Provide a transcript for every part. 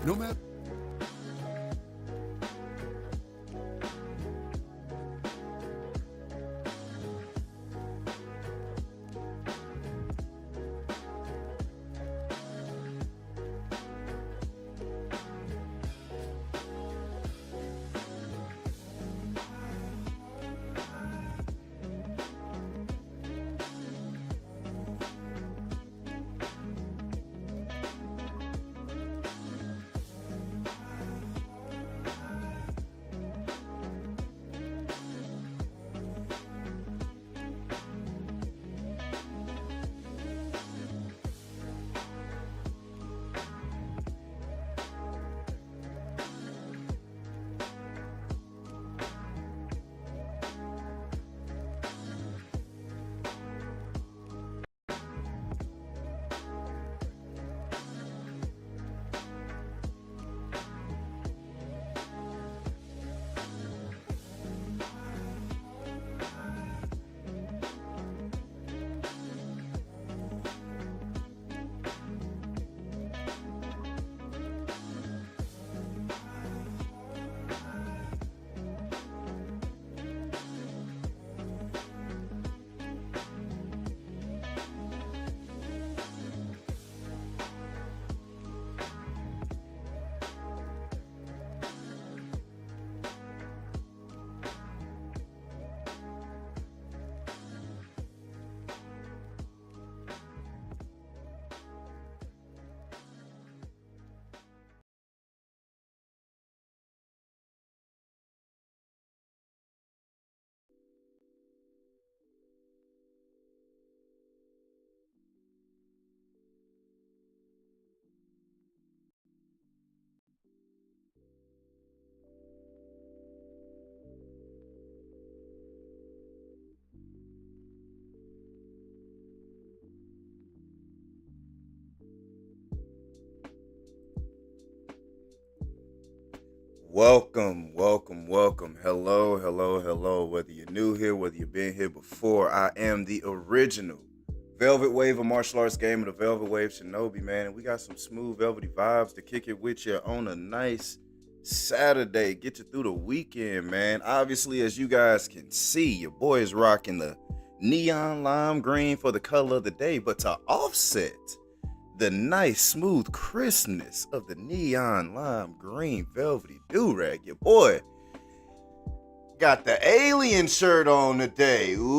No matter. Welcome, welcome, welcome. Hello, hello, hello. Whether you're new here, whether you've been here before, I am the original Velvet Wave of martial arts game of the Velvet Wave Shinobi, man. And we got some smooth velvety vibes to kick it with you on a nice Saturday. Get you through the weekend, man. Obviously, as you guys can see, your boy is rocking the neon lime green for the color of the day, but to offset the nice, smooth crispness of the neon lime green velvety do-rag, your boy got the alien shirt on today. Ooh,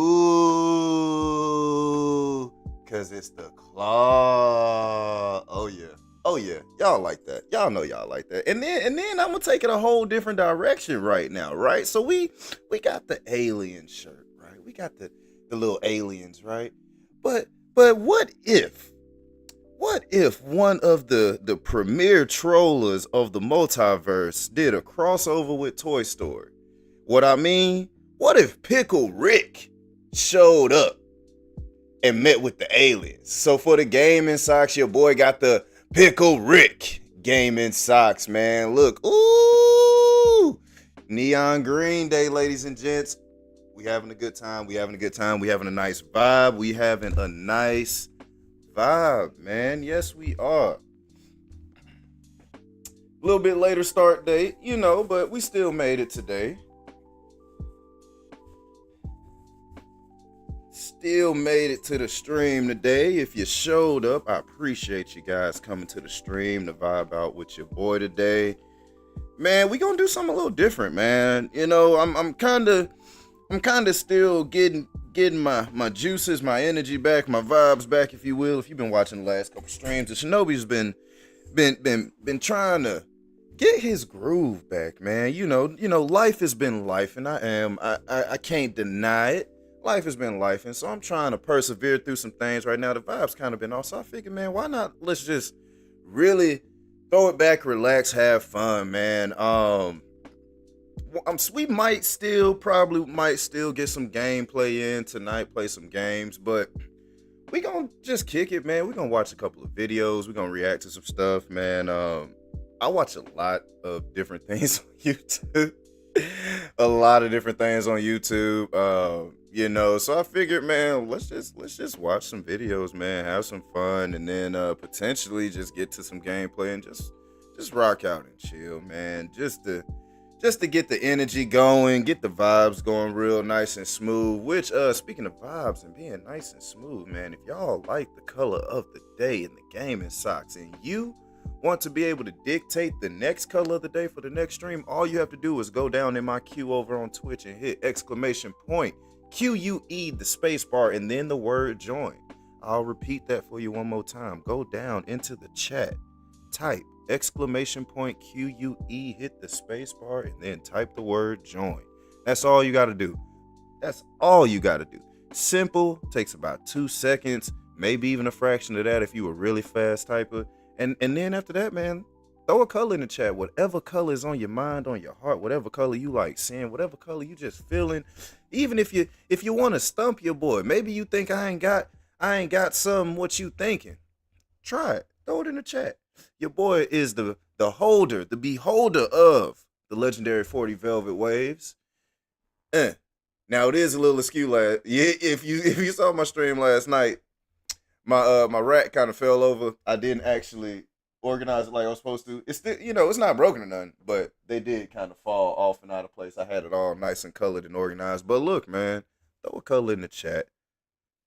because it's the claw. Oh, yeah. Oh, yeah. Y'all like that. Y'all know y'all like that. And then I'm going to take it a whole different direction right now, right? So we got the alien shirt, right? We got the little aliens, right? But what if one of the premier trollers of the multiverse did a crossover with Toy Story? What I mean, what if Pickle Rick showed up and met with the aliens? So for the gaming socks, your boy got the Pickle Rick gaming socks, man. Look, ooh, neon green day, ladies and gents. We having a good time. We having a good time. We having a nice vibe. We having a nice vibe, man. Yes, we are. A little bit later start date, but we still made it today. Still made it to the stream today. If you showed up, I appreciate you guys coming to the stream to vibe out with your boy today. Man, we gonna do something a little different, man. I'm kind of still getting my juices, my energy back, my vibes back, if you will. If you've been watching the last couple streams, the Shinobi's been trying to get his groove back, man. Life has been life, and I can't deny it. Life has been life, and so I'm trying to persevere through some things right now. The vibe's kind of been off, so I figured, man, why not? Let's just really throw it back, relax, have fun, man. We might still get some gameplay in tonight, play some games, but we gonna just kick it, man. We gonna watch a couple of videos. We gonna react to some stuff, man. I watch a lot of different things on YouTube. A lot of different things on YouTube. So I figured, man, let's just watch some videos, man, have some fun, and then potentially just get to some gameplay and just rock out and chill, man. Just to get the energy going, get the vibes going real nice and smooth. Which speaking of vibes and being nice and smooth, man, if y'all like the color of the day in the gaming socks and you want to be able to dictate the next color of the day for the next stream, all you have to do is go down in my queue over on Twitch and hit exclamation point QUE the space bar and then the word join. I'll repeat that for you one more time. Go down into the chat, type exclamation point QUE, hit the space bar, and then type the word join. That's all you got to do. That's all you got to do. Simple, takes about 2 seconds, maybe even a fraction of that if you a really fast typer. And then after that, man, throw a color in the chat. Whatever color is on your mind, on your heart, whatever color you like seeing, whatever color you just feeling. Even if you want to stump your boy, maybe you think I ain't got some what you thinking. Try it. Throw it in the chat. Your boy is the holder, the beholder of the legendary 40 Velvet Waves. Now it is a little askew, lad. Yeah, if you saw my stream last night, my rack kind of fell over. I didn't actually organize it like I was supposed to. It's still, it's not broken or nothing, but they did kind of fall off and out of place. I had it all nice and colored and organized. But look, man, throw a color in the chat,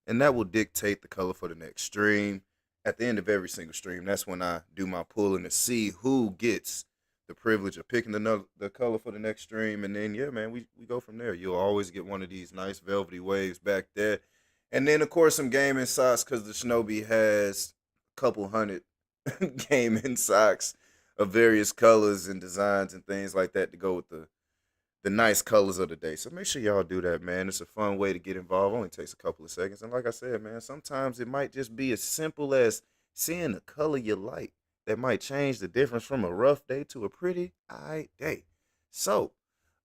and that will dictate the color for the next stream. At the end of every single stream, that's when I do my pulling to see who gets the privilege of picking the color for the next stream. And then, yeah, man, we go from there. You'll always get one of these nice velvety waves back there. And then, of course, some gaming socks, because the Shinobi has a couple hundred gaming socks of various colors and designs and things like that to go with the nice colors of the day. So make sure y'all do that, man. It's a fun way to get involved. Only takes a couple of seconds. And like I said, man, sometimes it might just be as simple as seeing the color you like that might change the difference from a rough day to a pretty aight day. So,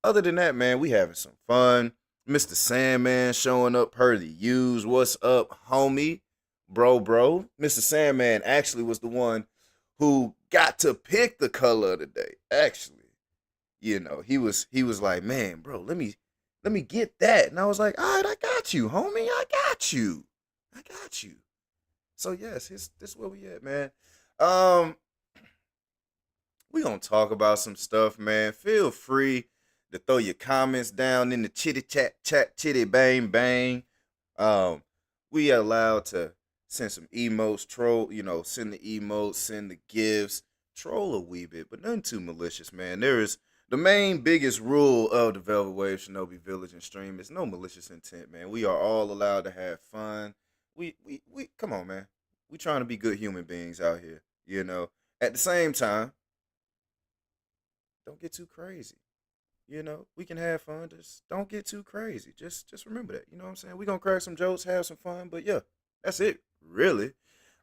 other than that, man, we having some fun. Mr. Sandman showing up per the use. What's up, homie? Bro. Mr. Sandman actually was the one who got to pick the color of the day. Actually. He was like, man, bro, let me get that. And I was like, all right, I got you, homie. I got you. So yes, this is where we at, man. We gonna talk about some stuff, man. Feel free to throw your comments down in the chitty chat, chitty bang bang. We are allowed to send some emotes, troll, send the emotes, send the gifts, troll a wee bit, but nothing too malicious, man. There is the main biggest rule of the Velvet Wave Shinobi Village and Stream is no malicious intent, man. We are all allowed to have fun. We come on, man. We trying to be good human beings out here, At the same time, don't get too crazy. We can have fun, just don't get too crazy. Just remember that. You know what I'm saying? We gonna crack some jokes, have some fun, but yeah, that's it, really.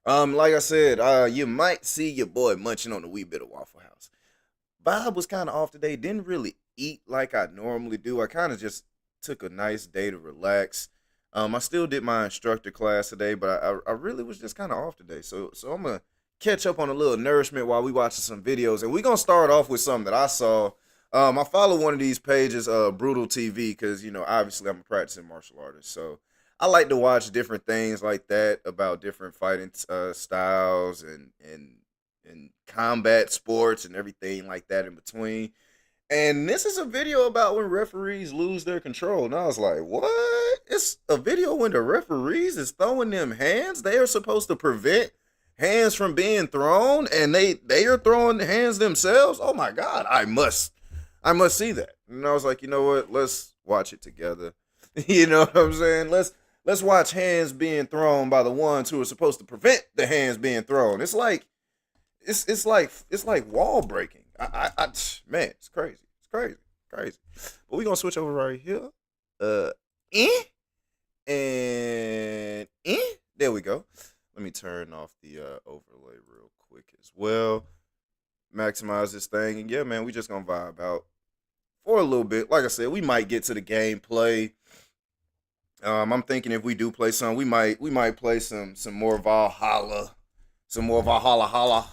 Like I said, you might see your boy munching on a wee bit of Waffle House. Vibe was kind of off today. Didn't really eat like I normally do. I kind of just took a nice day to relax. I still did my instructor class today, but I really was just kind of off today. So I'm going to catch up on a little nourishment while we watching some videos. And we're going to start off with something that I saw. I follow one of these pages, Brutal TV, because, obviously I'm a practicing martial artist. So I like to watch different things like that about different fighting styles and combat sports and everything like that in between. And this is a video about when referees lose their control. And I was like, what? It's a video when the referees is throwing them hands. They are supposed to prevent hands from being thrown, and they are throwing the hands themselves. Oh my God, I must see that. And I was like, you know what? Let's watch it together. You know what I'm saying? Let's watch hands being thrown by the ones who are supposed to prevent the hands being thrown. It's like wall breaking. Man, it's crazy. But we're gonna switch over right here. There we go. Let me turn off the overlay real quick as well. Maximize this thing, and yeah, man, we just gonna vibe out for a little bit. Like I said, we might get to the gameplay. I'm thinking if we do play some, we might play some more Valhalla, holla.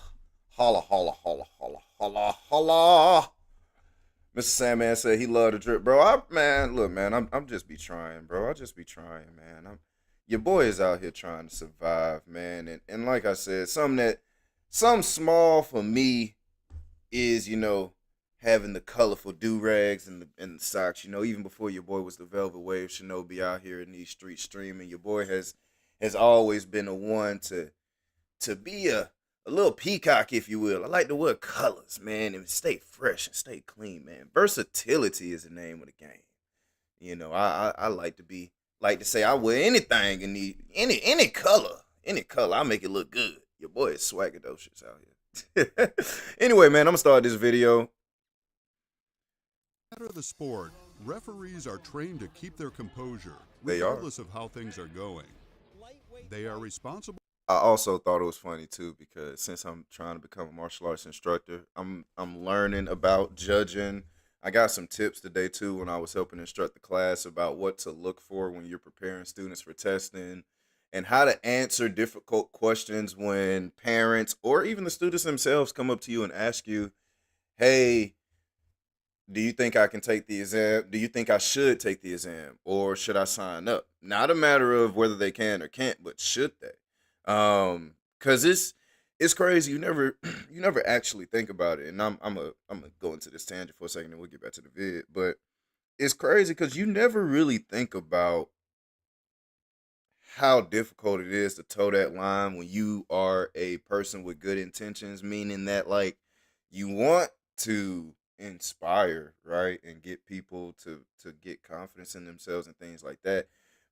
Mr. Sandman said he loved the drip, bro. I'm just be trying, bro. I just be trying, man. Your boy is out here trying to survive, man. And like I said, something small for me is, having the colorful do-rags and the socks. Even before your boy was the Velvet Wave Shinobi out here in these streets streaming, your boy has always been a one to be a little peacock, if you will. I like to wear colors, man, and stay fresh and stay clean, man. Versatility is the name of the game. I like to say I wear anything in any color. Any color. I make it look good. Your boy is swaggadocious out here. Anyway, man, I'm gonna start this video. No matter the sport, referees are trained to keep their composure, regardless of how things are going. They are responsible. I also thought it was funny too because since I'm trying to become a martial arts instructor, I'm learning about judging. I got some tips today too when I was helping instruct the class about what to look for when you're preparing students for testing and how to answer difficult questions when parents or even the students themselves come up to you and ask you, "Hey, do you think I can take the exam? Do you think I should take the exam or should I sign up?" Not a matter of whether they can or can't, but should they? Cause it's crazy. You never you never actually think about it. And I'm gonna go into this tangent for a second and we'll get back to the vid. But it's crazy because you never really think about how difficult it is to toe that line when you are a person with good intentions, meaning that like you want to inspire, right? And get people to get confidence in themselves and things like that.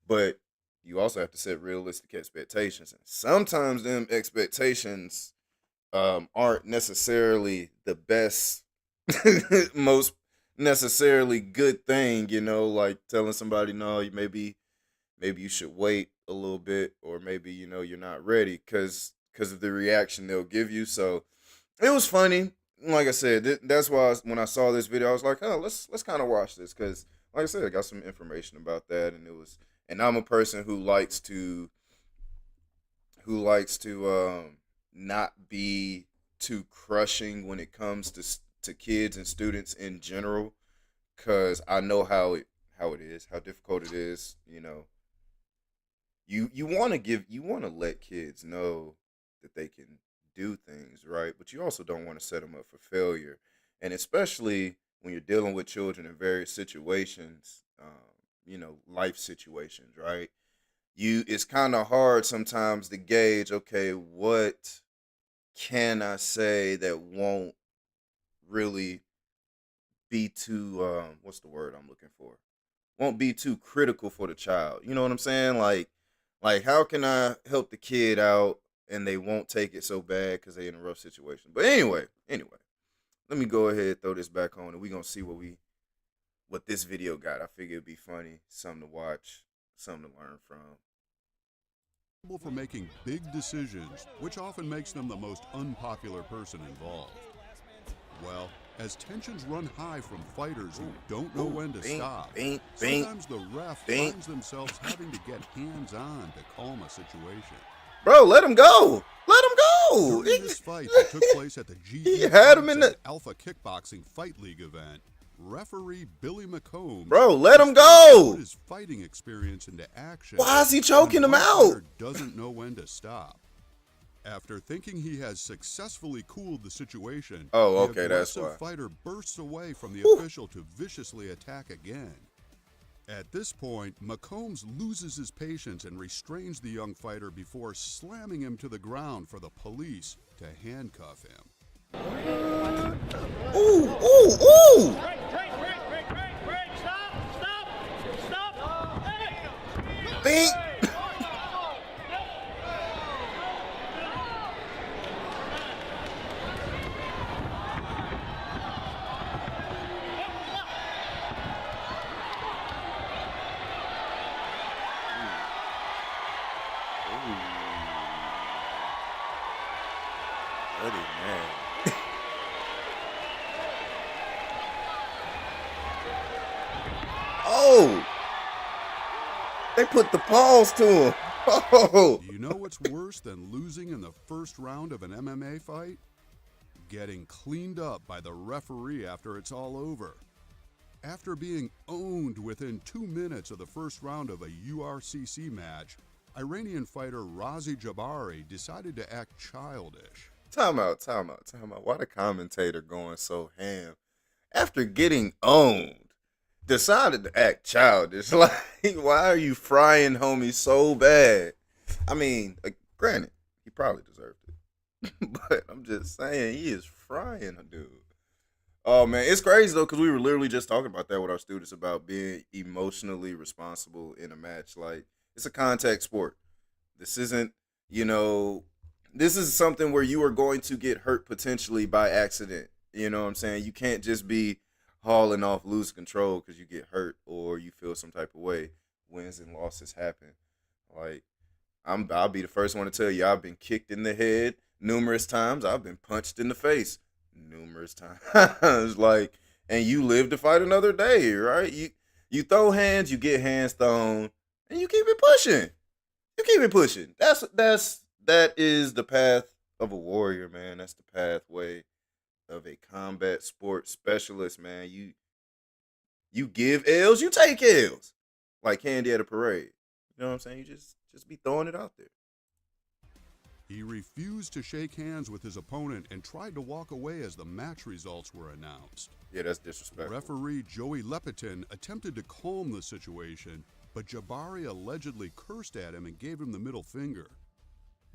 But you also have to set realistic expectations. And sometimes them expectations aren't necessarily the best, most necessarily good thing, like telling somebody, no, maybe you should wait a little bit, or maybe, you're not ready because of the reaction they'll give you. So it was funny. Like I said, that's why when I saw this video, I was like, oh, let's kind of watch this because, like I said, I got some information about that, and I'm a person who likes to not be too crushing when it comes to kids and students in general, because I know how it is, how difficult it is. You want to let kids know that they can do things, right? But you also don't want to set them up for failure, and especially when you're dealing with children in various situations, life situations, right? It's kind of hard sometimes to gauge, okay, what can I say that won't really be too what's the word I'm looking for? Won't be too critical for the child. You know what I'm saying? Like how can I help the kid out and they won't take it so bad because they're in a rough situation. But anyway, let me go ahead, throw this back on, and we're gonna see what this video got. I figure it'd be funny, something to watch, something to learn from. For making big decisions, which often makes them the most unpopular person involved. Well, as tensions run high from fighters who don't know when to stop, sometimes the ref finds themselves having to get hands-on to calm a situation. Bro, let him go! Let him go! During this fight that took place at the He had him in the Alpha Kickboxing Fight League event, referee Billy McCombs, bro, let him go! Put his fighting experience into action. Why is he choking him out? Doesn't know when to stop. After thinking he has successfully cooled the situation, okay, that's why. The fighter bursts away from the official to viciously attack again. At this point, McCombs loses his patience and restrains the young fighter before slamming him to the ground for the police to handcuff him. Ooh, ooh, ooh! Break, stop! Bing! Bloody man. Oh! They put the paws to him. Oh! Do you know what's worse than losing in the first round of an MMA fight? Getting cleaned up by the referee after it's all over. After being owned within 2 minutes of the first round of a URCC match, Iranian fighter Razi Jabari decided to act childish. Time out, time out, time out. Why the commentator going so ham? After getting owned, decided to act childish. Like, why are you frying homie so bad? I mean, granted, he probably deserved it. But I'm just saying, he is frying a dude. Oh, man, it's crazy, though, because we were literally just talking about that with our students about being emotionally responsible in a match. Like, it's a contact sport. This isn't, this is something where you are going to get hurt potentially by accident. You know what I'm saying? You can't just be hauling off, lose control because you get hurt or you feel some type of way. Wins and losses happen. Like, I'll be the first one to tell you, I've been kicked in the head numerous times. I've been punched in the face numerous times. Like, and you live to fight another day, right? You throw hands, you get hands thrown, and you keep it pushing. You keep it pushing. That is the path of a warrior, man. That's the pathway of a combat sport specialist, man. You give L's, you take L's. Like candy at a parade. You know what I'm saying? You just be throwing it out there. He refused to shake hands with his opponent and tried to walk away as the match results were announced. Yeah, that's disrespectful. Referee Joey Lepitin attempted to calm the situation, but Jabari allegedly cursed at him and gave him the middle finger.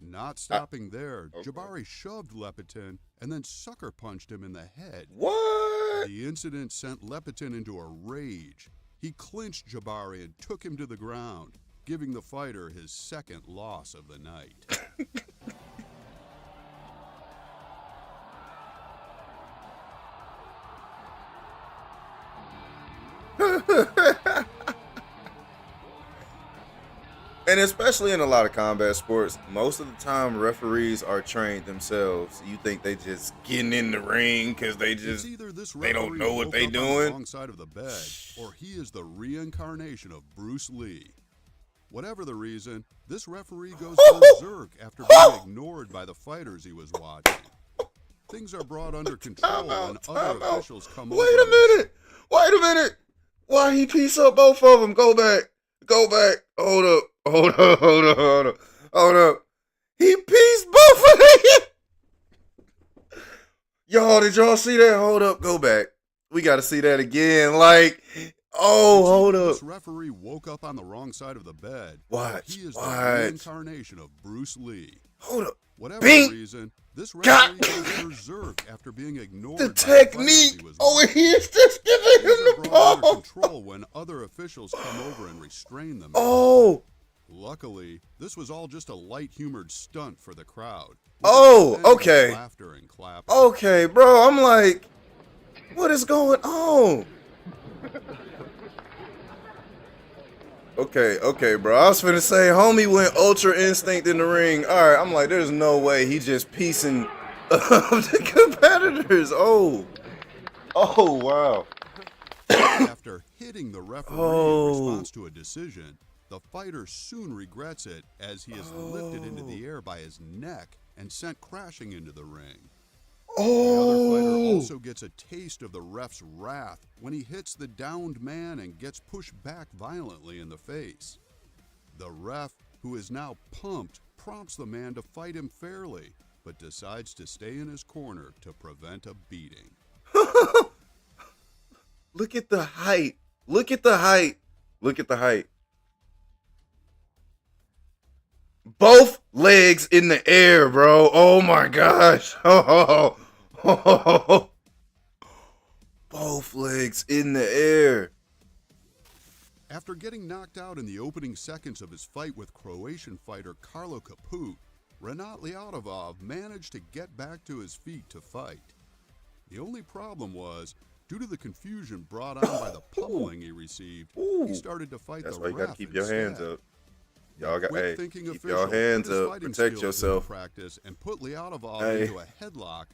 Not stopping there, okay. Jabari shoved Lepitin and then sucker punched him in the head. What? The incident sent Lepitin into a rage. He clinched Jabari and took him to the ground, giving the fighter his second loss of the night. And especially in a lot of combat sports, most of the time referees are trained themselves. You think they just getting in the ring because they don't know what they doing. Wrong side of the bed, or he is the reincarnation of Bruce Lee. Whatever the reason, this referee goes berserk after being ignored by the fighters he was watching. Things are brought under control when other officials come over. Wait a minute. Why he piece up both of them? Go back. Hold up. He pieced both of them. Y'all, did y'all see that? Hold up. Go back. We got to see that again. Like, hold up. This referee woke up on the wrong side of the bed. What? He is the reincarnation of Bruce Lee. Hold up. Whatever the reason, this referee goes berserk after being ignored. The technique. He is just giving him the ball. ball. Control when other officials come over and restrain them. Luckily, this was all just a light-humored stunt for the crowd. Okay. Laughter and clapping. Okay, bro. I'm like, what is going on? Okay, bro. I was finna say, homie went ultra instinct in the ring. All right, I'm like, there's no way he just piecing the competitors. Oh, wow. After hitting the referee in response to a decision, the fighter soon regrets it as he is lifted into the air by his neck and sent crashing into the ring. The other fighter also gets a taste of the ref's wrath when he hits the downed man and gets pushed back violently in the face. The ref, who is now pumped, prompts the man to fight him fairly, but decides to stay in his corner to prevent a beating. Look at the height. Both legs in the air, bro. Oh my gosh. Both legs in the air. After getting knocked out in the opening seconds of his fight with Croatian fighter Karlo Kaput, Renat Ljatovov managed to get back to his feet to fight. The only problem was, due to the confusion brought on by the pummeling he received, he started to fight the ref. That's why you gotta keep your hands up. Y'all got keep your hands up, protect yourself. Practice and put Ljatovov into a headlock.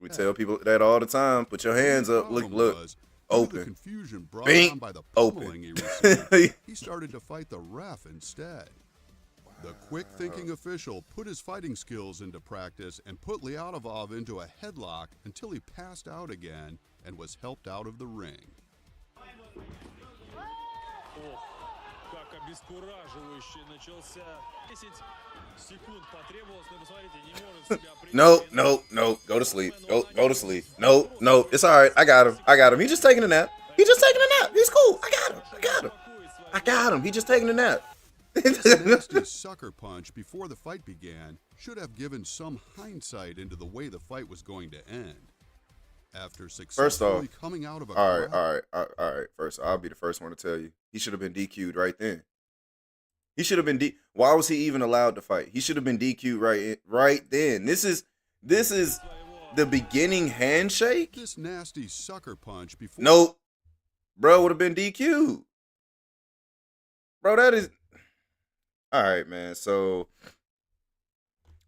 We tell people that all the time. Put your hands up. Look, open. Confusion brought on by the pummeling he received, he started to fight the ref instead. The quick-thinking official put his fighting skills into practice and put Ljatovov into a headlock until he passed out again and was helped out of the ring. Как обескураживающе начался. 10 секунд потребовалось, но посмотрите, не может себя No, no, no. Go to sleep. Go to sleep. No, no. It's all right. I got him. I got him. He just taking a nap. He just taking a nap. He's cool. I got him. I got him. I got him. He just taking a nap. Nasty sucker punch before the fight began should have given some hindsight into the way the fight was going to end. After successfully coming out of a all right. First, I'll be the first one to tell you. He should have been DQ'd right then. He should have been Why was he even allowed to fight? He should have been DQ'd right then. This is the beginning handshake. This nasty sucker punch before. Nope. Bro would have been DQ'd. Bro, that is. All right, man. So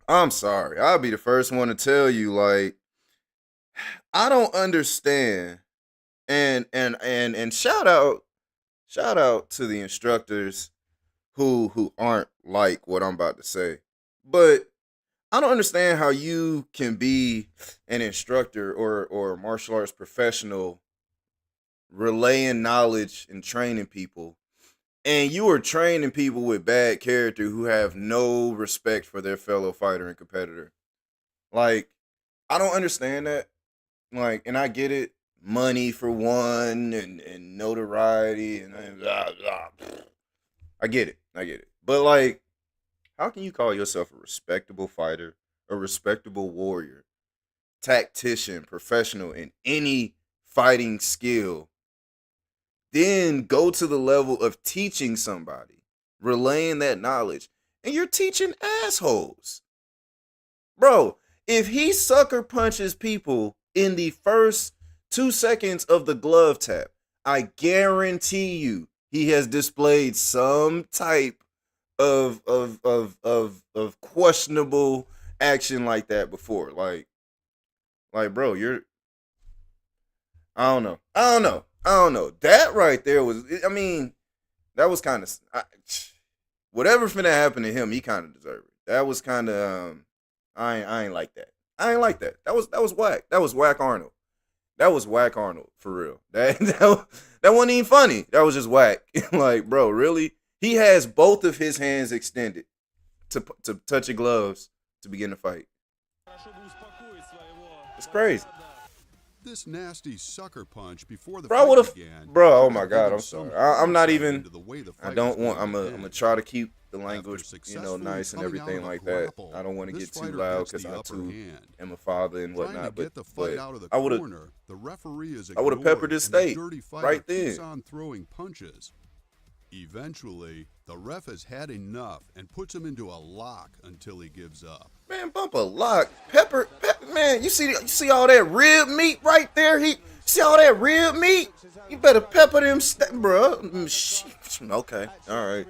I'm sorry. I'll be the first one to tell you, like, I don't understand. And shout out to the instructors who aren't like what I'm about to say. But I don't understand how you can be an instructor or a martial arts professional relaying knowledge and training people, and you are training people with bad character who have no respect for their fellow fighter and competitor. Like, I don't understand that. Like, and I get it, money for one, and notoriety, and blah, blah, blah. I get it. But, like, how can you call yourself a respectable fighter, a respectable warrior, tactician, professional in any fighting skill, then go to the level of teaching somebody, relaying that knowledge, and you're teaching assholes? Bro, if he sucker punches people in the first 2 seconds of the glove tap, I guarantee you he has displayed some type of questionable action like that before. Like, bro, I don't know. That right there was, I mean, that was kind of, whatever finna happen to him, he kind of deserved it. That was kind of, I ain't like that. That was whack. That was whack Arnold. That was whack Arnold, for real. That wasn't even funny. That was just whack. Like, bro, really? He has both of his hands extended to touch your gloves to begin the fight. It's crazy. This nasty sucker punch before the Bro, fight began. Bro, oh my God, I'm sorry. I'm not even. I don't want. I'm gonna try to keep the language, nice and everything like that. I don't want to get too loud because I too am a father and whatnot. But I would have peppered his state right then. On throwing punches. Eventually, the ref has had enough and puts him into a lock until he gives up. Man, bump a lock. Pepper, man, you see all that rib meat right there? See all that rib meat? You better pepper them, bro. Okay, all right.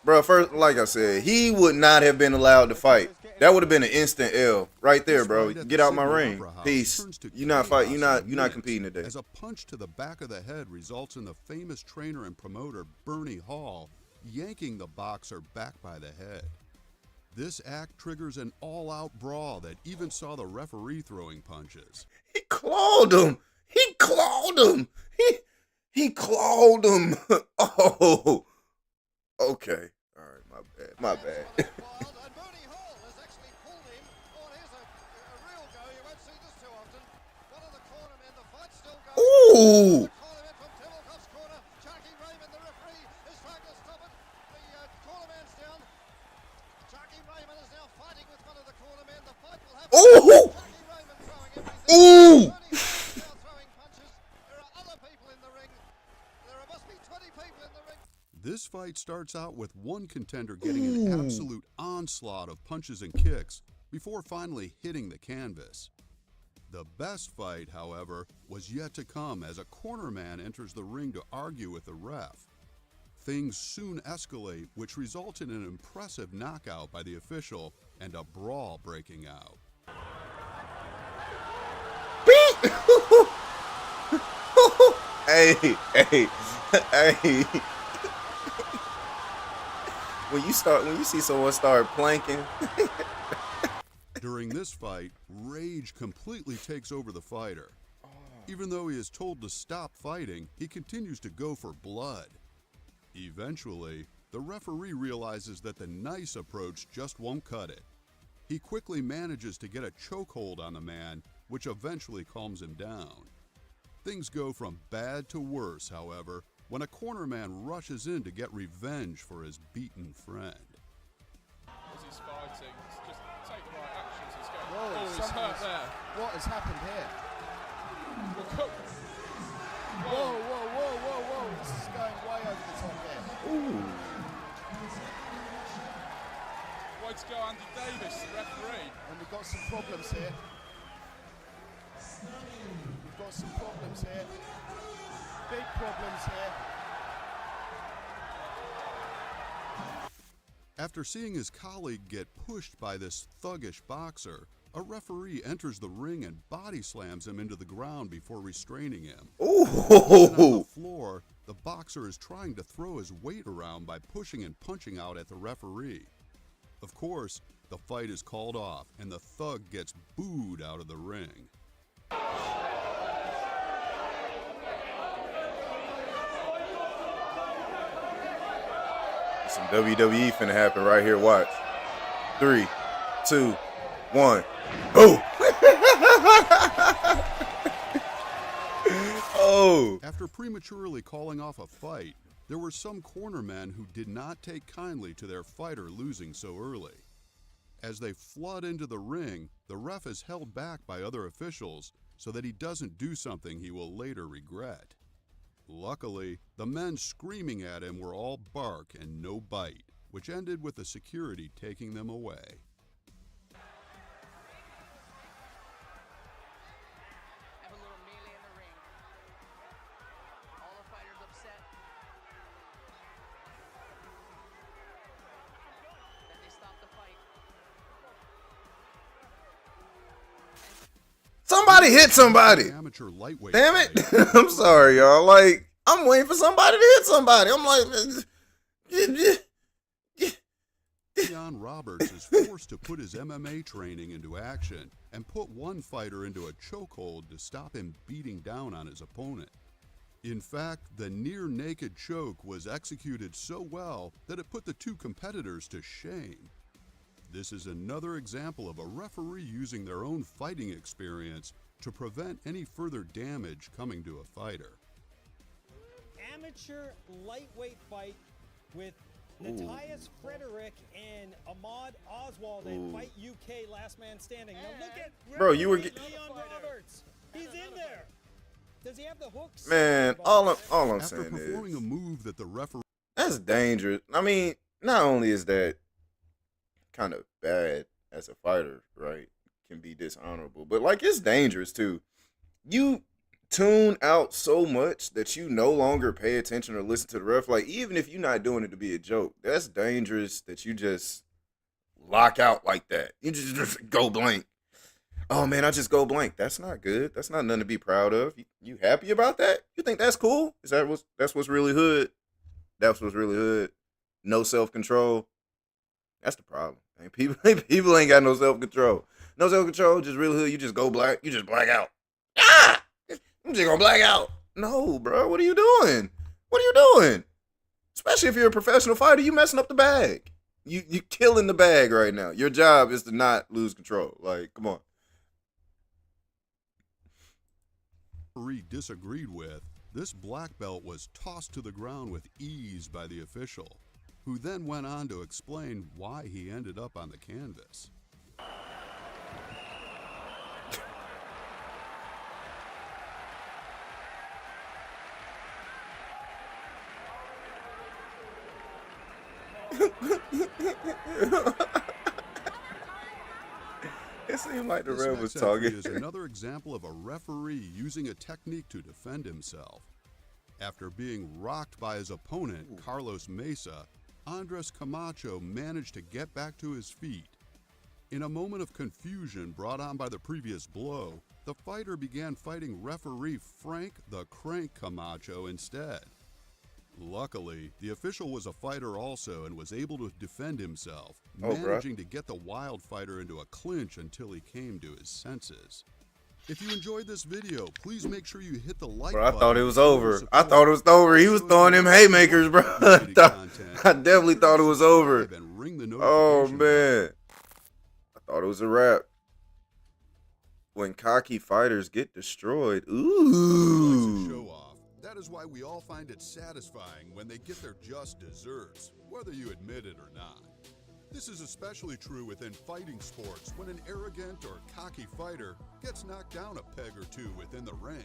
Bro, first, like I said, he would not have been allowed to fight. That would have been an instant L right there, bro. Get out my ring. Peace. You're not fighting. You're not competing today. As a punch to the back of the head results in the famous trainer and promoter Bernie Hall yanking the boxer back by the head. This act triggers an all-out brawl that even saw the referee throwing punches. He clawed him. He clawed him. Oh. Okay. All right. My bad. Ooh. Ooh. Ooh. This fight starts out with one contender getting an absolute onslaught of punches and kicks before finally hitting the canvas. The best fight, however, was yet to come as a corner man enters the ring to argue with the ref. Things soon escalate, which results in an impressive knockout by the official and a brawl breaking out. Hey. When you see someone start planking. During this fight, rage completely takes over the fighter. Even though he is told to stop fighting, he continues to go for blood. Eventually, the referee realizes that the nice approach just won't cut it. He quickly manages to get a chokehold on the man, which eventually calms him down. Things go from bad to worse, however, when a corner man rushes in to get revenge for his beaten friend. As he's fighting, just take the right actions. He's going. Whoa, Oh, he's hurt there. What has happened here? Whoa. Whoa, whoa, whoa, whoa, whoa. This is going way over the top here. Ooh. Way to go, Andy Davis, the referee. And we've got some problems here. We've got some problems here. Big problems here. After seeing his colleague get pushed by this thuggish boxer, a referee enters the ring and body slams him into the ground before restraining him. And on the Ooh. floor, the boxer is trying to throw his weight around by pushing and punching out at the referee. Of course, the fight is called off and the thug gets booed out of the ring. Some WWE finna happen right here. Watch. 3, 2, 1. Boom. Oh. After prematurely calling off a fight, there were some cornermen who did not take kindly to their fighter losing so early. As they flood into the ring, the ref is held back by other officials so that he doesn't do something he will later regret. Luckily, the men screaming at him were all bark and no bite, which ended with the security taking them away. Have a little melee in the ring. All the fighters upset. Then they stop the fight. Somebody hit somebody. Amateur lightweight Damn it. fight. I'm sorry, y'all. Like, I'm waiting for somebody to hit somebody. I'm like, Leon Roberts is forced to put his MMA training into action and put one fighter into a chokehold to stop him beating down on his opponent. In fact, the near-naked choke was executed so well that it put the two competitors to shame. This is another example of a referee using their own fighting experience to prevent any further damage coming to a fighter. Amateur lightweight fight with Matthias Frederick and Ahmad Oswald at Fight UK Last Man Standing. Now look at Bro, you were Leon Roberts. He's in there. Does he have the hooks? man, all I'm After saying performing is a move that the referee that's dangerous. I mean, not only is that kind of bad as a fighter, right? Can be dishonorable, but like it's dangerous too. You tune out so much that you no longer pay attention or listen to the ref. Like, even if you're not doing it to be a joke, that's dangerous that you just lock out like that. You just go blank. Oh man, I just go blank. That's not good. That's not nothing to be proud of. You happy about that? You think that's cool? That's what's really hood? That's what's really hood. No self-control. That's the problem. Man, people ain't got no self-control. No self-control, just really hood. You just go black. You just black out. Ah! I'm just gonna black out. No, bro. What are you doing? What are you doing? Especially if you're a professional fighter, you messing up the bag. You killing the bag right now. Your job is to not lose control. Like, come on. disagreed with, this black belt was tossed to the ground with ease by the official, who then went on to explain why he ended up on the canvas. It seemed like the This ref was next entry talking. is another example of a referee using a technique to defend himself. After being rocked by his opponent, Carlos Mesa, Andres Camacho managed to get back to his feet. In a moment of confusion brought on by the previous blow, the fighter began fighting referee Frank the Crank Camacho instead. Luckily, the official was a fighter also and was able to defend himself, managing to get the wild fighter into a clinch until he came to his senses. If you enjoyed this video, please make sure you hit the like Bro, I button. thought it was to show over. support. I thought it was over. He was throwing them haymakers, bro. I definitely thought it was over. And ring the Oh, notification bell. man. I thought it was a wrap. When cocky fighters get destroyed. Everyone likes a Ooh. show off. That is why we all find it satisfying when they get their just desserts, whether you admit it or not. This is especially true within fighting sports when an arrogant or cocky fighter gets knocked down a peg or two within the ring.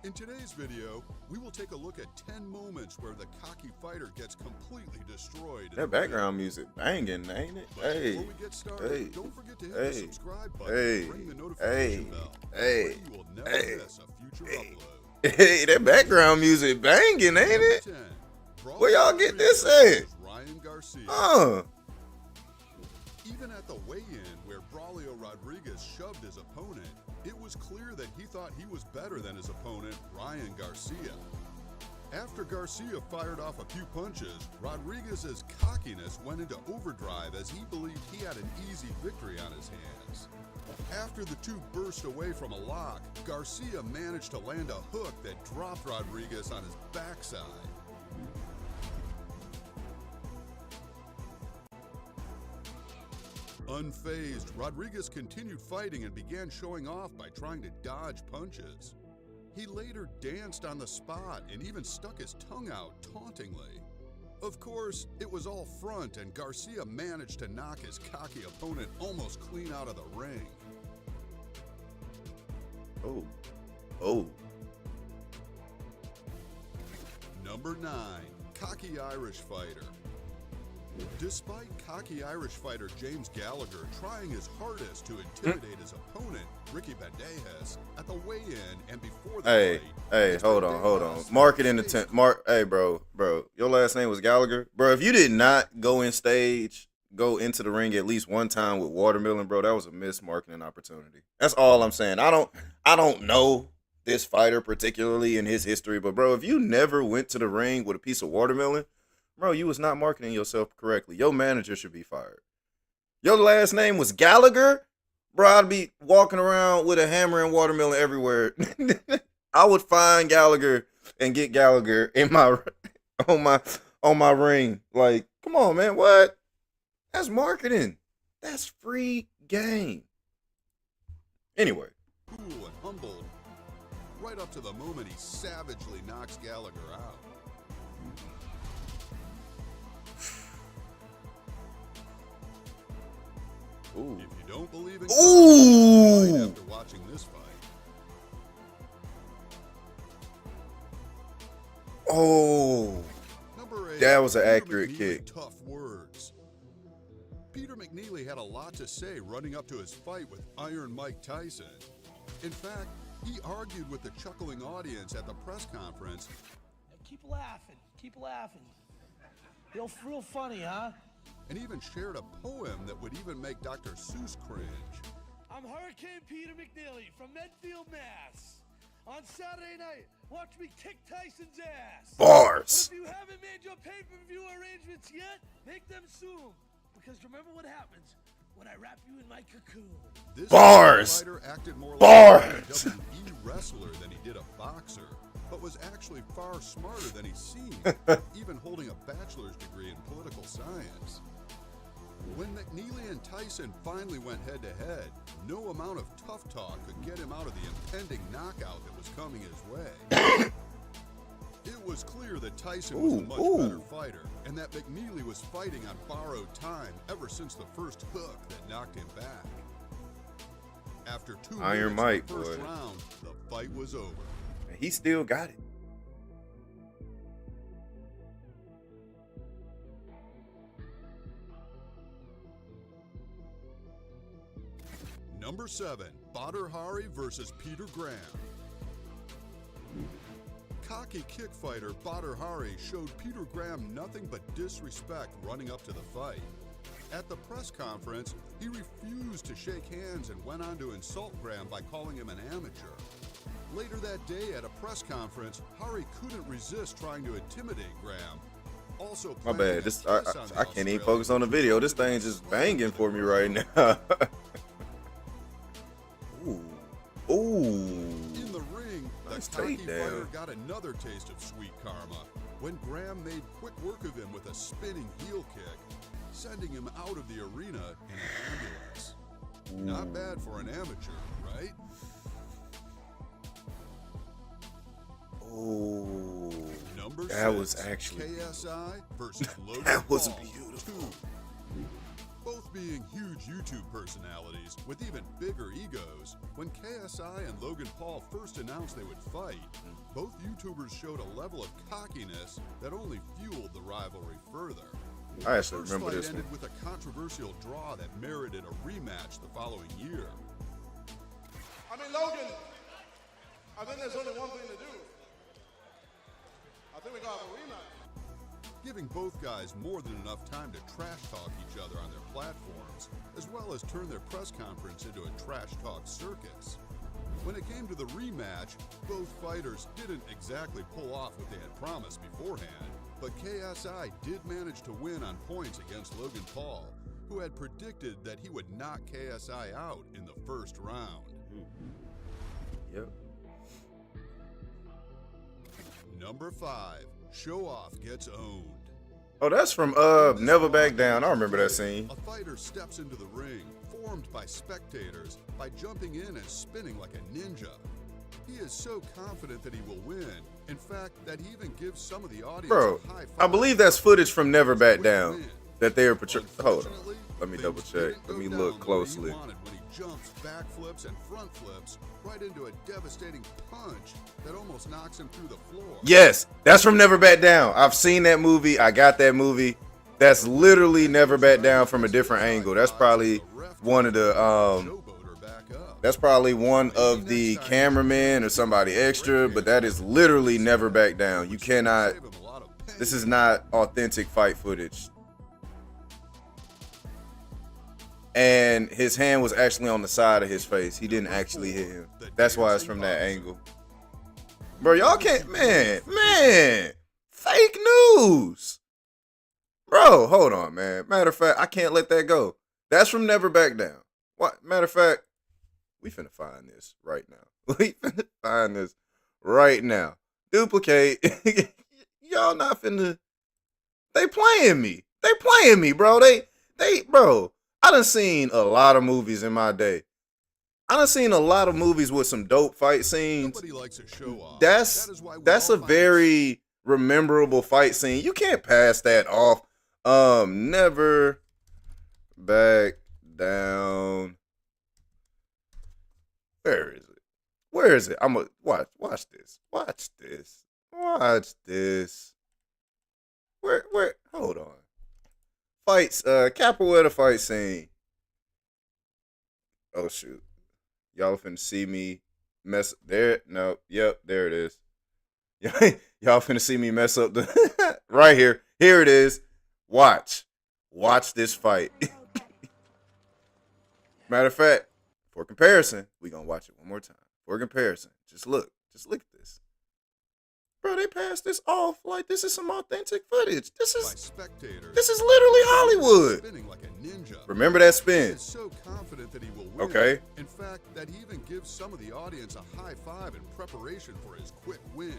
In today's video, we will take a look at 10 moments where the cocky fighter gets completely destroyed. in That the ring. background music banging, ain't it? But Hey. before we get started, Hey. don't forget to hit Hey. the subscribe button Hey. and ring the notification Hey. bell. Hey. That way you will never Hey. miss a future Hey. upload. Hey, that background music banging, ain't it? 10. Where y'all get this Rodriguez at? versus Ryan Garcia. Even at the weigh-in where Braulio Rodriguez shoved his opponent, it was clear that he thought he was better than his opponent, Ryan Garcia. After Garcia fired off a few punches, Rodriguez's cockiness went into overdrive as he believed he had an easy victory on his hands. After the two burst away from a lock, Garcia managed to land a hook that dropped Rodriguez on his backside. Unfazed, Rodriguez continued fighting and began showing off by trying to dodge punches. He later danced on the spot and even stuck his tongue out tauntingly. Of course, it was all front and Garcia managed to knock his cocky opponent almost clean out of the ring. Oh. Oh. Number 9, cocky Irish fighter. Despite cocky Irish fighter James Gallagher trying his hardest to intimidate his opponent, Ricky Bandejas, at the weigh-in and before the Hey, fight, hey, hold on. Mark it in the tent. Hey, bro. Your last name was Gallagher? Bro, if you did not go into the ring at least one time with watermelon, bro, that was a missed marketing opportunity. That's all I'm saying. I don't know this fighter particularly in his history, but bro, if you never went to the ring with a piece of watermelon, bro, you was not marketing yourself correctly. Your manager should be fired. Your last name was Gallagher? Bro, I'd be walking around with a hammer and watermelon everywhere. I would find Gallagher and get Gallagher in my on my ring. Like, come on, man. What? That's marketing. That's free game. Anyway. cool and humbled, right up to the moment he savagely knocks Gallagher out. Ooh. If you don't believe in Ooh. God, after watching this fight. Oh. Number 8, That was an Peter accurate McNeely, kick. Tough words. Peter McNeely had a lot to say running up to his fight with Iron Mike Tyson. In fact, he argued with the chuckling audience at the press conference. Keep laughing. Keep laughing. Real funny, huh? And even shared a poem that would even make Dr. Seuss cringe. I'm Hurricane Peter McNeely from Medfield, Mass. On Saturday night, watch me kick Tyson's ass. Bars. But if you haven't made your pay-per-view arrangements yet, make them soon. Because remember what happens when I wrap you in my cocoon. This Bars. fighter acted more like Bars. a WWE wrestler than he did a boxer, but was actually far smarter than he seemed, even holding a bachelor's degree in political science. When McNeely and Tyson finally went head-to-head, no amount of tough talk could get him out of the impending knockout that was coming his way. It was clear that Tyson was a much better fighter, and that McNeely was fighting on borrowed time ever since the first hook that knocked him back. After 2 Iron minutes Mike, of the first boy. round, the fight was over. And he still got it. Number 7, Badr Hari versus Peter Graham. Cocky kick fighter Badr Hari showed Peter Graham nothing but disrespect running up to the fight. At the press conference, he refused to shake hands and went on to insult Graham by calling him an amateur. Later that day at a press conference, Hari couldn't resist trying to intimidate Graham. Also, My planting bad. a This kiss on the I can't even Australian focus on the video. This thing's just banging for me right now. Nice cocky takedown. fighter got another taste of sweet karma when Graham made quick work of him with a spinning heel kick, sending him out of the arena in an ambulance. Not bad for an amateur, right? Oh, Number that 6, was actually KSI versus Logan that was Paul beautiful. 2. Both being huge YouTube personalities with even bigger egos, when KSI and Logan Paul first announced they would fight, both YouTubers showed a level of cockiness that only fueled the rivalry further. I actually First remember fight this one. ended with a controversial draw that merited a rematch the following year. I mean, Logan, I think there's only one thing to do. I think we got to have a rematch. Giving both guys more than enough time to trash talk each other on their platforms, as well as turn their press conference into a trash talk circus. When it came to the rematch, both fighters didn't exactly pull off what they had promised beforehand, but KSI did manage to win on points against Logan Paul, who had predicted that he would knock KSI out in the first round. Yep. Number 5, Show Off gets owned. Oh, that's from Never Back Down. I remember that scene. A fighter steps into the ring, formed by spectators, by jumping in and spinning like a ninja. He is so confident that he will win, in fact, that he even gives some of the audience Bro, a high five. I believe that's footage from Never Back Down Win. that they are portraying. Hold on. Unfortunately, Let me things double check. didn't Let go me down look the way closely. he wanted when he jumps, backflips, and front flips right into a devastating punch that almost knocks him through the floor. Yes, that's from Never Back Down. I've seen that movie. I got that movie. That's literally Never Back Down from a different angle. That's probably one of the Showboat her back up. that's probably one of the cameramen or somebody extra, but that is literally Never Back Down. You cannot. Save him a lot of pain. This is not authentic fight footage. And his hand was actually on the side of his face. He didn't actually hit him. That's why it's from that angle. Bro, y'all can't, man, fake news. Bro, hold on, man. Matter of fact, I can't let that go. That's from Never Back Down. What? Matter of fact, we finna find this right now. We finna find this right now. Duplicate. Y'all not finna. They playing me. They playing me, bro. Bro. I done seen a lot of movies in my day. I done seen a lot of movies with some dope fight scenes. Nobody likes a show off. That's That is why we that's all a find very memorable fight scene. You can't pass that off. Never Back Down. Where is it? Where is it? I'm gonna watch this. Watch this. Watch this. Where hold on. Fights, capoeira fight scene. Oh shoot. Y'all finna see me mess there. No, yep, there it is. Y'all finna see me mess up the right here. Here it is. Watch this fight. Matter of fact, for comparison, we gonna watch it one more time. For comparison, just look at this. Bro, they passed this off like this is some authentic footage. This by is spectators. literally Hollywood. Spinning like a ninja. Remember that He spin? is so confident that he will win. Okay. In fact, that he even gives some of the audience a high five in preparation for his quick win.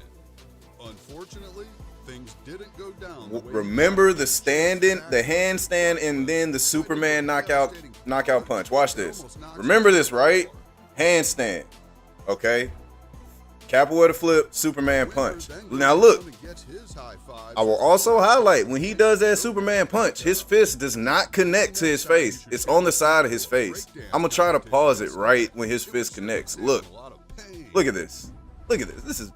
Unfortunately, things didn't go down. The way he Remember wanted. the standing, the handstand, and then the Superman knockout punch. Watch this. Remember this, right? Handstand. Okay. Capoeira flip, Superman punch. Now look, I will also highlight when he does that Superman punch, his fist does not connect to his face. It's on the side of his face. I'm gonna try to pause it right when his fist connects. Look at this. Look at this. This is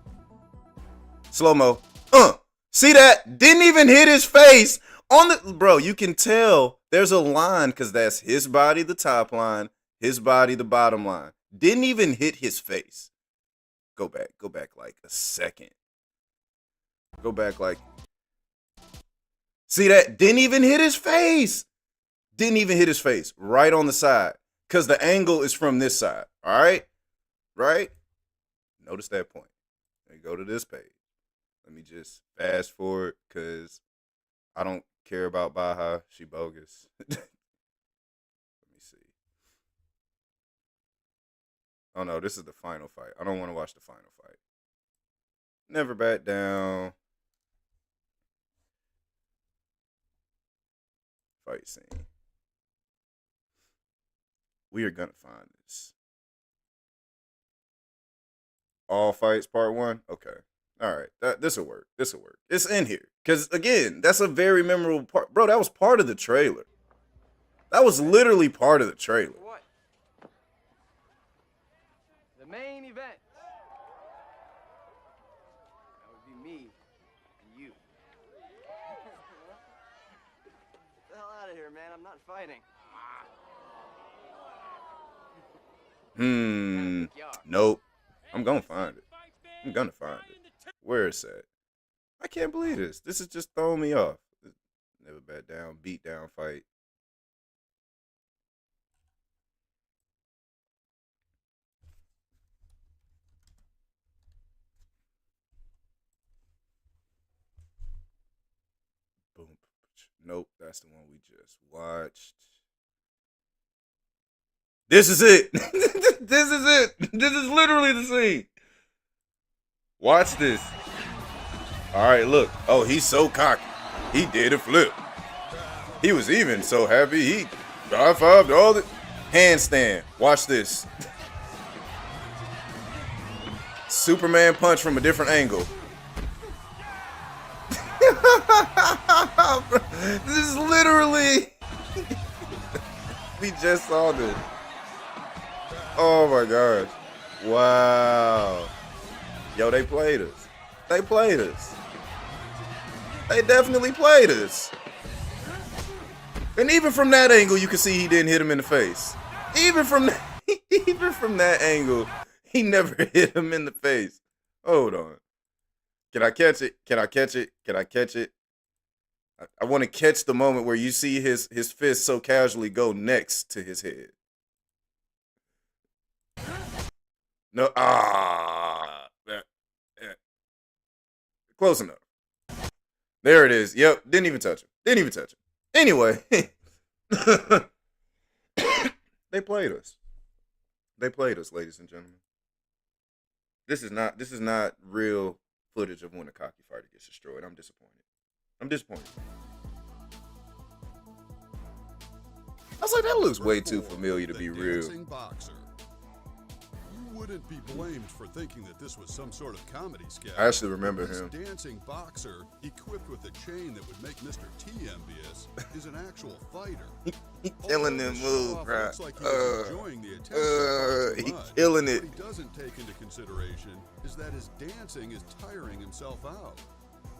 slow-mo. See that? Didn't even hit his face on the bro. You can tell there's a line because that's his body, the top line, his body, the bottom line. Didn't even hit his face. Go back like a second. Go back like. See that? Didn't even hit his face. Didn't even hit his face. Right on the side. Because the angle is from this side. All right? Right? Notice that point. Now you go to this page. Let me just fast forward because I don't care about Baja. She bogus. Let me see. Oh no, this is the final fight. I don't want to watch the final fight. Never back down. Fight scene. We are gonna find this. All fights part 1? Okay. All right. This'll work. This'll work. It's in here. Because, again, that's a very memorable part. Bro, that was part of the trailer. That was literally part of the trailer. What? The main event. That would be me and you. Get the hell out of here, man. I'm not fighting. Nope. I'm gonna find it. I'm gonna find it. Where is that? I can't believe this. This is just throwing me off. Never back down, beat down fight. Boom. Nope, that's the one we just watched. This is it. This is it. This is literally the scene. Watch this. All right, look. Oh, he's so cocky. He did a flip. He was even so happy. He high-fived all the handstand. Watch this. Superman punch from a different angle. This is literally. We just saw this. Oh my gosh. Wow. Yo, they played us. They played us. They definitely played us. And even from that angle, you can see he didn't hit him in the face. Even from that angle, he never hit him in the face. Hold on. Can I catch it? Can I catch it? Can I catch it? I want to catch the moment where you see his fist so casually go next to his head. No, close enough. There it is. Yep, didn't even touch him. Didn't even touch him. Anyway, they played us. They played us, ladies and gentlemen. This is not real footage of when a cocky fighter gets destroyed. I'm disappointed. I'm disappointed. I was like, that looks way too familiar to be real. Boxer. You wouldn't be blamed for thinking that this was some sort of comedy sketch. I actually remember this him. Dancing boxer, equipped with a chain that would make Mr. T envious, is an actual fighter. He killing them moves, bro. Looks like he was enjoying the attention. He killing it. What he doesn't take into consideration is that his dancing is tiring himself out.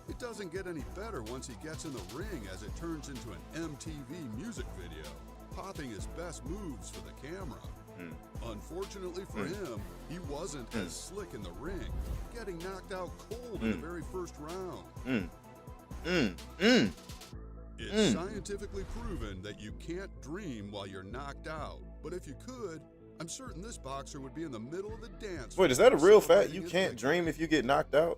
It doesn't get any better once he gets in the ring, as it turns into an MTV music video, popping his best moves for the camera. Unfortunately for him, he wasn't as slick in the ring, getting knocked out cold in the very first round. It's scientifically proven that you can't dream while you're knocked out, but if you could, I'm certain this boxer would be in the middle of the dance. Wait, is that a real fact? You can't dream if you get knocked out?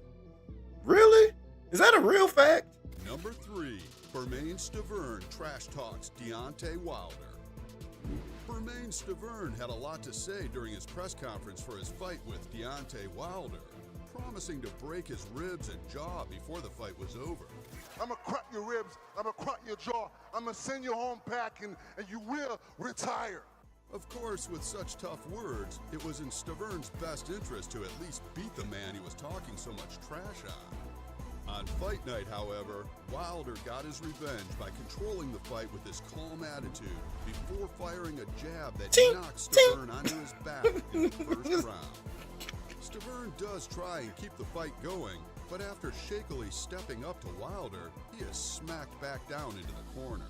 Really? Is that a real fact? Number 3, Bermain Stavern trash talks Deontay Wilder. Bermain Stavern had a lot to say during his press conference for his fight with Deontay Wilder, promising to break his ribs and jaw before the fight was over. I'm gonna crack your ribs, I'm gonna crack your jaw, I'm gonna send you home packing, and you will retire. Of course, with such tough words, it was in Stavern's best interest to at least beat the man he was talking so much trash on. On fight night, however, Wilder got his revenge by controlling the fight with his calm attitude before firing a jab that knocked Stavern onto his back in the first round. Stavern does try and keep the fight going, but after shakily stepping up to Wilder, he is smacked back down into the corner.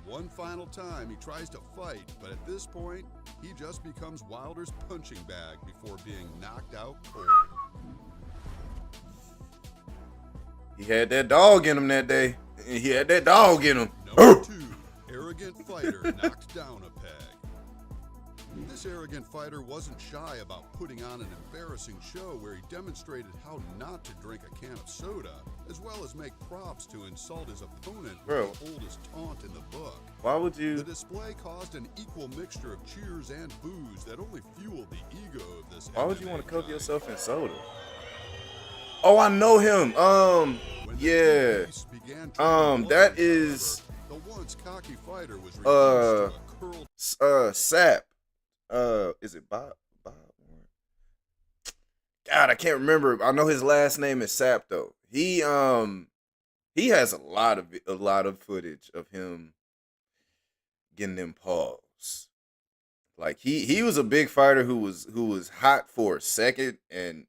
One final time he tries to fight, but at this point, he just becomes Wilder's punching bag before being knocked out cold. He had that dog in him that day. He had that dog in him. Number 2, arrogant fighter knocked down a peg. This arrogant fighter wasn't shy about putting on an embarrassing show where he demonstrated how not to drink a can of soda, as well as make props to insult his opponent with the oldest taunt in the book. Why would you? The display caused an equal mixture of cheers and boos that only fueled the ego of this. Why would you want to cook yourself in soda? Oh, I know him. When the Yeah. police began trying to That warn is the once cocky fighter was reduced to a curled Sap. Is it Bob? God, I can't remember. I know his last name is Sap though. He has a lot of footage of him getting them paws. Like he was a big fighter who was hot for a second and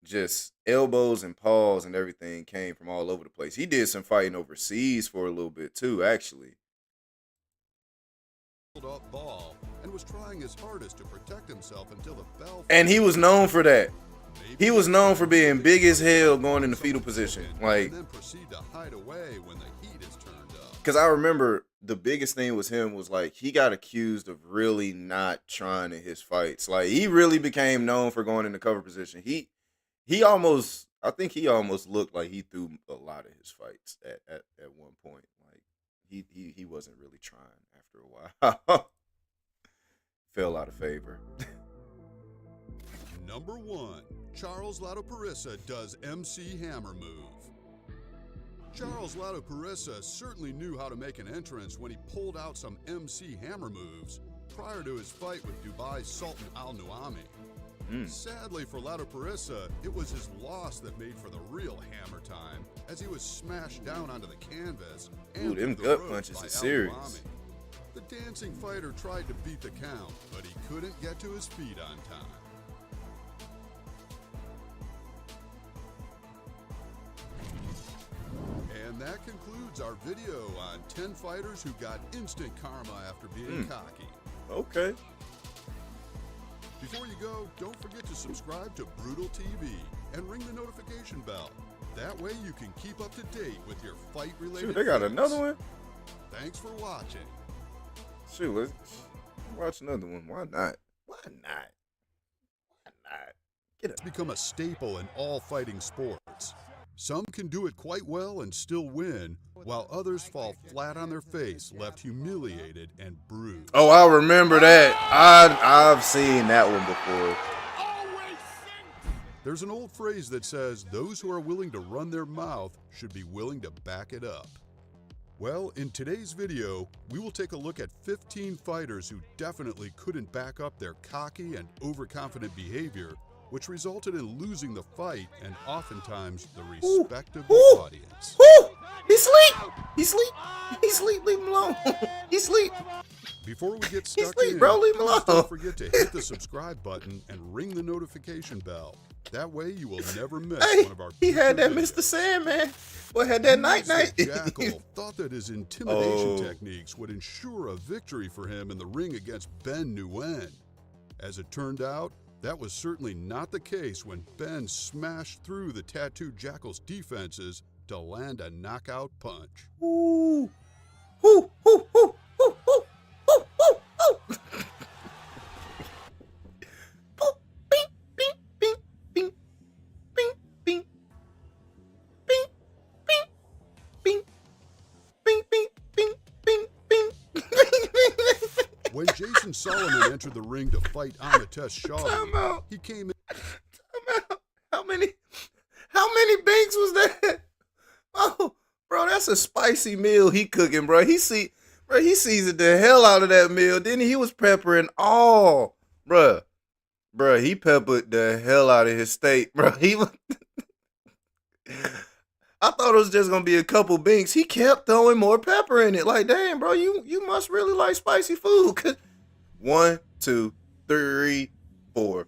just elbows and paws and everything came from all over the place. He did some fighting overseas for a little bit too, actually. up ball and was trying his hardest to protect himself until the bell. And he was known for that. He was known for being big as hell going in the fetal position. Like, and then proceed to hide away when the heat is turned up. because I remember the biggest thing was him was like he got accused of really not trying in his fights. Like he really became known for going in the cover position. I think he almost looked like he threw a lot of his fights at one point. Like he wasn't really trying after a while. Fell out of favor. Number 1, Charles Latoparissa does MC Hammer move. Charles Latoparissa certainly knew how to make an entrance when he pulled out some MC Hammer moves prior to his fight with Dubai's Sultan Al Nuami. Sadly for Latoparissa, it was his loss that made for the real hammer time as he was smashed down onto the canvas and Them through the gut ropes punches by are Al serious. Nuami. The dancing fighter tried to beat the count, but he couldn't get to his feet on time. And that concludes our video on 10 fighters who got instant karma after being cocky. Okay. Before you go, don't forget to subscribe to Brutal TV and ring the notification bell. That way you can keep up to date with your fight-related Shoot, they got things. another one? Thanks for watching. Shoot, let's watch another one. Why not? Why not? Why not? It's become a staple in all fighting sports. Some can do it quite well and still win, while others fall flat on their face, left humiliated and bruised. Oh, I remember that. I've seen that one before. There's an old phrase that says, those who are willing to run their mouth should be willing to back it up. Well, in today's video, we will take a look at 15 fighters who definitely couldn't back up their cocky and overconfident behavior, which resulted in losing the fight and oftentimes the respect of the audience. Woo! He sleep! He sleep! He sleep! Leave him alone! He sleep! Before we get stuck sleep, in, bro. Leave him please alone. don't forget to hit the subscribe button and ring the notification bell. That way you will never miss Hey, one of our he had that future videos. Mr. Sandman. Boy, had that night. Jackal thought that his intimidation techniques would ensure a victory for him in the ring against Ben Nguyen. As it turned out, that was certainly not the case when Ben smashed through the tattooed Jackal's defenses to land a knockout punch. Ooh. Ooh, ooh, ooh, ooh, ooh, ooh, ooh, ooh. Bing, bing, bing, bing, bing, bing, bing, bing, bing, bing, bing, bing, bing, bing. When Jason Solomon entered the ring to fight Amatesh Time Shawby, out. he came in. Time out. How many binks was that? Oh, bro, that's a spicy meal he cooking, bro. He seasoned the hell out of that meal. Then he was peppering all, bro. He peppered the hell out of his steak, bro. I thought it was just gonna be a couple binks. He kept throwing more pepper in it. Like, damn, bro, you must really like spicy food. 1, 2, 3, 4,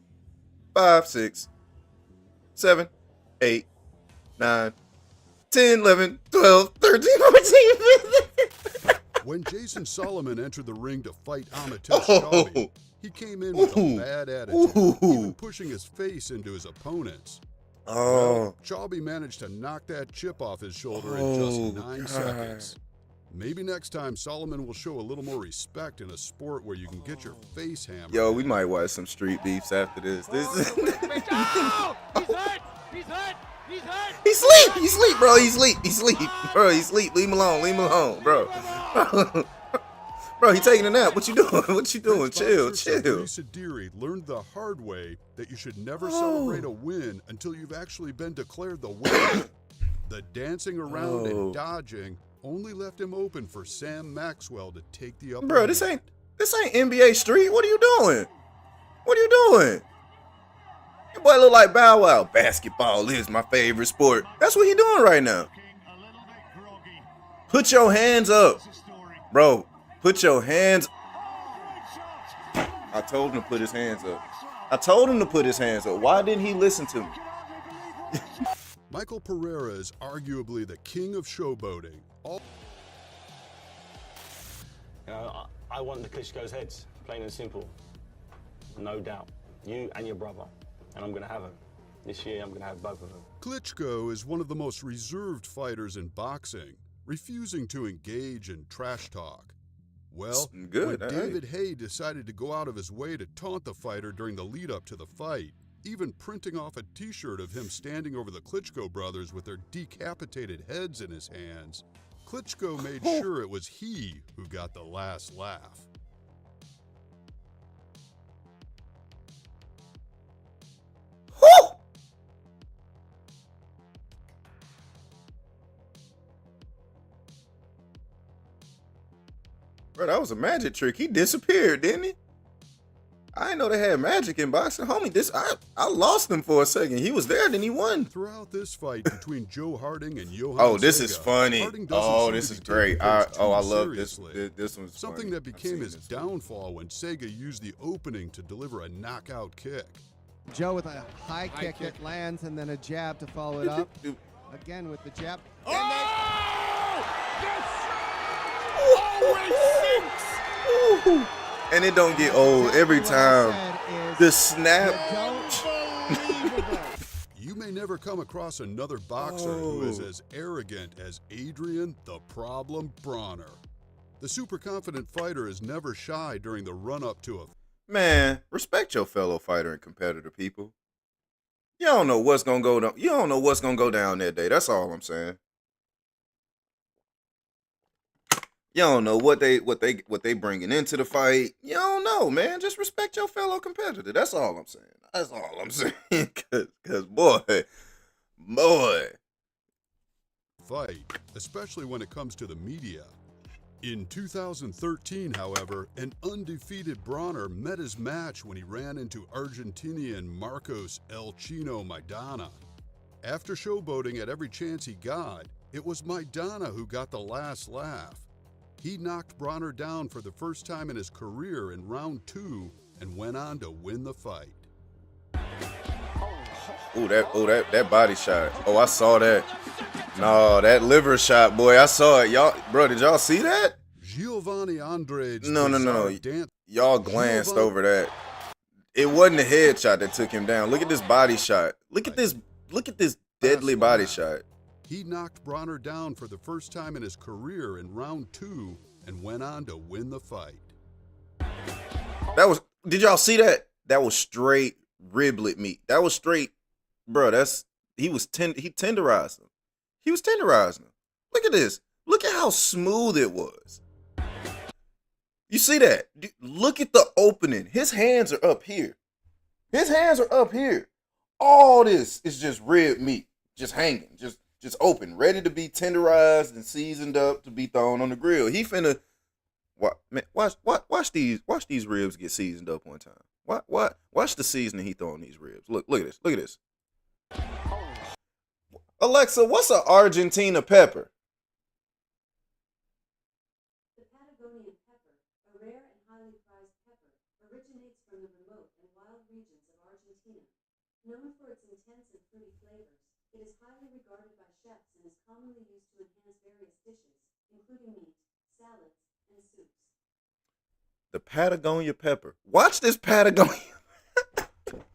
5, 6, 7, 8, 9, 10, 11, 12, 13, 14, 15. When Jason Solomon entered the ring to fight Amatesh Shawby, he came in with a bad attitude, even pushing his face into his opponents. Well, Shawby managed to knock that chip off his shoulder in just 9 seconds. Maybe next time Solomon will show a little more respect in a sport where you can get your face hammered. Yo, we might watch some street beefs after this. Oh, he's hurt! He's hurt! He's hurt! He sleep, bro. He sleep. Bro, he sleep. Leave him alone, bro. Bro, he taking a nap. What you doing? What you doing? French Chill, boxer chill. Fabrice Adiri learned the hard way that you should never Oh. celebrate a win until you've actually been declared the winner. The dancing around Oh. and dodging only left him open for Sam Maxwell to take the upper Bro, hand. this ain't NBA Street. What are you doing? What are you doing? Your boy look like Bow Wow. Basketball is my favorite sport. That's what he doing right now. Put your hands up. Bro, put your hands. I told him to put his hands up. I told him to put his hands up. Why didn't he listen to me? Michael Pereira is arguably the king of showboating. I want the Klitschko's heads, plain and simple. No doubt. You and your brother. And I'm going to have them. This year, I'm going to have both of them. Klitschko is one of the most reserved fighters in boxing, refusing to engage in trash talk. Well, Good, when David Haye decided to go out of his way to taunt the fighter during the lead-up to the fight, even printing off a t-shirt of him standing over the Klitschko brothers with their decapitated heads in his hands, Klitschko made sure it was he who got the last laugh. Bro, that was a magic trick. He disappeared, didn't he? I didn't know they had magic in boxing. Homie, I lost him for a second. He was there, then he won. Throughout this fight between Joe Harding and Johan Oh, this Sega, is funny. Harding doesn't Oh, seem this to is be great. taking things I too love this. seriously. This one's Something funny. that I've became seen his this. downfall when Sega used the opening to deliver a knockout kick. Joe with a high kick that lands and then a jab to follow it up. Again with the jab. And it don't get old every time. The snap. You may never come across another boxer who is as arrogant as Adrian the Problem Bronner. The super confident fighter is never shy during the run-up to a... Man, respect your fellow fighter and competitor, people. You don't know what's gonna go down. You don't know what's gonna go down that day. That's all I'm saying. You don't know what they bringing into the fight. You don't know, man. Just respect your fellow competitor. That's all I'm saying. That's all I'm saying. Cause boy, fight, especially when it comes to the media. In 2013, however, an undefeated Bronner met his match when he ran into Argentinian Marcos El Chino Maidana. After showboating at every chance he got, it was Maidana who got the last laugh. He knocked Bronner down for the first time in his career in round 2 and went on to win the fight. that body shot. Oh, I saw that. No, that liver shot, boy. I saw it. Y'all, bro, did y'all see that? Giovanni Andrade's No. Y'all glanced over that. It wasn't a headshot that took him down. Look at this body shot. Look at this deadly body shot. He knocked Bronner down for the first time in his career in round 2 and went on to win the fight. Did y'all see that? That was straight riblet meat. That was straight, bro. He tenderized him. He was tenderizing him. Look at this. Look at how smooth it was. You see that? Look at the opening. His hands are up here. All this is just rib meat, just hanging, just open, ready to be tenderized and seasoned up to be thrown on the grill. He finna watch these ribs get seasoned up one time. Watch the seasoning he throw on these ribs. Look at this. Alexa, what's an Argentina pepper? The Patagonian pepper, a rare and highly prized pepper, originates from the remote and wild regions of Argentina. Known for its intense and fruity flavors, it is highly regarded by chefs and is commonly used to enhance various dishes, including meat, salads, and soups. The Patagonia pepper. Watch this Patagonia.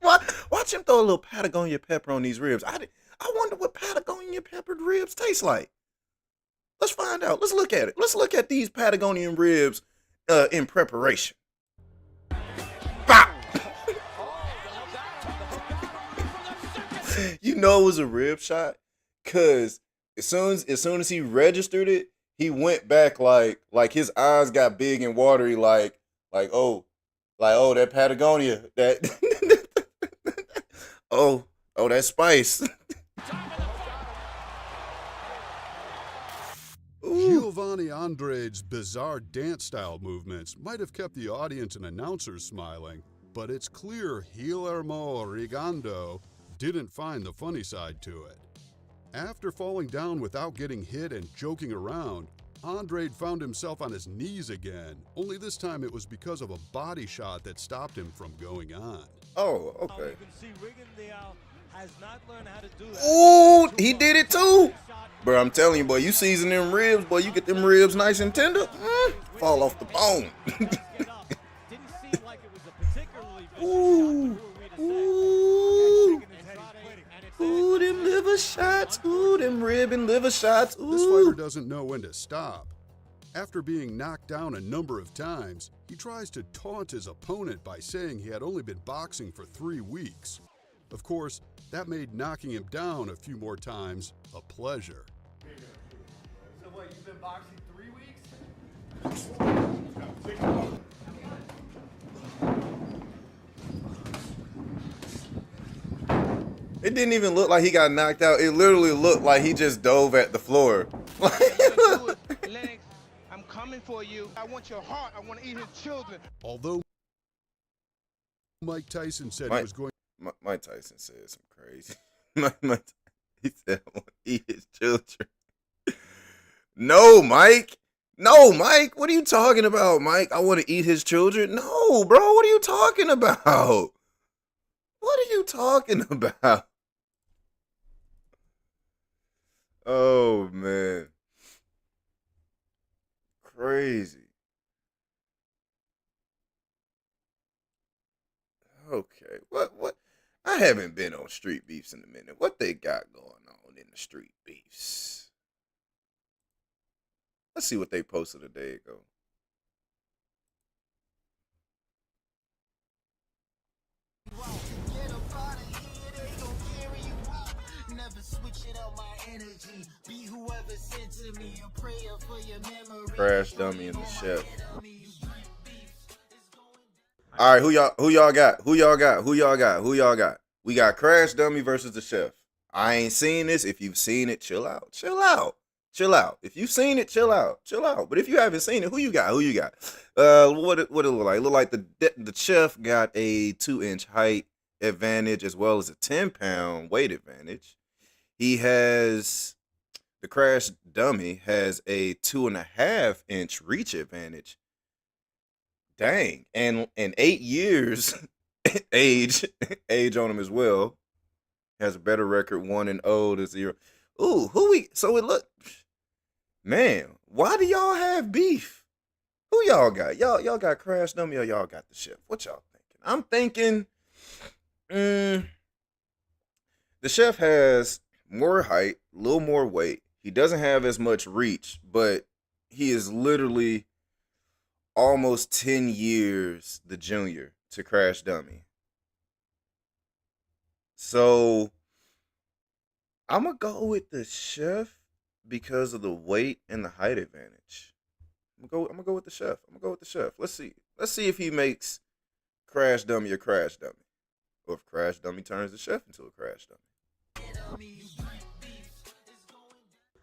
Watch him throw a little Patagonia pepper on these ribs. I wonder what Patagonia peppered ribs taste like. Let's find out. Let's look at it. Let's look at these Patagonian ribs in preparation. Bop! You know it was a rib shot, cause as soon as he registered it, he went back like his eyes got big and watery, like oh that Patagonia, that oh that spice. Giovanni Andrade's bizarre dance style movements might have kept the audience and announcers smiling, but it's clear Guillermo Rigondo didn't find the funny side to it. After falling down without getting hit and joking around, Andrade found himself on his knees again, only this time it was because of a body shot that stopped him from going on. Oh, okay. You can see Rigondeaux has not learned how to do that. Ooh, he did it too. Bro, I'm telling you, boy, you season them ribs, boy, you get them ribs nice and tender, fall off the bone. Ooh, ooh, ooh, them liver shots, ooh, them rib and liver shots, ooh. This fighter doesn't know when to stop. After being knocked down a number of times, he tries to taunt his opponent by saying he had only been boxing for 3 weeks. Of course, that made knocking him down a few more times a pleasure. So what, you've been boxing 3 weeks? It didn't even look like he got knocked out. It literally looked like he just dove at the floor. Lennox, I'm coming for you. I want your heart. I want to eat his children. Although Mike Tyson said Mike, he was going. Mike Tyson said some crazy. He said, I want to eat his children. No, Mike. No, Mike. What are you talking about, Mike? I want to eat his children? No, bro. What are you talking about? What are you talking about? Oh, man. Crazy. Okay. What? I haven't been on Street Beefs in a minute. What they got going on in the Street Beefs? Let's see what they posted a day ago. Crash Dummy and the Chef. All right, who y'all got? Who y'all got? We got Crash Dummy versus the Chef. I ain't seen this. If you've seen it, chill out. If you've seen it, chill out. But if you haven't seen it, who you got? What it look like? It look like the Chef got a 2-inch height advantage as well as a 10-pound weight advantage. The Crash Dummy has a 2.5-inch reach advantage. Dang, and 8 years age on him as well. Has a better record, 1-0 to 0. Ooh, so it look, man. Why do y'all have beef? Who y'all got? Y'all got Crash Dummy or y'all got the Chef? What y'all thinking? I'm thinking, the Chef has more height, a little more weight. He doesn't have as much reach, but he is literally almost 10 years the junior to Crash Dummy. So I'm going to go with the Chef because of the weight and the height advantage. I'm going to go with the Chef. Let's see if he makes Crash Dummy a Crash Dummy. Or if Crash Dummy turns the Chef into a Crash Dummy.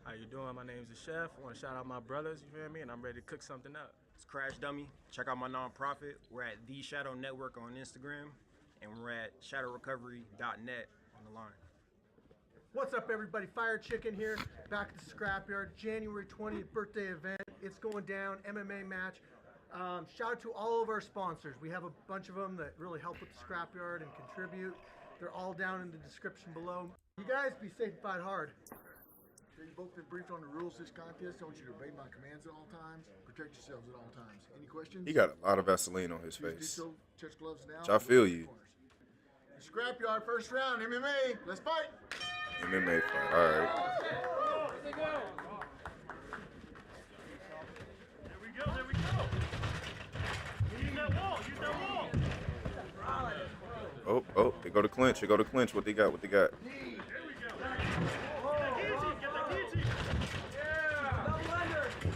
How you doing? My name's the Chef. I want to shout out my brothers, you feel me? And I'm ready to cook something up. It's Crash Dummy. Check out my nonprofit. We're at The Shadow Network on Instagram. And we're at shadowrecovery.net on the line. What's up, everybody? Fire Chicken here, back at the Scrapyard. January 20th birthday event. It's going down, MMA match. Shout out to all of our sponsors. We have a bunch of them that really help with the Scrapyard and contribute. They're all down in the description below. You guys be safe and fight hard. You've both been briefed on the rules of this contest. I want you to obey my commands at all times. Protect yourselves at all times. Any questions? He got a lot of Vaseline on his face. So, touch gloves now. Which I feel you. Scrapyard, first round, MMA. Let's fight. MMA fight. All right. There we go. Use that wall. Oh, they go to clinch. What they got? There we go. Get the guillotine.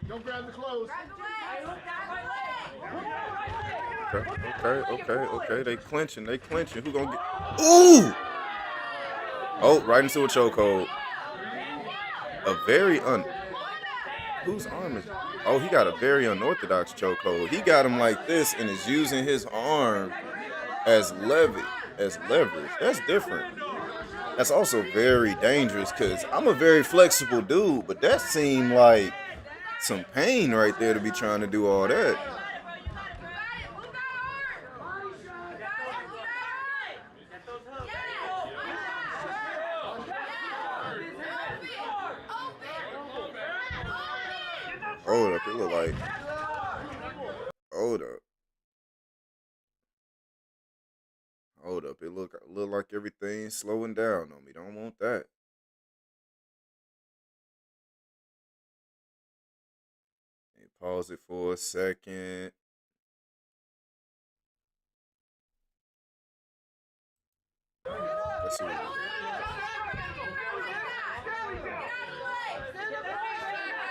Don't grab the clothes. Okay. They clinching. Who gonna get? Ooh! Oh, right into a chokehold. A very Whose arm is? Oh, he got a very unorthodox chokehold. He got him like this and is using his arm as leverage. That's different. That's also very dangerous because I'm a very flexible dude, but that seemed like some pain right there to be trying to do all that. Hold up, it look like. Hold up, it look like everything's slowing down on me. Don't want that. Pause it for a second. Let's see what we got.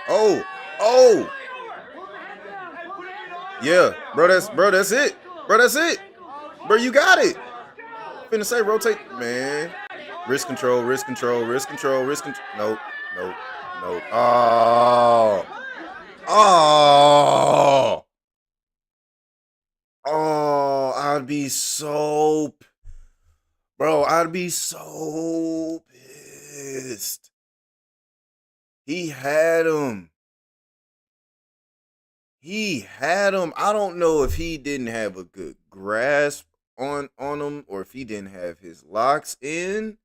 Oh! Yeah, bro, that's it. Bro, you got it. Finna say rotate, man. Wrist control. Nope. Oh, I'd be so pissed. He had him. I don't know if he didn't have a good grasp on him or if he didn't have his locks in.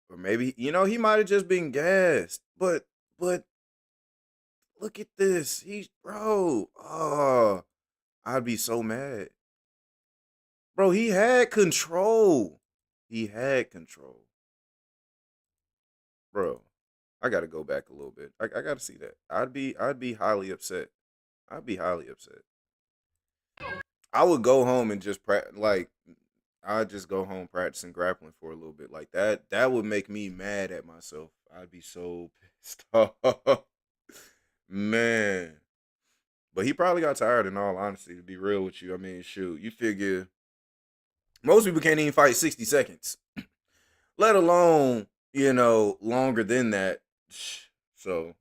Or maybe, he might have just been gassed. But look at this. I'd be so mad. Bro, he had control. Bro, I gotta go back a little bit. I gotta see that. I'd be highly upset. I would go home and just I'd just go home practicing grappling for a little bit. Like that would make me mad at myself. I'd be so pissed off. Man. But he probably got tired, in all honesty, to be real with you. I mean, shoot, you figure most people can't even fight 60 seconds, let alone, longer than that. So.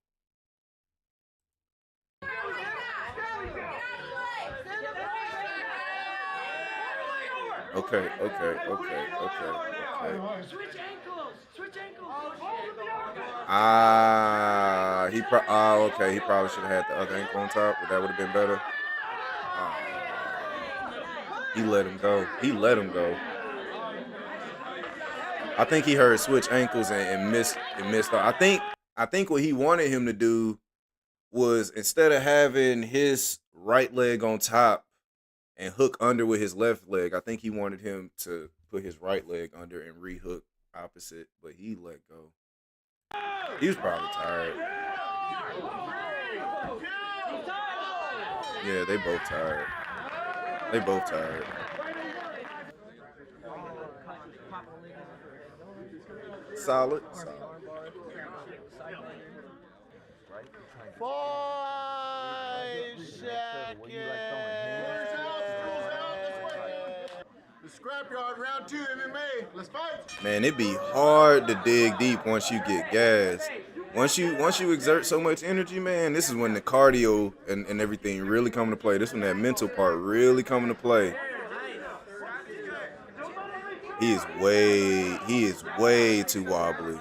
Okay. Switch ankles. Okay. He probably should have had the other ankle on top, but that would have been better. He let him go. I think he heard switch ankles and missed. I think what he wanted him to do was, instead of having his right leg on top and hook under with his left leg, I think he wanted him to put his right leg under and re-hook opposite, but he let go. He was probably tired. Yeah, they both tired. Solid. 5 seconds. The scrapyard, round 2 MMA. Let's fight. Man, it'd be hard to dig deep once you get gassed. Once you exert so much energy, man, this is when the cardio and everything really come into play. This is when that mental part really come into play. He is way too wobbly.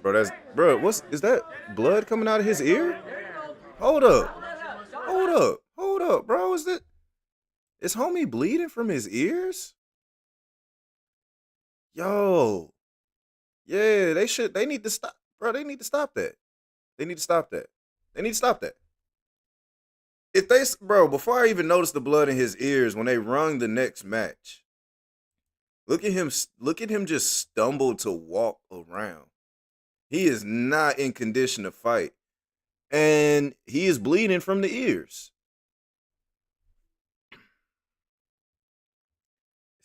Bro, is that blood coming out of his ear? Hold up, bro. Is homie bleeding from his ears? Yo. Yeah, they need to stop. Bro, they need to stop that. Before I even noticed the blood in his ears, when they rung the next match, look at him just stumble to walk around. He is not in condition to fight. And he is bleeding from the ears.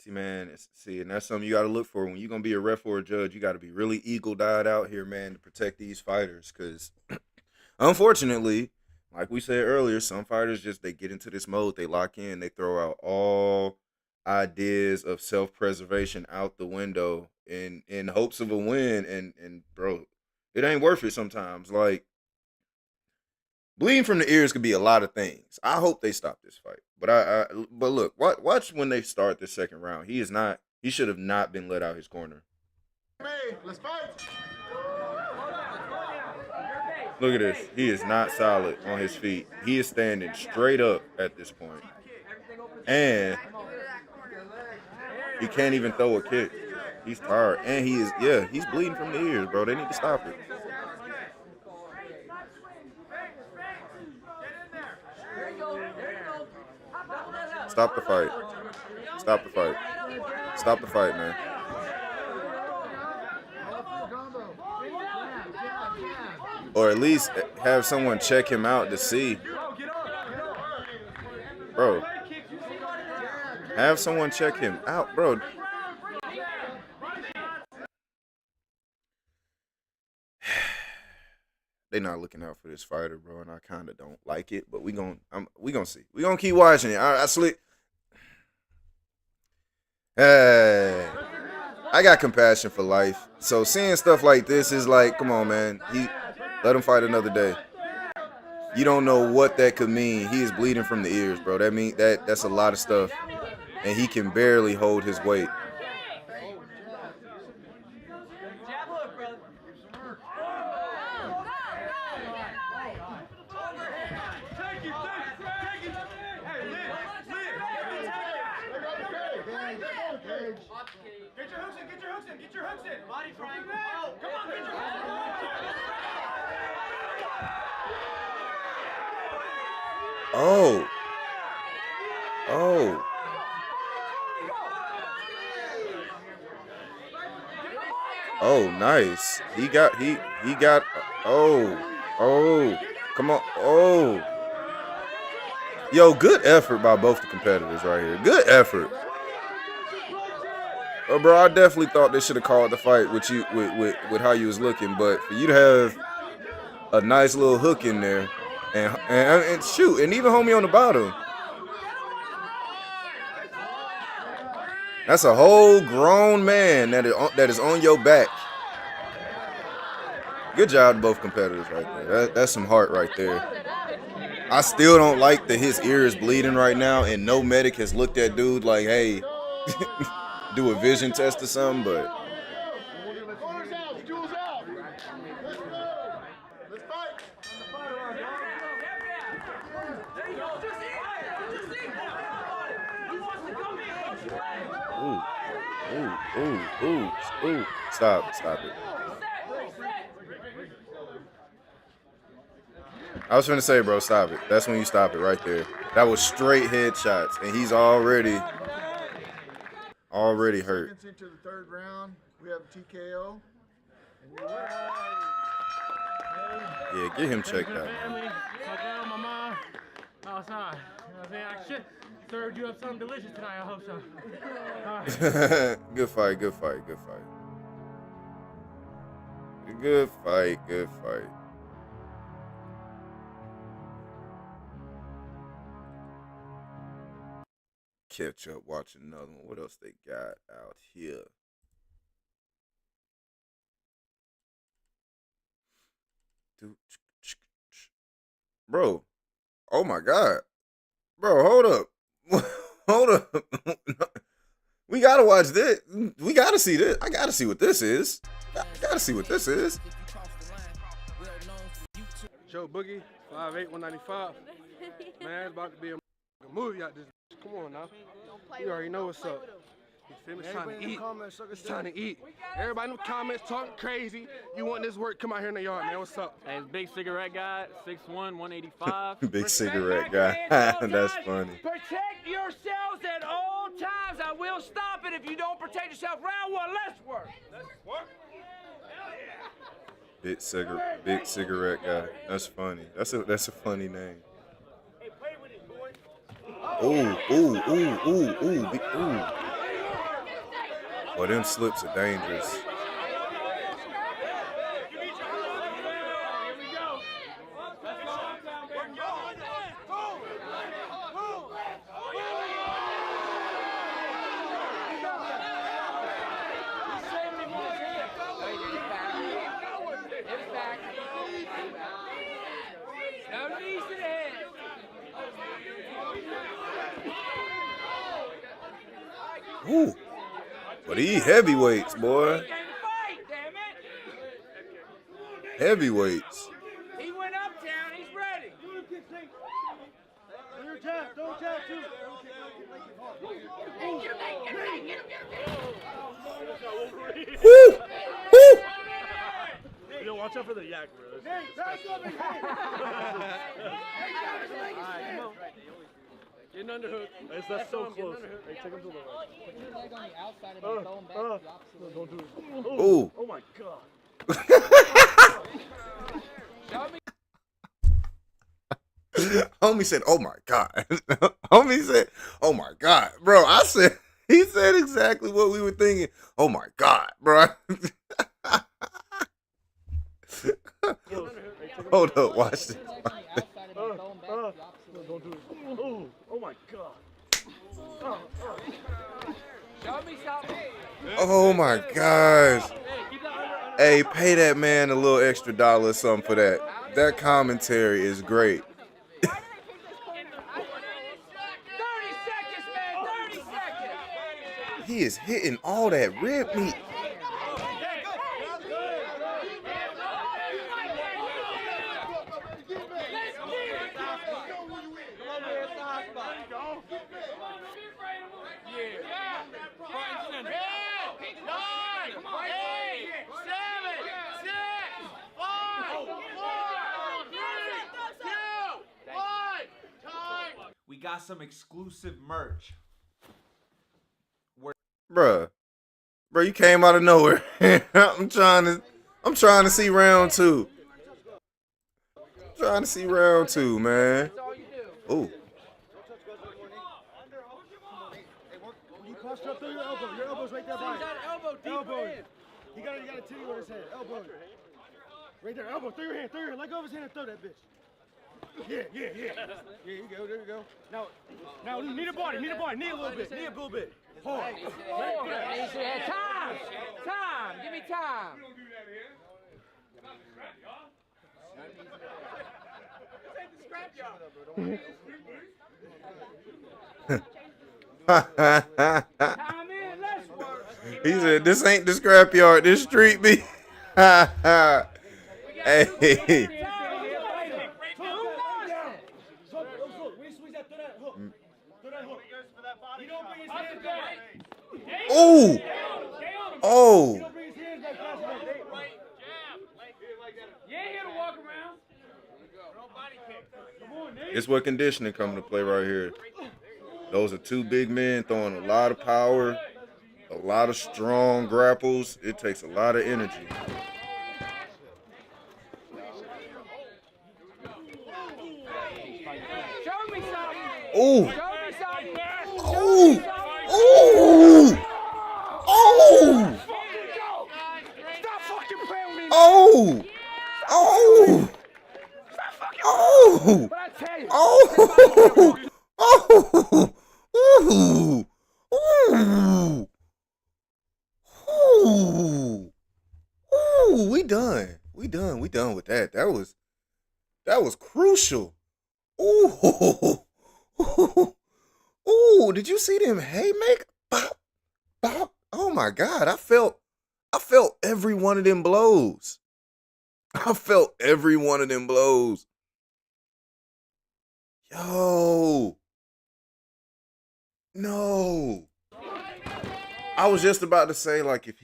See, man, and that's something you got to look for when you're gonna be a ref or a judge. You got to be really eagle-eyed out here, man, to protect these fighters. Because, unfortunately, like we said earlier, some fighters they get into this mode, they lock in, they throw out all ideas of self-preservation out the window in hopes of a win, and bro, it ain't worth it sometimes. Like, bleeding from the ears could be a lot of things. I hope they stop this fight. But look, watch when they start the second round. He should have not been let out his corner. Hey, let's fight. Look at this. He is not solid on his feet. He is standing straight up at this point. And he can't even throw a kick. He's tired. And he's bleeding from the ears, bro. They need to stop it. Stop the fight. Stop the fight. Stop the fight, man. Or at least have someone check him out to see. Bro. Have someone check him out, bro. They not looking out for this fighter, bro, and I kind of don't like it. But we gonna see. We gonna keep watching it. I got compassion for life. So seeing stuff like this is like, come on, man. Let him fight another day. You don't know what that could mean. He is bleeding from the ears, bro. That's a lot of stuff, and he can barely hold his weight. Get your hooks in. Body triangle. Come on, get your hooks in. Oh. Oh, nice. He got come on. Oh. Yo, good effort by both the competitors right here. Good effort. Bro, I definitely thought they should have called the fight with you with how you was looking, but for you to have a nice little hook in there and shoot, and even homie on the bottom. That's a whole grown man that is on your back. Good job to both competitors right there. That's some heart right there. I still don't like that his ear is bleeding right now, and no medic has looked at dude like, hey, do a vision test or something, but ooh. Stop it. I was finna say, bro, stop it. That's when you stop it right there. That was straight headshots, and he's already hurt. Into the third round, we have TKO. Yeah, get him checked out. My girl, my mom, outside. You know what I'm saying? I should served you up something delicious tonight. I hope so. Good fight. Good fight. Catch up, watch another one. What else they got out here? Bro, oh my God. Bro, hold up. Hold up. We gotta watch this. We gotta see this. I gotta see what this is. Joe Boogie, 5'8", 195. Man, it's about to be a movie out this. Come on now. You already know what's up. You feel me? It's time to eat. Everybody in the comments talking crazy. You want this work? Come out here in the yard, man. What's up? Hey, it's Big Cigarette Guy, 6'1", 185. Big Cigarette Guy. That's funny. Protect yourselves at all times. I will stop it if you don't protect yourself. Round one, let's work. Big Cigarette Guy. That's funny. That's a funny name. Ooh. Boy, them slips are dangerous. Ooh. But these heavyweights, boy. Heavyweights. He went uptown. He's ready. Don't jab too. Woo! Woo! Yo, watch out for the yak, bro. Get an underhook. That's so close. Hey, take him to the right. Put your leg on the outside and then going back the opposite way. Don't do it. Ooh. Oh my God. Homie said, "Oh my God." Homie said, "Oh my God, bro." He said exactly what we were thinking. Oh my God, bro. Hold up, watch this. Don't do it. Oh my God. Show me something. Oh my gosh. Hey, pay that man a little extra dollar or something for that. That commentary is great. 30 seconds, man. 30 seconds. He is hitting all that rib meat. We got some exclusive merch. Bruh, you came out of nowhere. I'm trying to see round two. Trying to see round two, man. Ooh. You crossed up through your elbow. Your elbow's right there by it. Elbow. You got a titty with his head. Elbow. Right there. Elbow. Through your hand. Let go of his hand and throw that bitch. Yeah. Yeah, you go. There you go. Now, knee the body. Knee a little bit. Hard. Time. Give me time. He said, "This ain't the scrapyard. This street be." Hey. Ooh. Oh. It's where conditioning come to play right here. Those are two big men throwing a lot of power, a lot of strong grapples. It takes a lot of energy. Show me something. Ooh. Show me something. Ooh. Ooh. Oh! Stop fucking playing with me. Oh! Oh! Oh! But I tell you. Oh! Oh! Ooh! Ooh! Ooh! We done with that. That was crucial. Ooh! Ooh! Did you see them haymaker? Bop. Oh my God, I felt every one of them blows. Yo. No. I was just about to say, like, if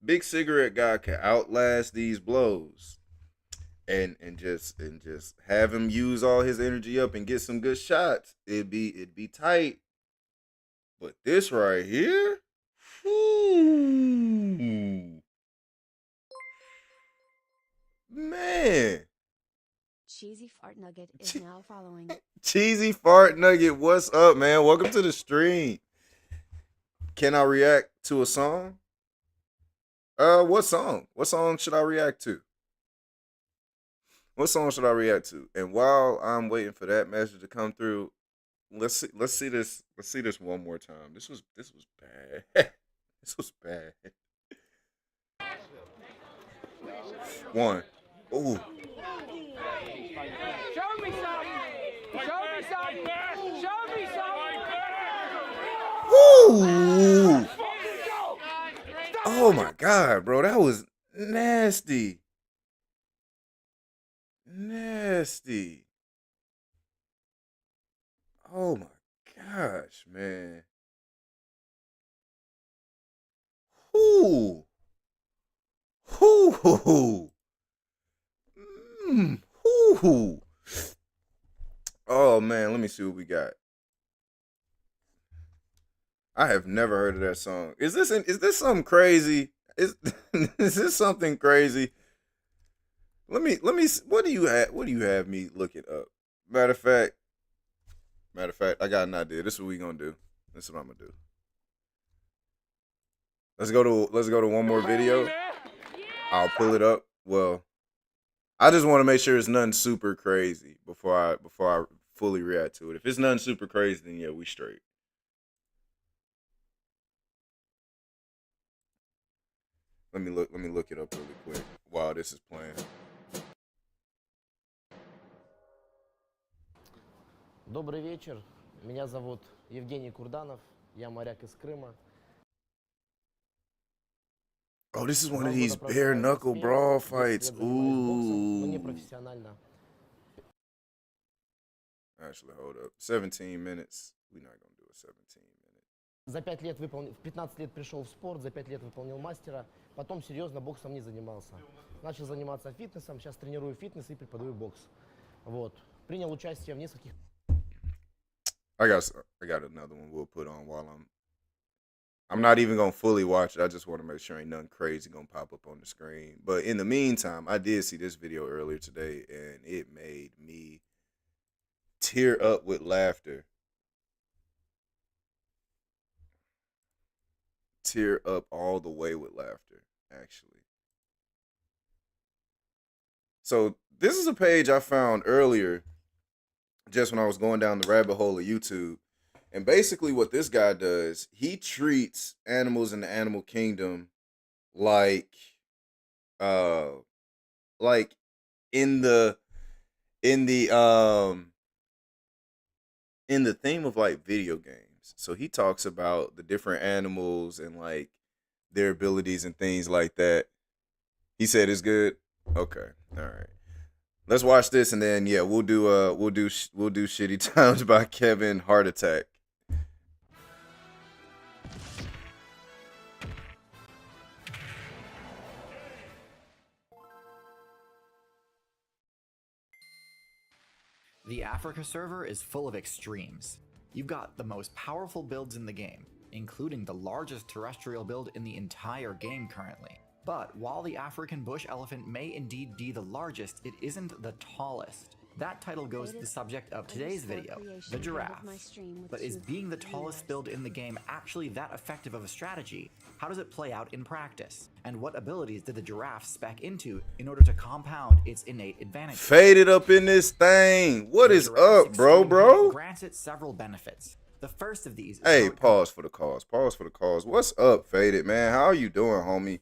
Big Cigarette Guy could outlast these blows and just have him use all his energy up and get some good shots, it'd be tight. But this right here, man. Cheesy Fart Nugget is now following. Cheesy Fart Nugget, what's up, man? Welcome to the stream. Can I react to a song? What song? What song should I react to? What song should I react to? And while I'm waiting for that message to come through, let's see this one more time. This was bad. This was bad. One. Ooh. Show me something. Show me something. Show me something. Ooh. Oh my God, bro. That was nasty. Nasty. Oh my gosh, man. Ooh. Ooh. Ooh. Oh man, let me see what we got. I have never heard of that song. Is this something crazy? Is this something crazy? Let me what do you have me look it up? Matter of fact, I got an idea. This is what we gonna do. This is what I'm gonna do. Let's go to one more video. I'll pull it up. Well, I just want to make sure it's nothing super crazy before I fully react to it. If it's nothing super crazy, then yeah, we straight. Let me look it up really quick while this is playing. Добрый вечер. Меня зовут Евгений Курданов. Я моряк из Крыма. Oh, this is one of these bare knuckle brawl fights. Ooh. Actually, hold up. 17 minutes. We're not gonna do it 17 minutes. За 5 лет в 15 лет пришел в спорт, за 5 лет выполнил мастера, потом серьезно боксом не занимался. Начал заниматься фитнесом, сейчас тренирую фитнес и преподаю бокс. Вот. Принял участие в нескольких... I got another one we'll put on while I'm not even gonna fully watch it. I just want to make sure ain't nothing crazy gonna pop up on the screen. But in the meantime, I did see this video earlier today, and it made me tear up with laughter. Tear up all the way with laughter, actually. So this is a page I found earlier, just when I was going down the rabbit hole of YouTube. And basically what this guy does, he treats animals in the animal kingdom like in the theme of like video games. So he talks about the different animals and like their abilities and things like that. He said it's good. Okay. All right. Let's watch this and then yeah, we'll do Shitty Times by Kevin Heart Attack. The Africa server is full of extremes. You've got the most powerful builds in the game, including the largest terrestrial build in the entire game currently. But while the African bush elephant may indeed be the largest, it isn't the tallest. That title goes to the subject of today's video, the giraffe. But is being the tallest build in the game actually that effective of a strategy? How does it play out in practice? And what abilities did the giraffe spec into in order to compound its innate advantage? Faded up in this thing. What is up, bro? Grants it several benefits. The first of these is hey, pause for the cause. Pause for the cause. What's up, Faded, man? How are you doing, homie?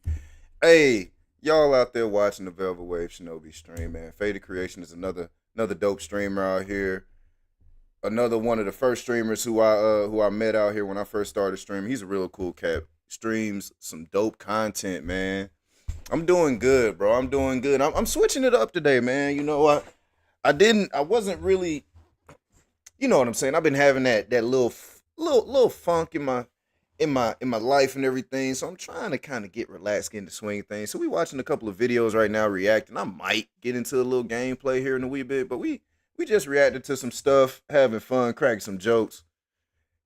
Hey, y'all out there watching the Velvet Wave Shinobi stream, man. Faded Creation is another dope streamer out here. Another one of the first streamers who I met out here when I first started streaming. He's a real cool cat. Streams some dope content, man. I'm doing good, bro. I'm doing good. I'm switching it up today, man. You know, I wasn't really, you know what I'm saying? I've been having that little funk in my life and everything. So I'm trying to kind of get relaxed, get into swing things. So we watching a couple of videos right now, reacting. I might get into a little gameplay here in a wee bit, but we just reacted to some stuff, having fun, cracking some jokes.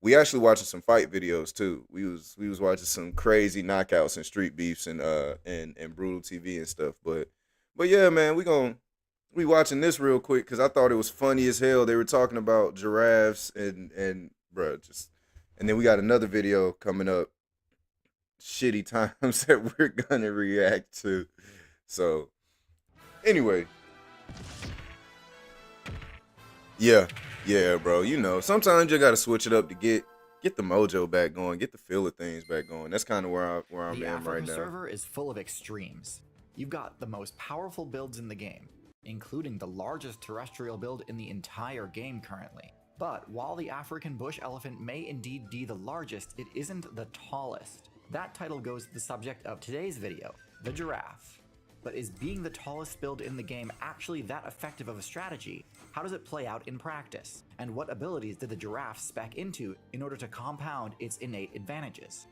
We actually watching some fight videos too. We was watching some crazy knockouts and street beefs and brutal TV and stuff. But yeah, man, we watching this real quick because I thought it was funny as hell. They were talking about giraffes and bruh, just. And then we got another video coming up shitty times that we're gonna react to. So anyway, yeah, bro. You know, sometimes you gotta switch it up to get the mojo back going, get the feel of things back going. That's kind of where I'm The at right African now. server is full of extremes. You've got the most powerful builds in the game, including the largest terrestrial build in the entire game currently. But while the African bush elephant may indeed be the largest, it isn't the tallest. That title goes to the subject of today's video, the giraffe. But is being the tallest build in the game actually that effective of a strategy? How does it play out in practice? And what abilities did the giraffe spec into in order to compound its innate advantages?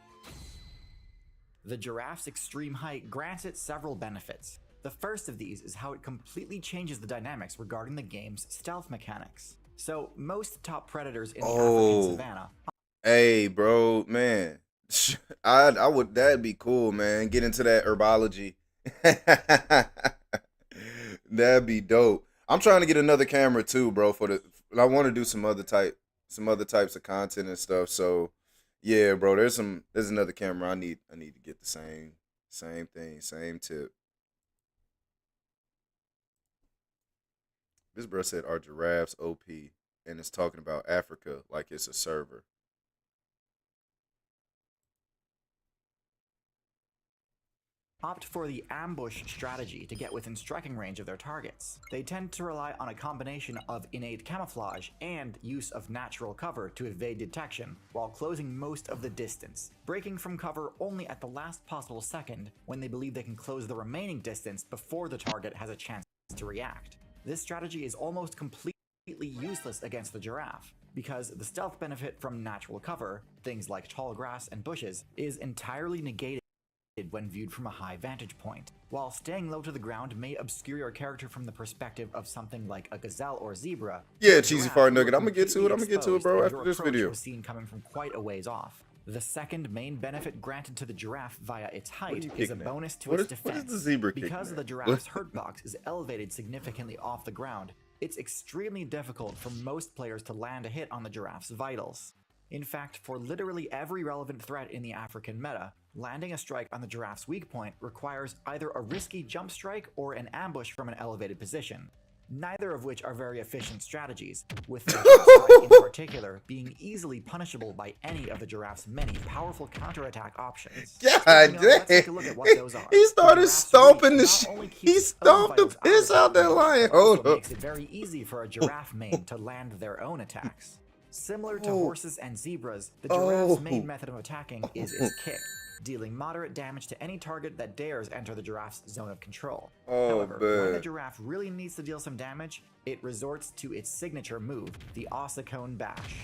The giraffe's extreme height grants it several benefits. The first of these is how it completely changes the dynamics regarding the game's stealth mechanics. So most top predators in the African savanna. Hey, bro, man, I would, that'd be cool, man. Get into that herbology. That'd be dope. I'm trying to get another camera too, bro. I want to do some other types of content and stuff. So yeah, bro, there's another camera I need to get the same thing, same tip. This bro said our giraffes OP and it's talking about Africa like it's a server. Opt for the ambush strategy to get within striking range of their targets. They tend to rely on a combination of innate camouflage and use of natural cover to evade detection while closing most of the distance, breaking from cover only at the last possible second when they believe they can close the remaining distance before the target has a chance to react. This strategy is almost completely useless against the giraffe, because the stealth benefit from natural cover, things like tall grass and bushes, is entirely negated when viewed from a high vantage point. While staying low to the ground may obscure your character from the perspective of something like a gazelle or zebra. Yeah, cheesy fart nugget. I'm gonna get to it, bro, after this video. Was seen coming from quite a ways off. The second main benefit granted to the giraffe via its height is a bonus to its defense. What is the zebra because the giraffe's hurt box is elevated significantly off the ground, it's extremely difficult for most players to land a hit on the giraffe's vitals. In fact, for literally every relevant threat in the African meta, landing a strike on the giraffe's weak point requires either a risky jump strike or an ambush from an elevated position, neither of which are very efficient strategies, with the jump strike in particular being easily punishable by any of the giraffe's many powerful counterattack options. God damn! Let's take a look at what those are. He started stomping the shit. He stomped the piss out that lion. Hold up. Makes it very easy for a giraffe main to land their own attacks. Similar to horses and zebras, the giraffe's main method of attacking is its kick, dealing moderate damage to any target that dares enter the giraffe's zone of control. However, when the giraffe really needs to deal some damage, it resorts to its signature move, the ossicone bash.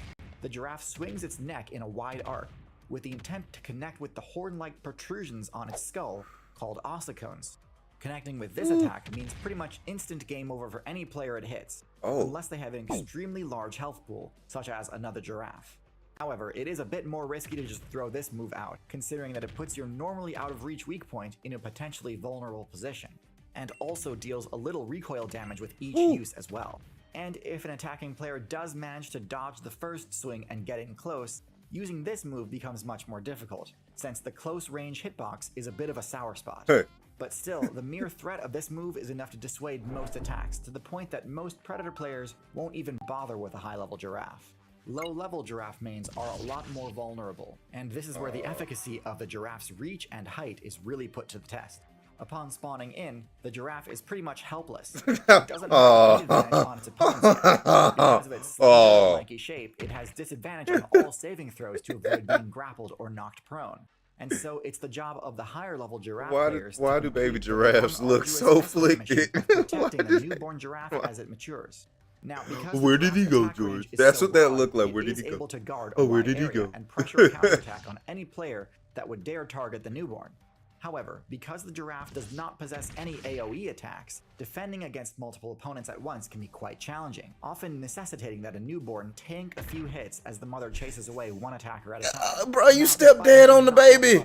The giraffe swings its neck in a wide arc, with the intent to connect with the horn-like protrusions on its skull, called ossicones. Connecting with this attack means pretty much instant game over for any player it hits, unless they have an extremely large health pool, such as another giraffe. However, it is a bit more risky to just throw this move out, considering that it puts your normally out of reach weak point in a potentially vulnerable position, and also deals a little recoil damage with each use as well. And if an attacking player does manage to dodge the first swing and get in close, using this move becomes much more difficult, since the close range hitbox is a bit of a sour spot. But still, the mere threat of this move is enough to dissuade most attacks, to the point that most Predator players won't even bother with a high-level giraffe. Low-level giraffe mains are a lot more vulnerable, and this is where the efficacy of the giraffe's reach and height is really put to the test. Upon spawning in, the giraffe is pretty much helpless. It doesn't have any advantage on its opponent's side. Because of its slender, lanky shape, it has disadvantage on all saving throws to avoid being grappled or knocked prone. And so it's the job of the higher level giraffe players. Why do baby giraffes look so flicked? Protecting a newborn giraffe as it matures. Now, because where did he go, George? That's what that looked like. Where did he go? Able to guard where did he go? And pressure a counterattack on any player that would dare target the newborn. However, because the giraffe does not possess any AoE attacks, defending against multiple opponents at once can be quite challenging, often necessitating that a newborn tank a few hits as the mother chases away one attacker at a time. Bro, you stepped dead on the baby!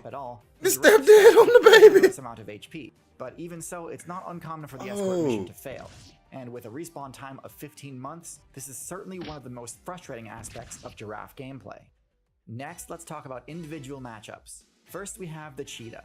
You stepped dead on the baby! Amount of HP, but even so, it's not uncommon for the escort mission to fail. And with a respawn time of 15 months, this is certainly one of the most frustrating aspects of giraffe gameplay. Next, let's talk about individual matchups. First we have the cheetah.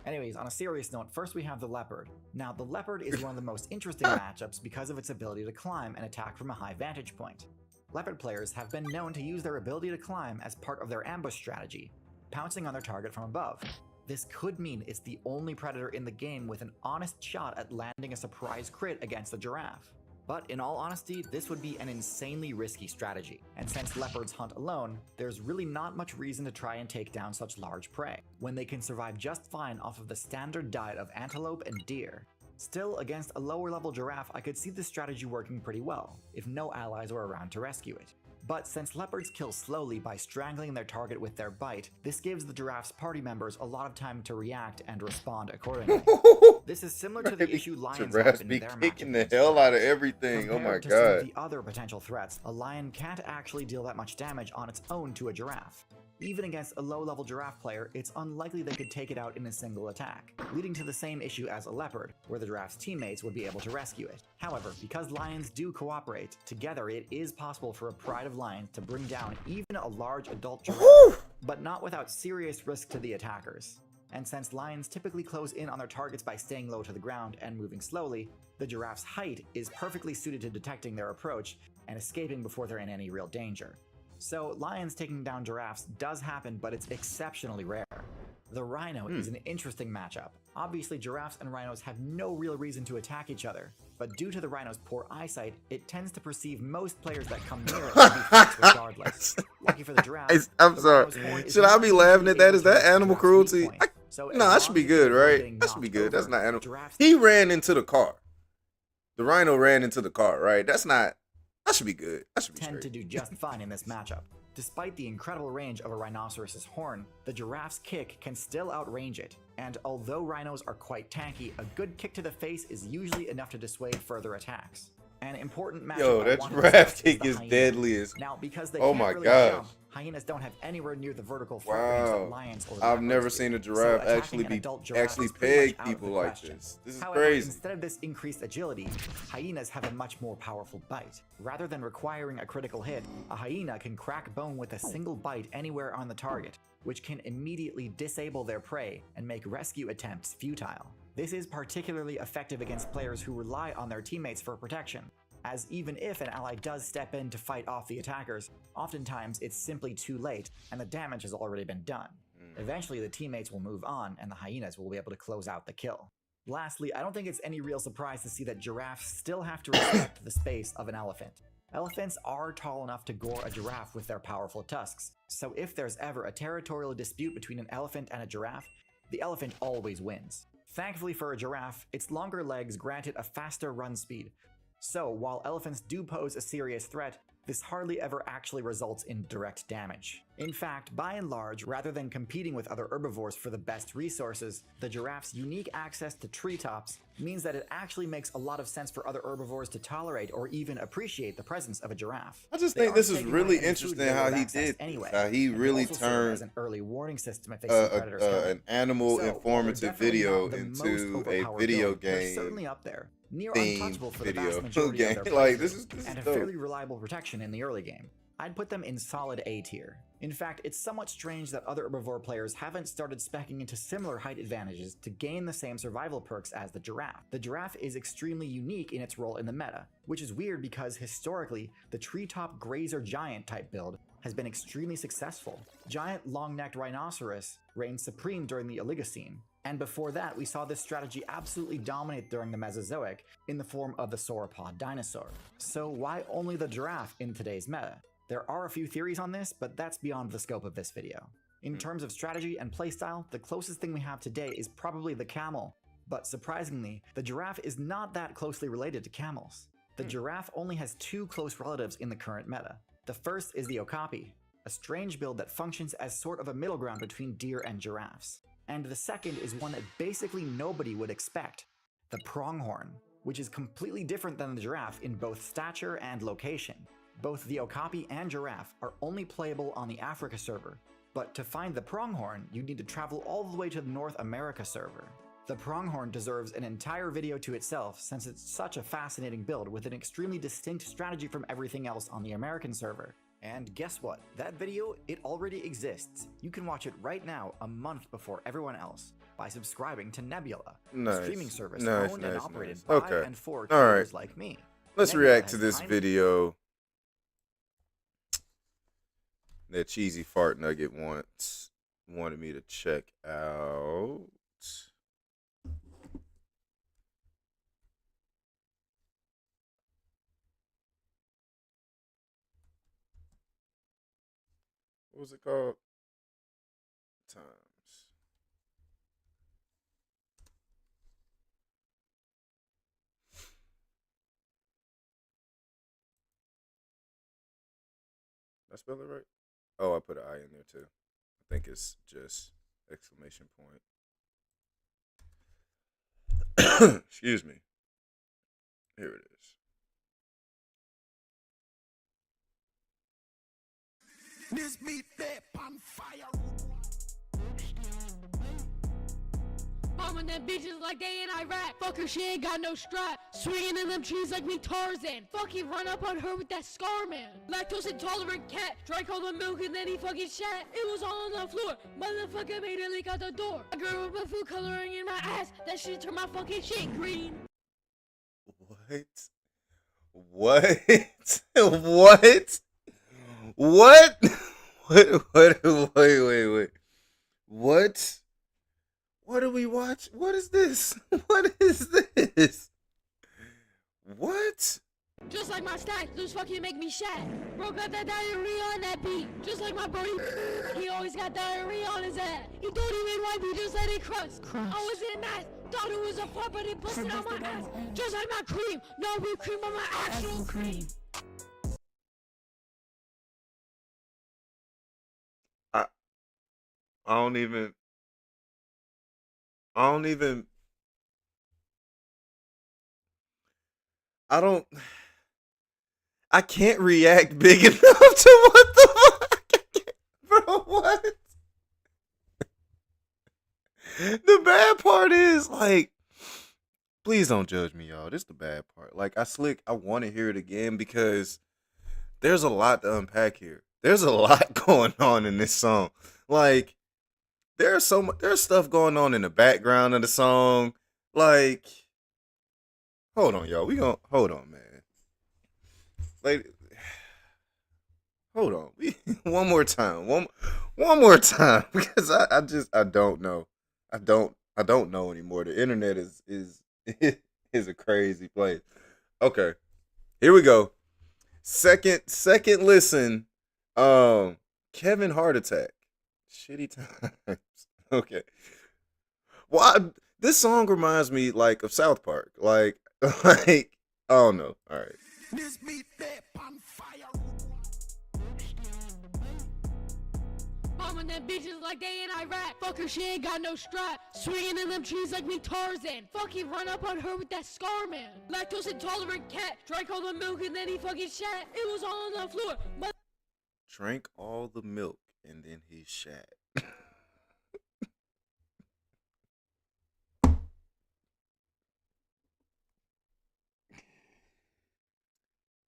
Anyways, on a serious note, first we have the leopard. Now, the leopard is one of the most interesting matchups because of its ability to climb and attack from a high vantage point. Leopard players have been known to use their ability to climb as part of their ambush strategy, pouncing on their target from above. This could mean it's the only predator in the game with an honest shot at landing a surprise crit against the giraffe. But in all honesty, this would be an insanely risky strategy, and since leopards hunt alone, there's really not much reason to try and take down such large prey, when they can survive just fine off of the standard diet of antelope and deer. Still, against a lower level giraffe, I could see this strategy working pretty well, if no allies were around to rescue it. But since leopards kill slowly by strangling their target with their bite, this gives the giraffe's party members a lot of time to react and respond accordingly. This is similar to the issue lions have in their kicking the hell out of everything. Oh my Compared to some of god. the other potential threats, a lion can't actually deal that much damage on its own to a giraffe. Even against a low-level giraffe player, it's unlikely they could take it out in a single attack, leading to the same issue as a leopard, where the giraffe's teammates would be able to rescue it. However, because lions do cooperate, together it is possible for a pride of lions to bring down even a large adult giraffe, but not without serious risk to the attackers. And since lions typically close in on their targets by staying low to the ground and moving slowly, the giraffe's height is perfectly suited to detecting their approach and escaping before they're in any real danger. So lions taking down giraffes does happen, but it's exceptionally rare. The rhino is an interesting matchup. Obviously, giraffes and rhinos have no real reason to attack each other, but due to the rhino's poor eyesight, it tends to perceive most players that come near it to be threats regardless. Lucky for the giraffe, I'm sorry. Should I be laughing at that? Is that animal cruelty? No, that should be good, right? That should be good. That's not animal. He ran into the car. The rhino ran into the car, right? That should be good. That should be tend straight. to do just fine in this matchup. Despite the incredible range of a rhinoceros's horn, the giraffe's kick can still outrange it. And although rhinos are quite tanky, a good kick to the face is usually enough to dissuade further attacks. An important matchup. Yo, I that want to giraffe discuss kick the is hyena. deadly as. Now, because they Oh can't my really gosh. jump, hyenas don't have anywhere near the vertical front range that Wow. lions or I've never leopards do. seen a So giraffe attacking actually an be adult giraffe actually is pretty much peg out of people the like question. this. This is However, crazy. instead of this increased agility, hyenas have a much more powerful bite. Rather than requiring a critical hit, a hyena can crack bone with a single bite anywhere on the target, which can immediately disable their prey and make rescue attempts futile. This is particularly effective against players who rely on their teammates for protection, as even if an ally does step in to fight off the attackers, oftentimes it's simply too late and the damage has already been done. Eventually the teammates will move on and the hyenas will be able to close out the kill. Lastly, I don't think it's any real surprise to see that giraffes still have to respect the space of an elephant. Elephants are tall enough to gore a giraffe with their powerful tusks, so if there's ever a territorial dispute between an elephant and a giraffe, the elephant always wins. Thankfully for a giraffe, its longer legs grant it a faster run speed, so while elephants do pose a serious threat, this hardly ever actually results in direct damage. In fact, by and large, rather than competing with other herbivores for the best resources, the giraffe's unique access to treetops means that it actually makes a lot of sense for other herbivores to tolerate or even appreciate the presence of a giraffe. I just They think aren't this is taking really away any food interesting they how would he access did. anyway, How he and they really also serve as turned an early warning system if they see predators coming. an animal So, while they're informative definitely video not the most into a overpowered video build, they're game certainly up there, near themed untouchable for the video vast majority game. of their Like playthrough, this is and a dope. fairly reliable protection in the early game. I'd put them in solid A tier. In fact, it's somewhat strange that other herbivore players haven't started speccing into similar height advantages to gain the same survival perks as the giraffe. The giraffe is extremely unique in its role in the meta, which is weird because historically, the treetop grazer giant type build has been extremely successful. Giant long-necked rhinoceros reigned supreme during the Oligocene, and before that we saw this strategy absolutely dominate during the Mesozoic in the form of the sauropod dinosaur. So why only the giraffe in today's meta? There are a few theories on this, but that's beyond the scope of this video. In terms of strategy and playstyle, the closest thing we have today is probably the camel, but surprisingly, the giraffe is not that closely related to camels. The giraffe only has two close relatives in the current meta. The first is the okapi, a strange build that functions as sort of a middle ground between deer and giraffes. And the second is one that basically nobody would expect, the pronghorn, which is completely different than the giraffe in both stature and location. Both the okapi and giraffe are only playable on the Africa server, but to find the pronghorn, you need to travel all the way to the North America server. The pronghorn deserves an entire video to itself since it's such a fascinating build with an extremely distinct strategy from everything else on the American server, And guess what? That video, it already exists. You can watch it right now, a month before everyone else, by subscribing to Nebula, a streaming service owned and operated by and for creators like me. Let's Nebula react to has this video that Cheesy Fart Nugget wanted me to check out. What was it called? Times. Did I spell it right? Oh, I put an I in there too. I think it's just exclamation point. Excuse me. Here it is. This beat that on fire. Bombing them bitches like they in Iraq. Fuck her, she ain't got no strap. Swinging in them trees like me Tarzan. Fucking run up on her with that scar, man. Lactose intolerant cat. Drank all the milk and then he fucking shat. It was all on the floor. Motherfucker made a leak out the door. A girl with food coloring in my ass. That shit turned my fucking shit green. What? What? What? Wait. What? What do we watch? What is this? What is this? What? Just like my stack, those fucking make me shat. Bro got that diarrhea on that beat. Just like my brody, he always got diarrhea on his ass. He don't even wipe, he just let it crust. I was in math, thought it was a fart, but it busted on my ass. Just like my cream, no whipped cream on my actual cream. I can't react big enough to what the fuck. Bro, what? The bad part is, like, please don't judge me, y'all. This is the bad part. Like, I want to hear it again because there's a lot to unpack here. There's a lot going on in this song. Like, there's stuff going on in the background of the song. Like, hold on, y'all. Hold on, man. Like, hold on. One more time. One more time, because I don't know. I don't know anymore. The internet is a crazy place. Okay, here we go. Second listen. Kevin Heart Attack. Shitty times. Okay. Well, this song reminds me like of South Park. Like I don't know. All right. This beat that on fire. Bombing them bitches like they in Iraq. Fuck her, she ain't got no strap. Swinging in them trees like me Tarzan. Fucking run up on her with that scar, man. Lactose intolerant cat. Drank all the milk and then he fucking shat. It was all on the floor. Drank all the milk and then he shat.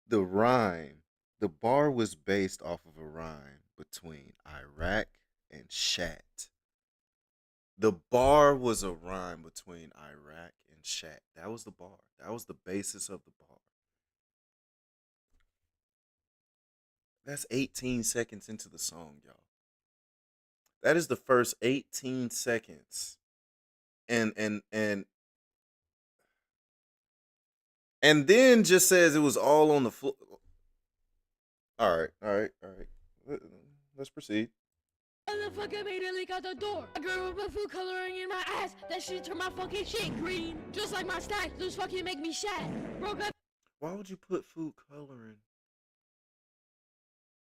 The rhyme, the bar was based off of a rhyme between Iraq and shat. The bar was a rhyme between Iraq and shat. That was the bar. That was the basis of the bar. That's 18 seconds into the song, y'all. That is the first 18 seconds. And then just says it was all on the floor. All right. Let's proceed. Motherfucker made a leak out the door. A girl with food coloring in my ass. That shit turned my fucking shit green. Just like my stack, those fucking make me shat. Broke up. Why would you put food coloring?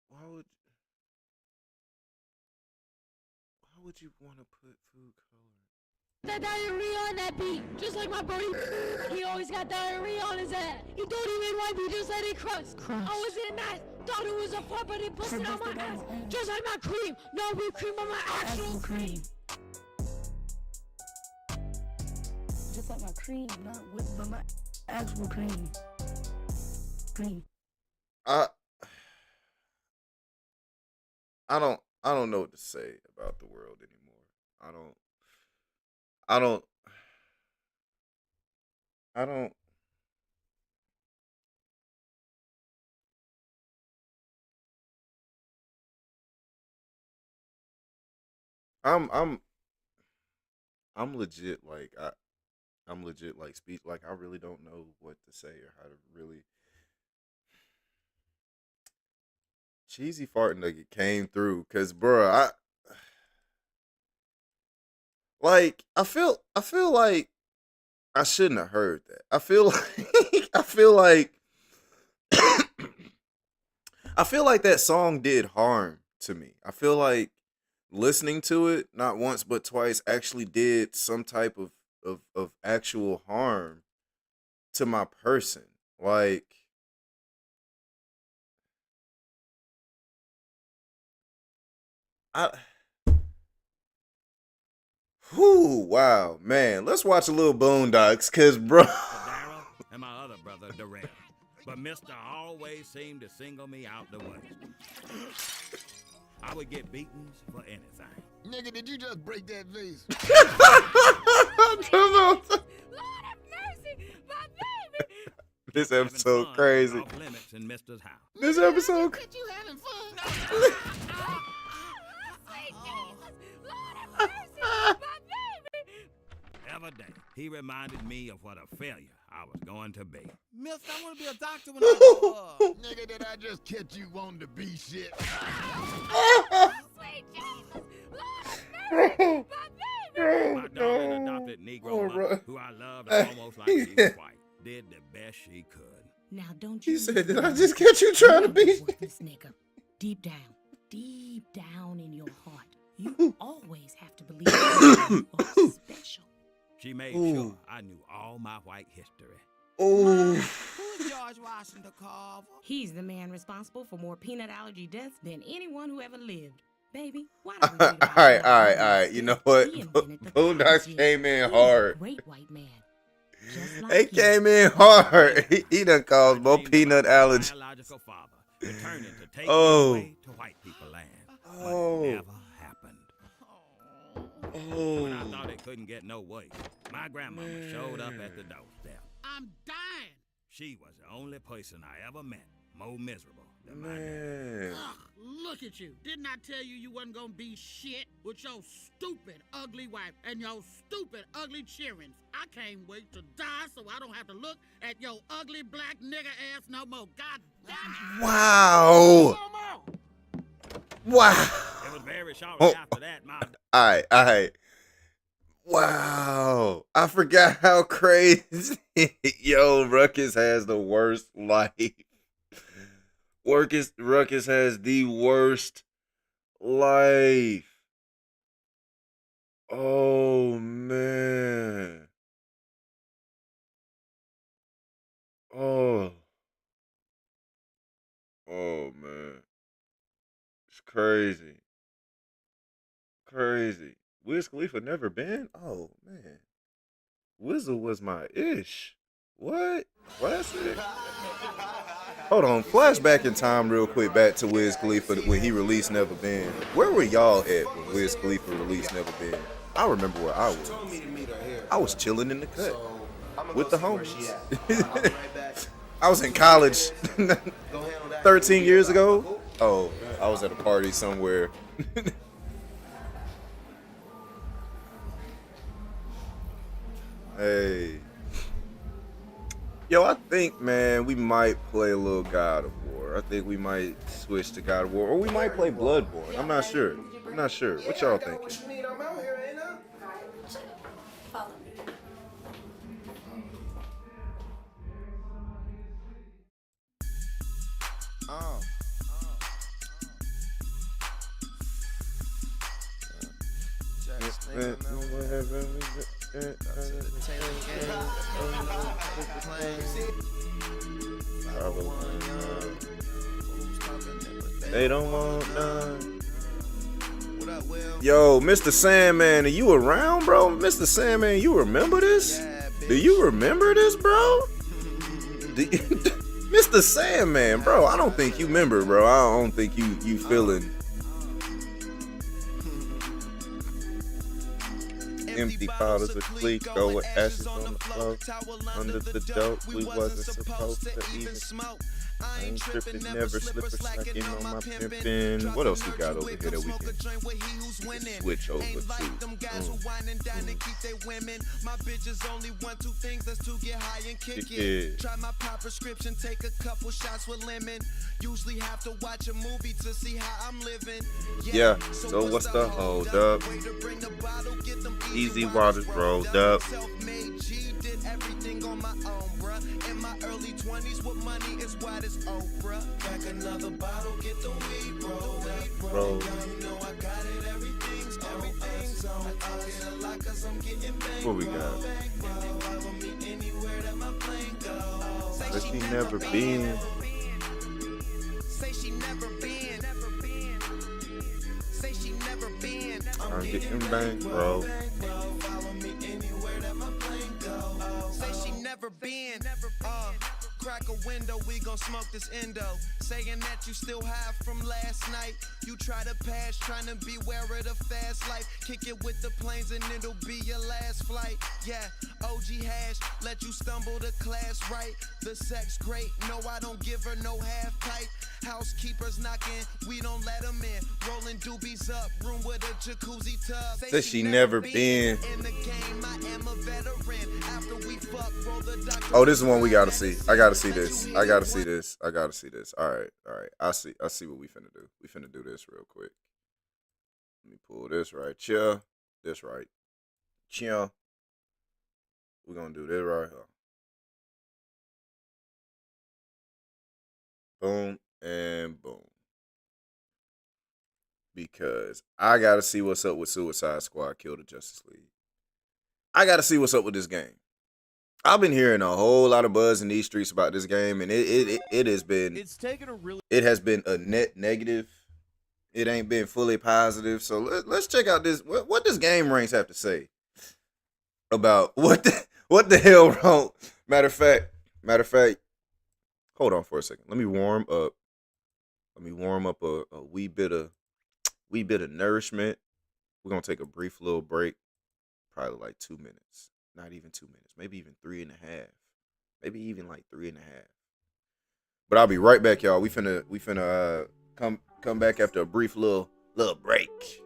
Why would you want to put food coloring? That diarrhea on that beat. Just like my brody, he always got diarrhea on his ass. He don't even wipe, he just let it crust. I was in math, thought it was a fart, but it busted on my ass. Just like my cream, no whipped cream on my actual cream. Just like my cream, not whipped, but my actual cream. Cream. I don't know what to say about the world anymore. I don't I don't I'm I'm legit like I'm legit like speech like I really don't know what to say or how to really cheesy fart nugget came through cuz bruh I feel like I shouldn't have heard that. I feel like I feel like I feel like that song did harm to me. I feel like listening to it not once but twice actually did some type of actual harm to my person. Like I whoo wow man, let's watch a little Boondocks cuz bro Daryl and my other brother Darrell. But Mister always seemed to single me out the way. I would get beatings for anything. Nigga, did you just break that vase? Lord have mercy, my baby. This episode crazy. Off limits in Mister's house. This episode You having fun? Sweet Jesus, Lord have mercy, my baby. Every day, he reminded me of what a failure I was going to be. Mister, I want to be a doctor when I grow up. Nigga, did I just catch you wanting to be shit? Sweet Jesus, Lord have mercy, my baby. My daughter, an adopted Negro mother, who I loved almost like she was white, did the best she could. Now don't you? He said, "Did I just catch you trying to be?" This nigga, deep down in your heart, you always have to believe you are special. She made sure I knew all my white history. Oh. Who's George Washington Carver? He's the man responsible for more peanut allergy deaths than anyone who ever lived. Baby, why don't we read about all right. You know what? Boondocks came in hard. Great white man. They came in hard. He done caused more peanut allergy. Biological father returning to take me away to white people land. But it never happened. When I thought it couldn't get no worse, my grandmama showed up at the doorstep. I'm dying. She was the only person I ever met more miserable than my Man. Ugh, look at you. Didn't I tell you wasn't gonna be shit with your stupid, ugly wife and your stupid, ugly children? I can't wait to die so I don't have to look at your ugly black nigger ass no more. God damn it. Wow. Wow. It was very shortly after that, my All right. Wow. I forgot how crazy. Yo, Ruckus has the worst life. Ruckus has the worst life. Oh, man. Oh, man. It's crazy. Wiz Khalifa never been? Oh, man. Wizzle was my ish. What? Classic? Hold on. Flashback in time real quick back to Wiz Khalifa when he released Never Been. Where were y'all at when Wiz Khalifa released Never Been? I remember where I was. I was chilling in the cut with the homies. I was in college 13 years ago. Oh, I was at a party somewhere. Hey. Yo, I think, man, we might play a little God of War. I think we might switch to God of War. Or we might play Bloodborne. I'm not sure. What y'all thinking? They don't want none. Yo, Mr. Sandman, are you around, bro? Mr. Sandman, you remember this? Do you remember this, bro? Mr. Sandman, bro, I don't think you remember, bro. I don't think you feeling Empty bottles of Clico with ashes on the floor. Under the dope, we wasn't supposed to even smoke. I ain't tripping, never slipper slacking on my pimpin'. What else we got over here that we can switch over to? My bitches only want two things, that's to get high and kick it. Try my pop prescription, take a couple shots with lemon. Usually have to watch a movie to see how I'm living. Yeah, so what's the hold up? Easy waters rolled up. Everything on my own, bruh. In my early 20s with money is wide as Oprah. Back another bottle, get the weed rolled up, bro. You know I got it, everything's on. I get a lot cause I'm getting banged. What we got? Follow me anywhere that my plane goes. Say she never been. Say she never been. Say she never been. I'm getting banged, bro. Follow me anywhere that my plane goes. Say she never been. Crack a window, we gon' smoke this endo. Saying that you still high from last night. You try to pass, trying to beware of the fast life. Kick it with the planes and it'll be your last flight. Yeah, OG hash, let you stumble to class right. The sex great, no I don't give her no half pipe. Housekeepers knocking, we don't let them in. Rolling doobies up, room with a jacuzzi tub. Say she never been. In the game, I am a veteran. After we fuck, roll the doctor. Oh, this is one we gotta see. I gotta see this. I gotta see this. I gotta see this. All right. I see what we finna do. We finna do this real quick. Let me pull this right here. This right here. We're gonna do this right here. Boom and boom. Because I gotta see what's up with Suicide Squad Kill the Justice League. I gotta see what's up with this game. I've been hearing a whole lot of buzz in these streets about this game, and it has been it has been a net negative. It ain't been fully positive. So let's check out this what this game ranks have to say about what the hell wrong. Matter of fact, hold on for a second. Let me warm up. Let me warm up a wee bit of nourishment. We're gonna take a brief little break, probably like 2 minutes. Not even 2 minutes, maybe even 3.5. Maybe even like 3.5. But I'll be right back, y'all. We finna come back after a brief little break.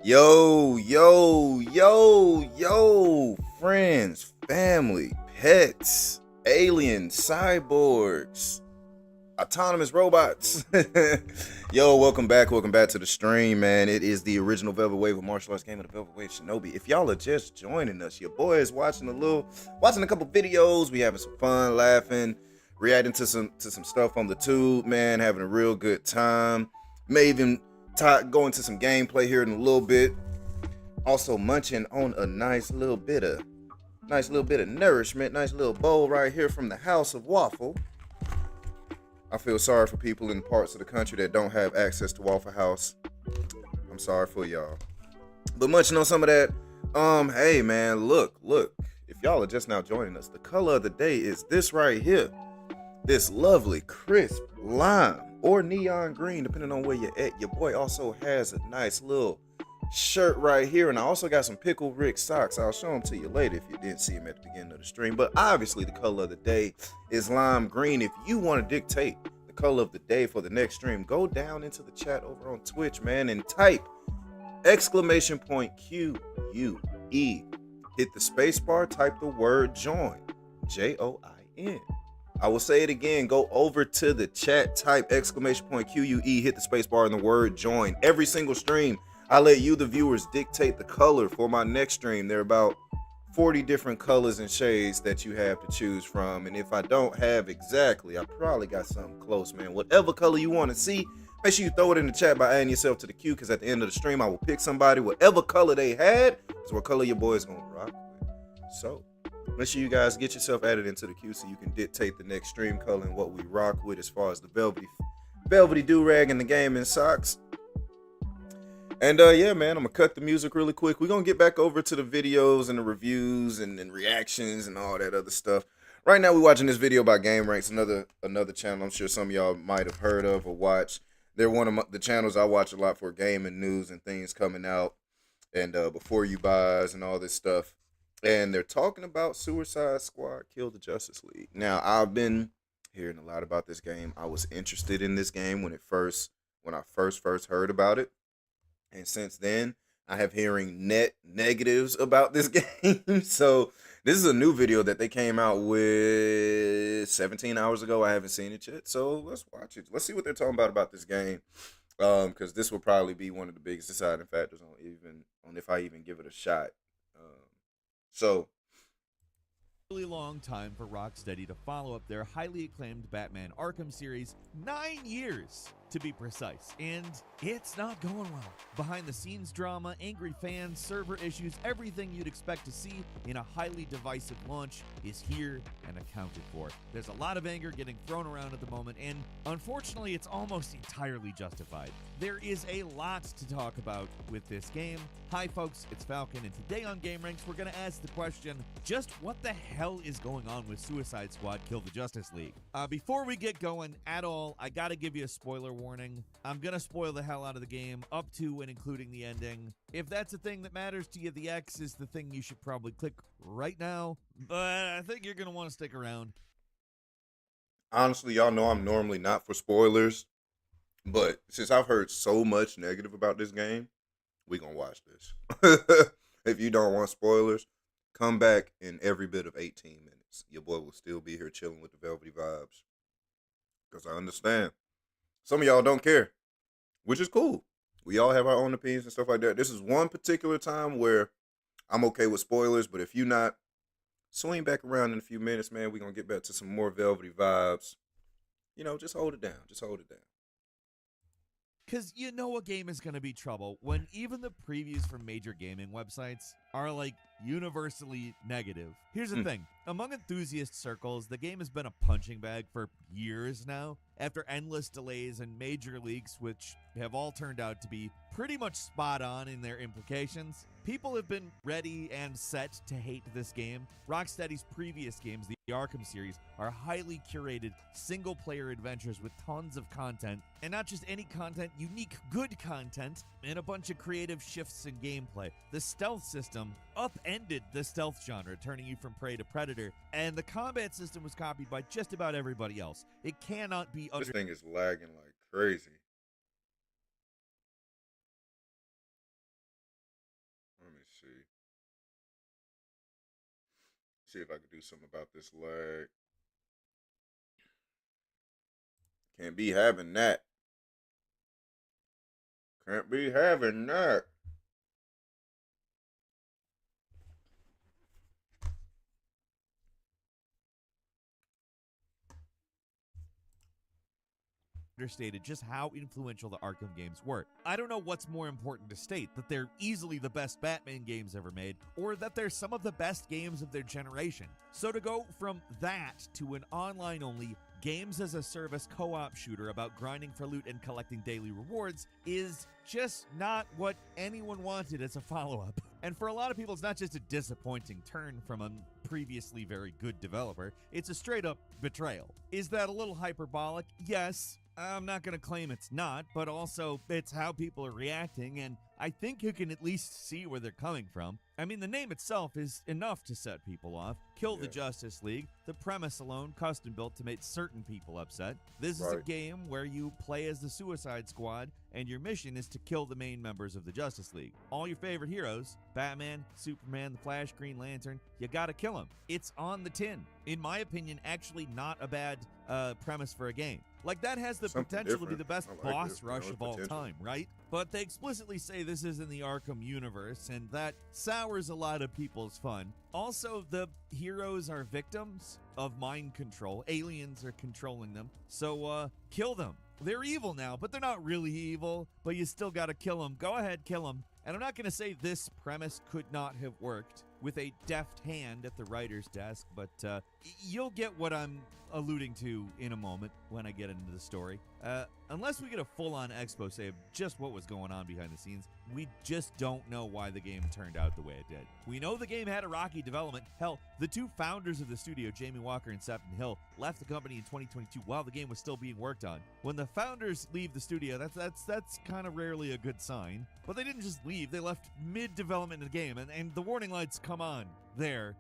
Yo, friends, family, pets, aliens, cyborgs, autonomous robots. Yo, welcome back to the stream, man. It is the original Velvet Wave of martial arts game of the Velvet Wave Shinobi. If y'all are just joining us, your boy is watching a couple videos. We having some fun, laughing, reacting to some stuff on the tube, man, having a real good time. May even go into some gameplay here in a little bit. Also munching on a nice little bit of nourishment, nice little bowl right here from the House of Waffle. I feel sorry for people in parts of the country that don't have access to Waffle House. I'm sorry for y'all. But munching on some of that, hey man, look. If y'all are just now joining us, the color of the day is this right here. This lovely, crisp lime or neon green, depending on where you're at. Your boy also has a nice little shirt right here, and I also got some Pickle Rick socks. I'll show them to you later if you didn't see them at the beginning of the stream. But obviously the color of the day is lime green. If you want to dictate the color of the day for the next stream, go down into the chat over on Twitch, man, and type !QUE. Hit the space bar, type the word join, JOIN. I will say it again, go over to the chat, type !QUE, hit the space bar and the word join. Every single stream, I let you, the viewers, dictate the color for my next stream. There are about 40 different colors and shades that you have to choose from. And if I don't have exactly, I probably got something close, man. Whatever color you want to see, make sure you throw it in the chat by adding yourself to the queue, because at the end of the stream, I will pick somebody. Whatever color they had is what color your boy is going to rock with. So make sure you guys get yourself added into the queue so you can dictate the next stream color and what we rock with as far as the velvety do-rag and the gaming socks. And yeah, man, I'm gonna cut the music really quick. We're gonna get back over to the videos and the reviews and reactions and all that other stuff. Right now, we're watching this video by Game Ranks, another channel I'm sure some of y'all might have heard of or watched. They're one of the channels I watch a lot for gaming news and things coming out, and before you buys and all this stuff. And they're talking about Suicide Squad Kill the Justice League. Now, I've been hearing a lot about this game. I was interested in this game when I first heard about it. And since then, I have hearing net negatives about this game. So this is a new video that they came out with 17 hours ago. I haven't seen it yet. So let's watch it. Let's see what they're talking about this game. Because this will probably be one of the biggest deciding factors on if I even give it a shot. So Really long time for Rocksteady to follow up their highly acclaimed Batman Arkham series, 9 years to be precise, and it's not going well. Behind the scenes drama, angry fans, server issues, everything you'd expect to see in a highly divisive launch is here and accounted for. There's a lot of anger getting thrown around at the moment, and unfortunately it's almost entirely justified. There is a lot to talk about with this game. Hi folks, it's Falcon, and today on Game Ranks we're going to ask the question, just what the hell is going on with Suicide Squad Kill the Justice League? Before we get going at all, I gotta give you a spoiler warning. I'm gonna spoil the hell out of the game, up to and including the ending. If that's a thing that matters to you, the X is the thing you should probably click right now, but I think you're gonna want to stick around. Honestly, y'all know I'm normally not for spoilers, but since I've heard so much negative about this game, we gonna watch this. If you don't want spoilers, come back in every bit of 18 minutes. Your boy will still be here chilling with the Velvety Vibes. Because I understand. Some of y'all don't care, which is cool. We all have our own opinions and stuff like that. This is one particular time where I'm okay with spoilers, but if you're not, swing back around in a few minutes, man. We're going to get back to some more Velvety Vibes. You know, just hold it down. Just hold it down. Because you know a game is going to be trouble when even the previews from major gaming websites are like universally negative. Here's the thing. Among enthusiast circles, the game has been a punching bag for years now. After endless delays and major leaks, which have all turned out to be pretty much spot on in their implications, people have been ready and set to hate this game. Rocksteady's previous games, the Arkham series, are highly curated single-player adventures with tons of content, and not just any content, unique, good content, and a bunch of creative shifts in gameplay. The stealth system upended the stealth genre, turning you from prey to predator, and the combat system was copied by just about everybody else. It cannot be This thing is lagging like crazy. Let me see. See if I can do something about this lag. Can't be having that. Can't be having that. understated just how influential the Arkham games were. I don't know what's more important to state, that they're easily the best Batman games ever made, or that they're some of the best games of their generation. So to go from that to an online-only games-as-a-service co-op shooter about grinding for loot and collecting daily rewards is just not what anyone wanted as a follow-up. And for a lot of people, it's not just a disappointing turn from a previously very good developer, it's a straight-up betrayal. Is that a little hyperbolic? Yes. I'm not going to claim it's not, but also it's how people are reacting, and I think you can at least see where they're coming from. I mean, the name itself is enough to set people off. Kill the Justice League. The premise alone, custom built to make certain people upset. This is a game where you play as the Suicide Squad, and your mission is to kill the main members of the Justice League. All your favorite heroes, Batman, Superman, the Flash, Green Lantern, you gotta kill them. It's on the tin. In my opinion, actually not a bad premise for a game. Like, that has the potential to be the best boss rush of all time, right? But they explicitly say this is in the Arkham universe, and that sours a lot of people's fun. Also, the heroes are victims of mind control. Aliens are controlling them. So, kill them. They're evil now, but they're not really evil, but you still gotta kill them. Go ahead, kill them. And I'm not gonna say this premise could not have worked with a deft hand at the writer's desk, but you'll get what I'm alluding to in a moment when I get into the story. Unless we get a full-on expose of just what was going on behind the scenes, we just don't know why the game turned out the way it did. We know the game had a rocky development. Hell, the two founders of the studio, Jamie Walker and Sefton Hill, left the company in 2022 while the game was still being worked on. When the founders leave the studio, that's kind of rarely a good sign. But they didn't just leave, they left mid-development of the game, and the warning lights come on there,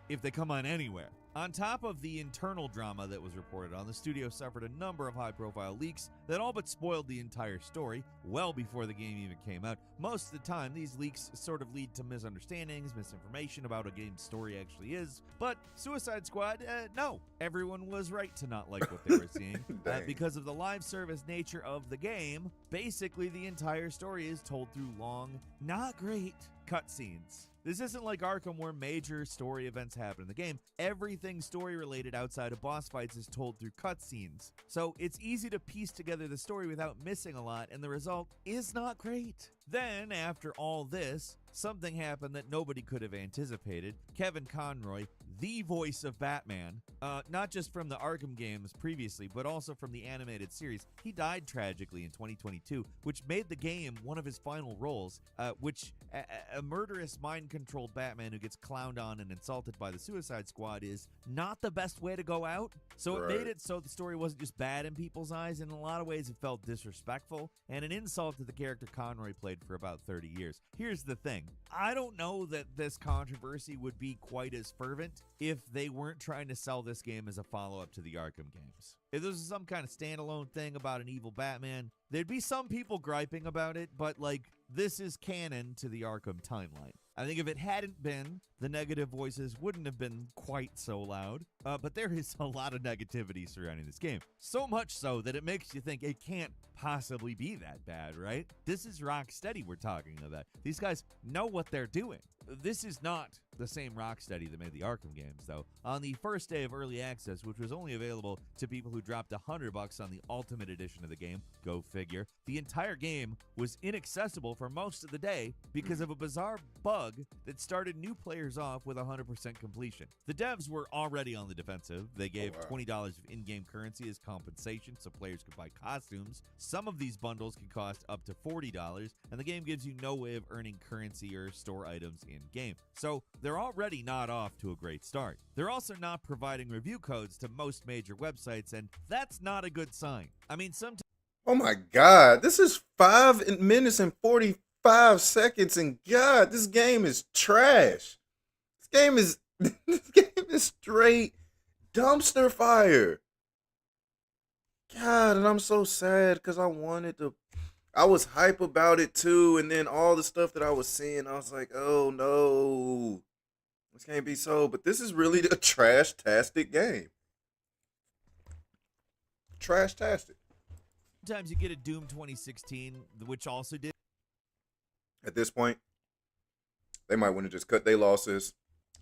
if they come on anywhere. On top of the internal drama that was reported on, the studio suffered a number of high-profile leaks that all but spoiled the entire story well before the game even came out. Most of the time, these leaks sort of lead to misunderstandings, misinformation about what a game's story actually is. But Suicide Squad, no. Everyone was right to not like what they were seeing. Because of the live service nature of the game, basically the entire story is told through long, not great cutscenes. This isn't like Arkham where major story events happen in the game. Everything story related outside of boss fights is told through cutscenes. So it's easy to piece together the story without missing a lot, and the result is not great. Then, after all this, something happened that nobody could have anticipated. Kevin Conroy, the voice of Batman, not just from the Arkham games previously, but also from the animated series, he died tragically in 2022, which made the game one of his final roles, which a murderous, mind-controlled Batman who gets clowned on and insulted by the Suicide Squad is not the best way to go out. So it made it so the story wasn't just bad in people's eyes. In a lot of ways, it felt disrespectful and an insult to the character Conroy played for about 30 years. Here's the thing. I don't know that this controversy would be quite as fervent if they weren't trying to sell this game as a follow-up to the Arkham games. If this was some kind of standalone thing about an evil Batman, there'd be some people griping about it, but like, this is canon to the Arkham timeline. I think if it hadn't been, the negative voices wouldn't have been quite so loud, but there is a lot of negativity surrounding this game. So much so that it makes you think it can't possibly be that bad, right? This is Rocksteady we're talking about. These guys know what they're doing. This is not the same Rocksteady that made the Arkham games, though. On the first day of early access, which was only available to people who dropped $100 on the Ultimate Edition of the game, go figure, the entire game was inaccessible for most of the day because of a bizarre bug that started new players off with 100% completion. The devs were already on the defensive. They gave $20 of in-game currency as compensation so players could buy costumes. Some of these bundles can cost up to $40, and the game gives you no way of earning currency or store items in-game. So they're already not off to a great start. They're also not providing review codes to most major websites, and that's not a good sign. I mean, sometimes... Oh my God, this is 5 minutes and 45 seconds, and God, this game is trash. This game is straight dumpster fire. God, and I'm so sad because I was hype about it too, and then all the stuff that I was seeing, I was like, oh no, this can't be so. But this is really a trash-tastic game. Trash-tastic. Sometimes you get a Doom 2016, which also did. At this point, they might want to just cut their losses,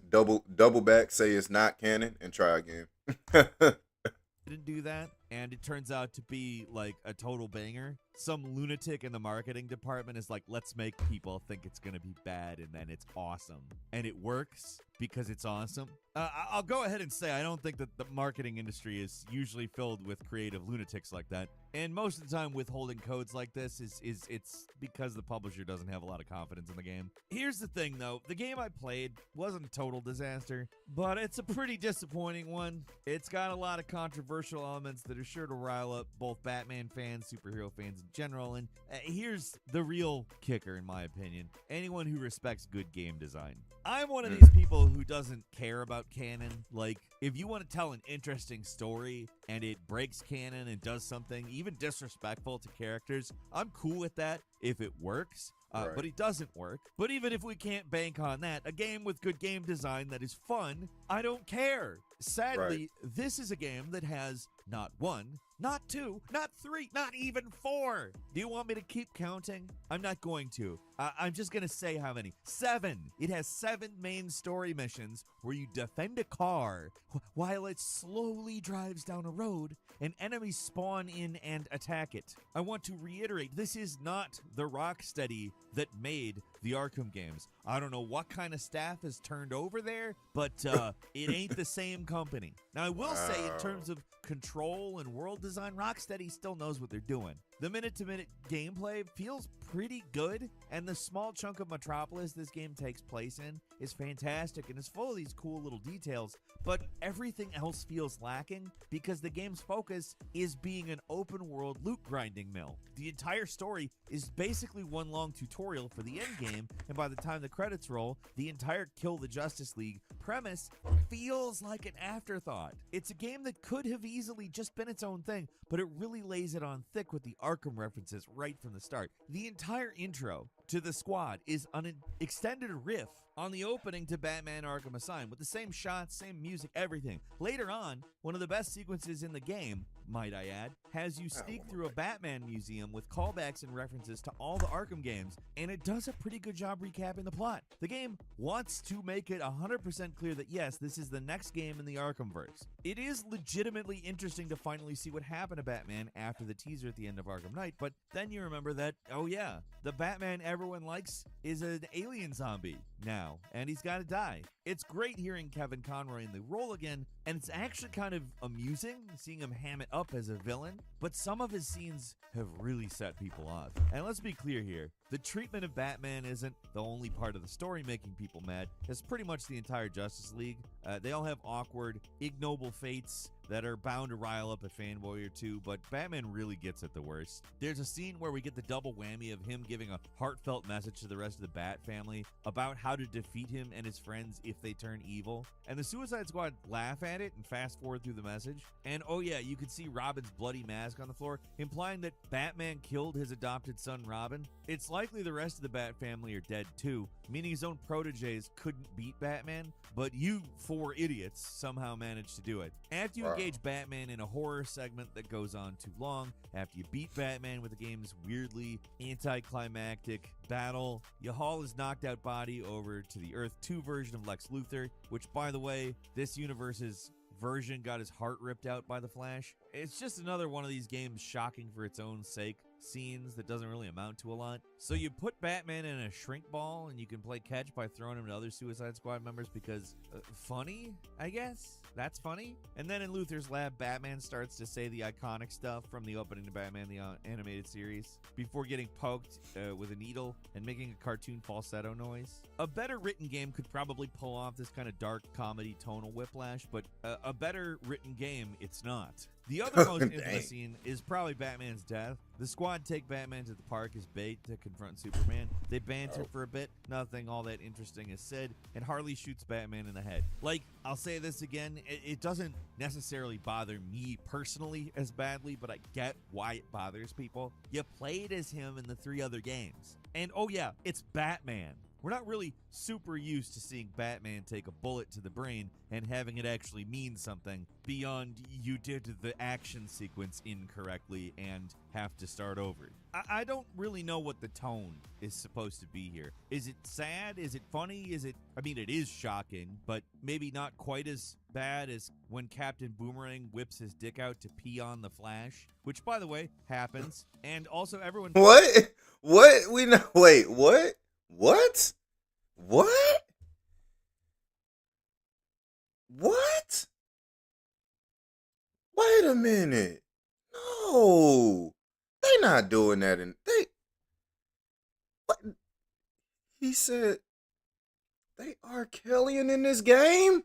double back, say it's not canon, and try again. Didn't do that. and it turns out to be like a total banger. Some lunatic in the marketing department is like, let's make people think it's going to be bad, and then it's awesome. And it works because it's awesome. I'll go ahead and say I don't think that the marketing industry is usually filled with creative lunatics like that. And most of the time withholding codes like this it's because the publisher doesn't have a lot of confidence in the game. Here's the thing though, the game I played wasn't a total disaster, but it's a pretty disappointing one. It's got a lot of controversial elements that are sure to rile up both Batman fans, superhero fans in general, and here's the real kicker in my opinion. Anyone who respects good game design. I'm one of these people who doesn't care about canon. Like, if you want to tell an interesting story and it breaks canon and does something even disrespectful to characters, I'm cool with that if it works. But it doesn't work. But even if we can't bank on that, a game with good game design that is fun, I don't care. Sadly, this is a game that has not one, not two, not three, not even four. Do you want me to keep counting? I'm not going to. I'm just going to say how many. 7. It has 7 main story missions where you defend a car while it slowly drives down a road and enemies spawn in and attack it. I want to reiterate, this is not the Rocksteady that made the Arkham games. I don't know what kind of staff is turned over there, but it ain't the same company. Now, I will say, in terms of control and world design, Rocksteady still knows what they're doing. The minute-to-minute gameplay feels pretty good, and the small chunk of Metropolis this game takes place in is fantastic and is full of these cool little details, but everything else feels lacking because the game's focus is being an open-world loot-grinding mill. The entire story is basically one long tutorial for the endgame, and by the time the credits roll, the entire Kill the Justice League premise feels like an afterthought. It's a game that could have easily just been its own thing, but it really lays it on thick with the Arkham references right from the start. The entire intro to the squad is an extended riff on the opening to Batman Arkham Asylum with the same shots, same music, everything. Later on, one of the best sequences in the game, might I add, has you sneak through a Batman museum with callbacks and references to all the Arkham games, and it does a pretty good job recapping the plot. The game wants to make it 100% clear that yes, this is the next game in the Arkhamverse. It is legitimately interesting to finally see what happened to Batman after the teaser at the end of Arkham Knight, but then you remember that, oh yeah, the Batman everyone likes is an alien zombie now, and he's got to die. It's great hearing Kevin Conroy in the role again, and it's actually kind of amusing seeing him ham it up as a villain, but some of his scenes have really set people off. And let's be clear here, the treatment of Batman isn't the only part of the story making people mad. It's pretty much the entire Justice League. They all have awkward, ignoble fates that are bound to rile up a fanboy or two, but Batman really gets it the worst. There's a scene where we get the double whammy of him giving a heartfelt message to the rest of the Bat family about how to defeat him and his friends if they turn evil, and the Suicide Squad laugh at it and fast forward through the message. And oh yeah, you can see Robin's bloody mask on the floor, implying that Batman killed his adopted son Robin. It's likely the rest of the Bat family are dead too, meaning his own proteges couldn't beat Batman, but you 4 idiots somehow managed to do it. After you engage Batman in a horror segment that goes on too long, after you beat Batman with the game's weirdly anticlimactic battle, you haul his knocked out body over to the Earth 2 version of Lex Luthor, which by the way, this universe's version got his heart ripped out by the Flash. It's just another one of these games shocking for its own sake scenes that doesn't really amount to a lot. So you put Batman in a shrink ball and you can play catch by throwing him to other Suicide Squad members because funny, I guess? That's funny. And then in Luthor's lab, Batman starts to say the iconic stuff from the opening to Batman the animated series before getting poked with a needle and making a cartoon falsetto noise. A better written game could probably pull off this kind of dark comedy tonal whiplash, but a better written game, it's not. The other most infamous scene is probably Batman's death. The squad take Batman to the park as bait to confront Superman. They banter for a bit, nothing all that interesting is said, and Harley shoots Batman in the head. Like, I'll say this again, it doesn't necessarily bother me personally as badly, but I get why it bothers people. You played as him in the 3 other games. And oh yeah, it's Batman. we're not really super used to seeing Batman take a bullet to the brain and having it actually mean something beyond you did the action sequence incorrectly and have to start over. I don't really know what the tone is supposed to be here. Is it sad? Is it funny? I mean, it is shocking, but maybe not quite as bad as when Captain Boomerang whips his dick out to pee on the Flash, which, by the way, happens. And also everyone... What? What? We know. Wait, what? What? What? What? Wait a minute. No. They not doing that what? He said they are Kellyan in this game?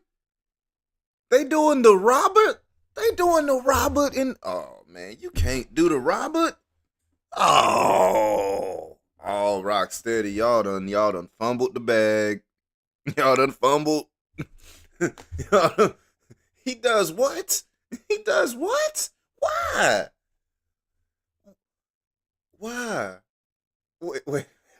They doing the Robert? They doing the Robert in oh man, you can't do the Robert? Oh, Rocksteady, y'all done fumbled the bag. Y'all done fumbled. He does what? He does what? Why? Why? Wait a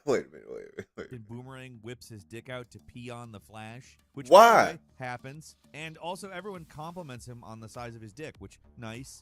minute. And Boomerang whips his dick out to pee on the Flash, which Why? by the way, happens. And also everyone compliments him on the size of his dick, which nice.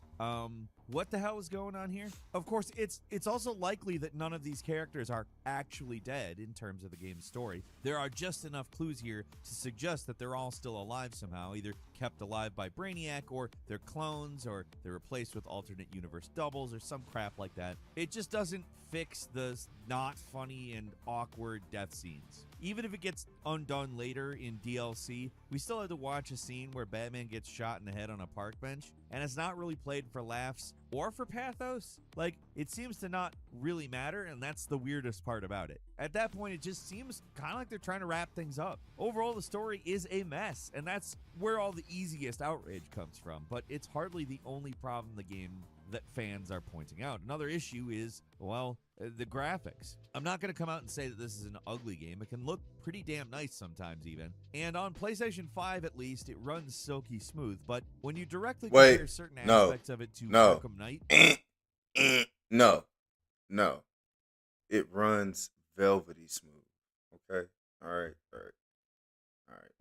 What the hell is going on here? Of course, it's also likely that none of these characters are actually dead in terms of the game's story. There are just enough clues here to suggest that they're all still alive somehow, either kept alive by Brainiac, or they're clones, or they're replaced with alternate universe doubles, or some crap like that. It just doesn't fix the not funny and awkward death scenes. Even if it gets undone later in DLC, we still had to watch a scene where Batman gets shot in the head on a park bench, and it's not really played for laughs or for pathos. Like, it seems to not really matter, and that's the weirdest part about it. At that point, it just seems kind of like they're trying to wrap things up. Overall, the story is a mess, and that's where all the easiest outrage comes from, but it's hardly the only problem the game that fans are pointing out. Another issue is, well, the graphics. I'm not going to come out and say that this is an ugly game. It can look pretty damn nice sometimes even. And on PlayStation 5 at least, it runs silky smooth, but when you directly compare certain aspects of it to Arkham Knight... No. It runs velvety smooth. Okay? All right.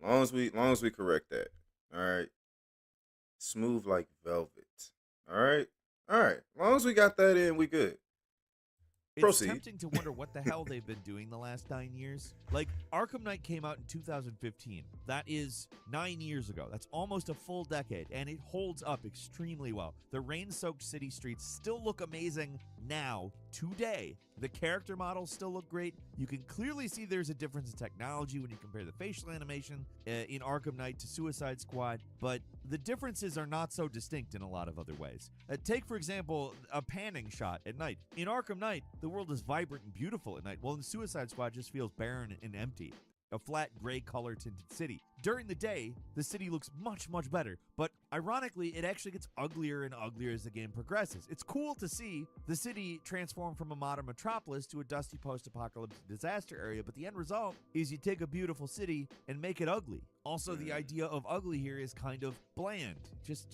Long as we correct that. All right. Smooth like velvet. All right. Long as we got that in, we good. It's tempting to wonder what the hell they've been doing the last 9 years. Like, Arkham Knight came out in 2015. That is 9 years ago. That's almost a full decade, and it holds up extremely well. The rain-soaked city streets still look amazing now, today. The character models still look great. You can clearly see there's a difference in technology when you compare the facial animation in Arkham Knight to Suicide Squad, but the differences are not so distinct in a lot of other ways. Take, for example, a panning shot at night. In Arkham Knight, the world is vibrant and beautiful at night, while in Suicide Squad, it just feels barren and empty. A flat gray color tinted city. During the day, the city looks much, much better, but ironically, it actually gets uglier and uglier as the game progresses. It's cool to see the city transform from a modern metropolis to a dusty post-apocalyptic disaster area, but the end result is you take a beautiful city and make it ugly. Also, the idea of ugly here is kind of bland, just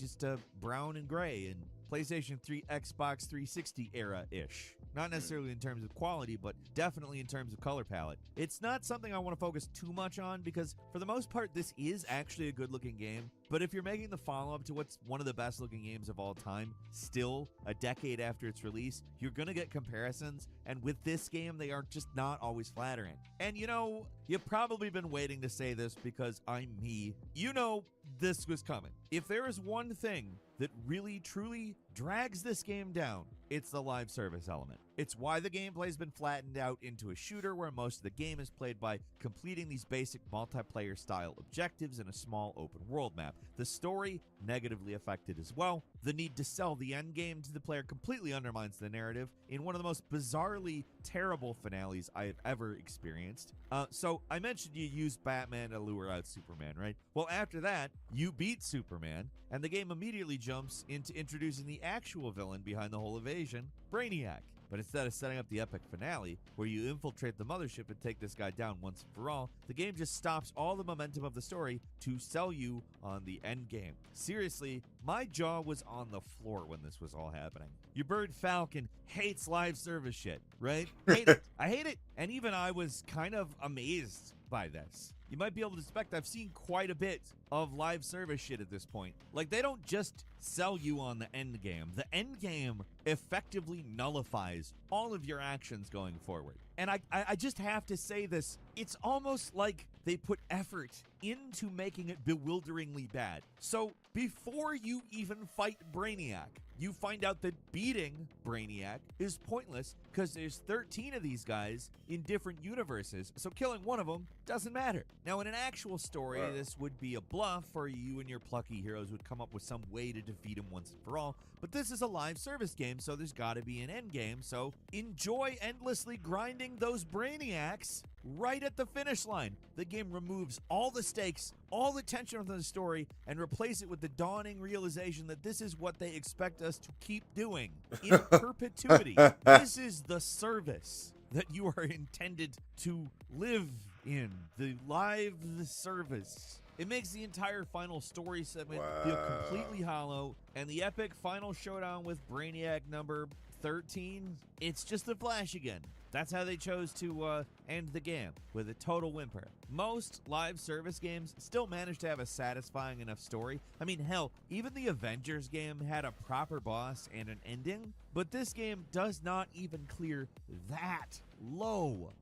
brown and gray and PlayStation 3, Xbox 360 era-ish. Not necessarily in terms of quality, but definitely in terms of color palette. It's not something I want to focus too much on because, for the most part, this is actually a good-looking game. But if you're making the follow-up to what's one of the best-looking games of all time, still, a decade after its release, you're going to get comparisons, and with this game, they are just not always flattering. And you know, you've probably been waiting to say this because I'm me. You know this was coming. If there is one thing that really, truly drags this game down, it's the live service element. It's why the gameplay's been flattened out into a shooter where most of the game is played by completing these basic multiplayer style objectives in a small open world map. The story, negatively affected as well. The need to sell the end game to the player completely undermines the narrative in one of the most bizarrely terrible finales I have ever experienced. So I mentioned you use Batman to lure out Superman, right? Well, after that, you beat Superman, and the game immediately jumps into introducing the actual villain behind the whole evasion, Brainiac. But instead of setting up the epic finale, where you infiltrate the mothership and take this guy down once and for all, the game just stops all the momentum of the story to sell you on the end game. Seriously, my jaw was on the floor when this was all happening. Your bird Falcon hates live service shit, right? Hate it. I hate it. And even I was kind of amazed by this. You might be able to suspect I've seen quite a bit of live service shit at this point. Like, they don't just sell you on the end game. The end game effectively nullifies all of your actions going forward. And I just have to say this. It's almost like they put effort into making it bewilderingly bad. So before you even fight Brainiac, you find out that beating Brainiac is pointless because there's 13 of these guys in different universes, so killing one of them doesn't matter. Now, in an actual story, this would be a bluff, or you and your plucky heroes would come up with some way to defeat him once and for all, but this is a live service game, so there's gotta be an end game, so enjoy endlessly grinding those Brainiacs right at the finish line. The game removes all the stakes, all the tension from the story, and replace it with the dawning realization that this is what they expect us to keep doing in perpetuity. This is the service that you are intended to live in, the live service. It makes the entire final story segment feel completely hollow, and the epic final showdown with Brainiac number 13, it's just a flash again. That's how they chose to end the game, with a total whimper. Most live service games still manage to have a satisfying enough story. I mean, hell, even the Avengers game had a proper boss and an ending, but this game does not even clear that low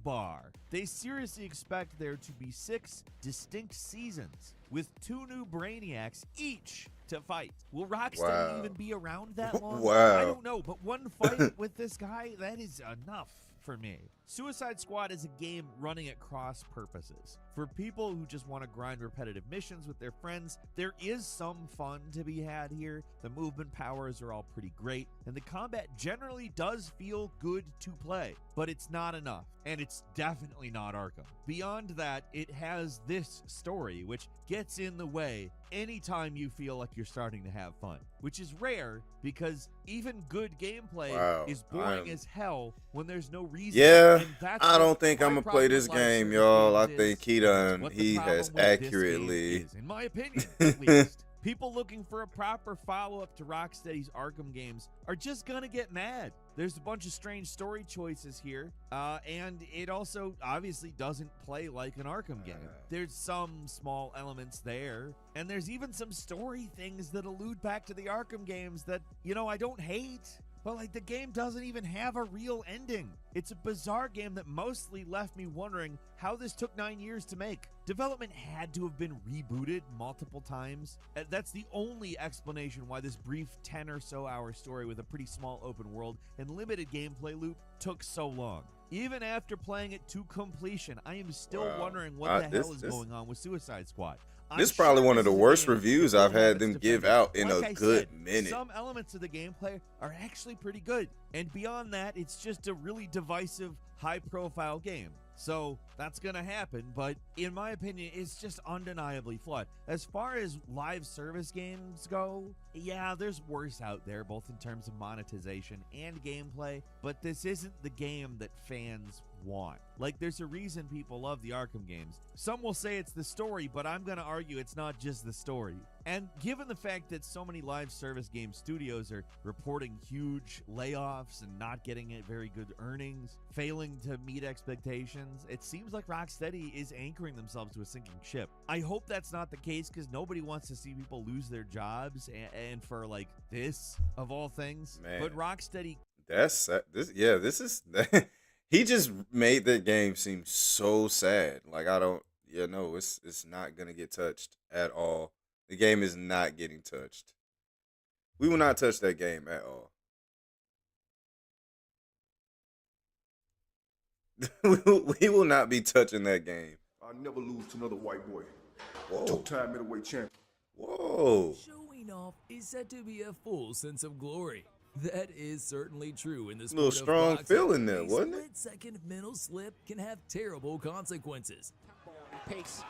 bar. They seriously expect there to be 6 distinct seasons with 2 new Brainiacs each to fight. Will Rocksteady even be around that long? I don't know, but one fight with this guy, that is enough for me. Suicide Squad is a game running at cross purposes. For people who just want to grind repetitive missions with their friends, there is some fun to be had here. The movement powers are all pretty great, and the combat generally does feel good to play, but it's not enough, and it's definitely not Arkham. Beyond that, it has this story, which gets in the way anytime you feel like you're starting to have fun, which is rare because even good gameplay is boring as hell when there's no reason. Yeah, I don't think I'm gonna play this game, y'all. I think he has accurately, in my opinion, at least. People looking for a proper follow-up to Rocksteady's Arkham games are just gonna get mad. There's a bunch of strange story choices here, and it also obviously doesn't play like an Arkham game. There's some small elements there, and there's even some story things that allude back to the Arkham games that, you know, I don't hate. But, like, the game doesn't even have a real ending. It's a bizarre game that mostly left me wondering how this took 9 years to make. Development had to have been rebooted multiple times. That's the only explanation why this brief 10 or so hour story with a pretty small open world and limited gameplay loop took so long. Even after playing it to completion, I am still wondering what the hell is going on with Suicide Squad. This is probably one of the worst reviews I've had them give out in a good minute. Some elements of the gameplay are actually pretty good. And beyond that, it's just a really divisive, high-profile game. So that's going to happen, but in my opinion, it's just undeniably flawed. As far as live service games go, yeah, there's worse out there, both in terms of monetization and gameplay, but this isn't the game that fans want. Like, there's a reason people love the Arkham games. Some will say it's the story, but I'm going to argue it's not just the story. And given the fact that so many live service game studios are reporting huge layoffs and not getting very good earnings, failing to meet expectations, it seems like Rocksteady is anchoring themselves to a sinking ship. I hope that's not the case, because nobody wants to see people lose their jobs, and for like this of all things. Man. But Rocksteady, this is he just made the game seem so sad. Like, it's not gonna get touched at all. The game is not getting touched. We will not touch that game at all. We will not be touching that game. I'll never lose to another white boy. Whoa. 2-time middleweight champion. Whoa. Showing off is said to be a full sense of glory. That is certainly true in this little strong feeling there, wasn't it? A split-second mental slip can have terrible consequences. Pace.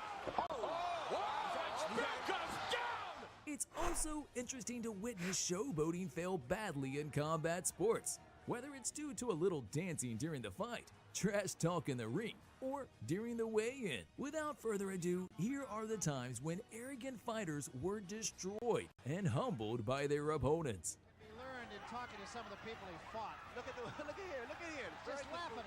It's also interesting to witness showboating fail badly in combat sports. Whether it's due to a little dancing during the fight, trash talk in the ring, or during the weigh-in. Without further ado, here are the times when arrogant fighters were destroyed and humbled by their opponents. He learned in talking to some of the people he fought. Look at here, just laughing at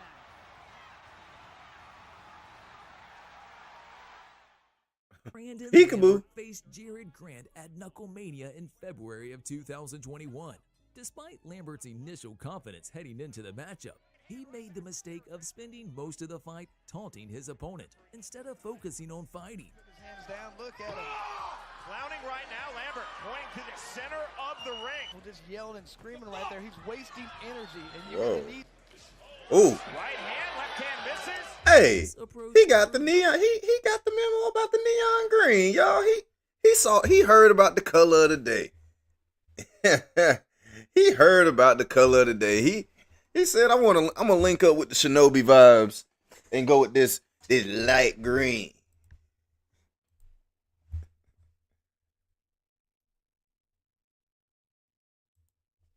him. Brandon Peekaboo. Lambert faced Jared Grant at Knucklemania in February of 2021. Despite Lambert's initial confidence heading into the matchup, he made the mistake of spending most of the fight taunting his opponent instead of focusing on fighting. Hands down, look at him. Clowning right now, Lambert pointing to the center of the ring. Just yelling and screaming right there. He's wasting energy, and you're Whoa. gonna need. Ooh. Right hand, left hand misses. Hey, he got the neon. He got the memo about the neon green, y'all. He heard about the color of the day. He heard about the color of the day. He said, I'm gonna link up with the Shinobi vibes and go with this light green.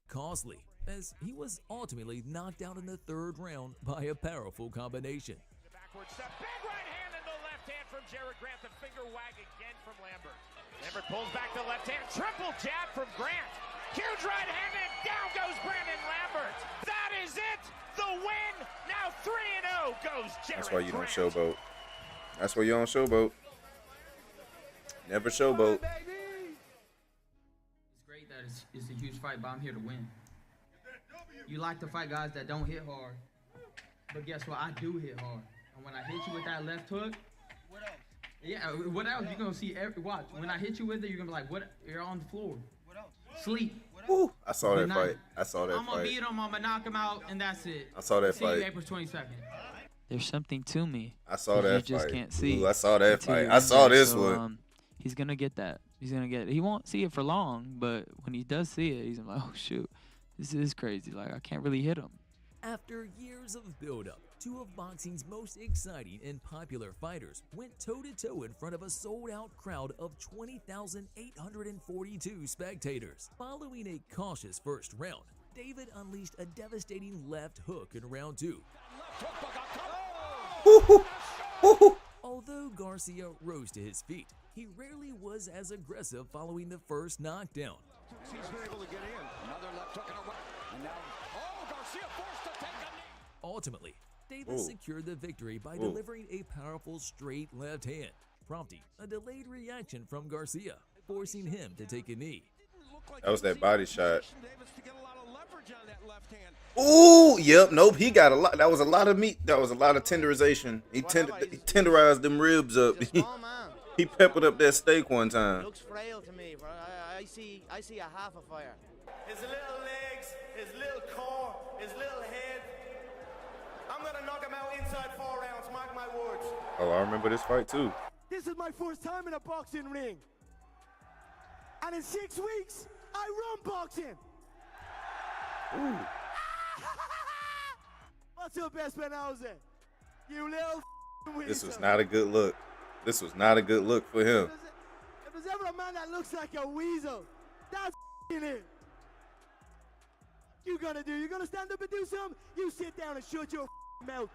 Costly, as he was ultimately knocked out in the third round by a powerful combination. Backward step, big right hand and the left hand from Jared Grant. The finger wag again from Lambert. Lambert pulls back the left hand, triple jab from Grant. Huge right hand and down goes Brandon Lambert. That is it, the win. Now 3-0 goes Jared That's why you don't Grant. showboat. That's why you don't showboat. Never showboat. It's great that it's a huge fight, but I'm here to win. You like to fight guys that don't hit hard, but guess what? I do hit hard. And when I hit you with that left hook, What else? yeah, what else? You're gonna see watch. When I hit you with it, you're gonna be like, what? You're on the floor. What else? Sleep. Ooh, I saw that Good fight. night. I saw that I'm gonna fight. beat him. I'm gonna knock him out, and that's it. I saw that See you fight. April 22nd. There's something to me. I saw that You just fight. can't see. Ooh, I saw that until fight. you're I in saw there. this So, one. He's gonna get that. He's gonna get it. He won't see it for long, but when he does see it, he's like, oh shoot, this is crazy. Like I can't really hit him. After years of build-up, two of boxing's most exciting and popular fighters went toe-to-toe in front of a sold-out crowd of 20,842 spectators. Following a cautious first round, David unleashed a devastating left hook in round two. Although Garcia rose to his feet, he rarely was as aggressive following the first knockdown. He's been able to get in. Another left hook and a right. And now, Garcia forced to take a knee. Ultimately, David secured the victory by delivering a powerful straight left hand, prompting a delayed reaction from Garcia, forcing him to take a knee. That was that body shot. Ooh, yep, nope. He got a lot. That was a lot of meat. That was a lot of tenderization. He tenderized them ribs up. He peppered up that steak one time. Looks frail to me. I see a half a fire. His little legs, his little core, his little head. I'm gonna knock him out inside 4 rounds. Mark my words. Oh, I remember this fight too. This is my first time in a boxing ring. And in 6 weeks, I run boxing. Ooh. What's up, Espinoza? You little weasel. This was not a good look. This was not a good look for him. If there's ever a man that looks like a weasel, that's it. You gonna do? You gonna stand up and do something? You sit down and shut your mouth.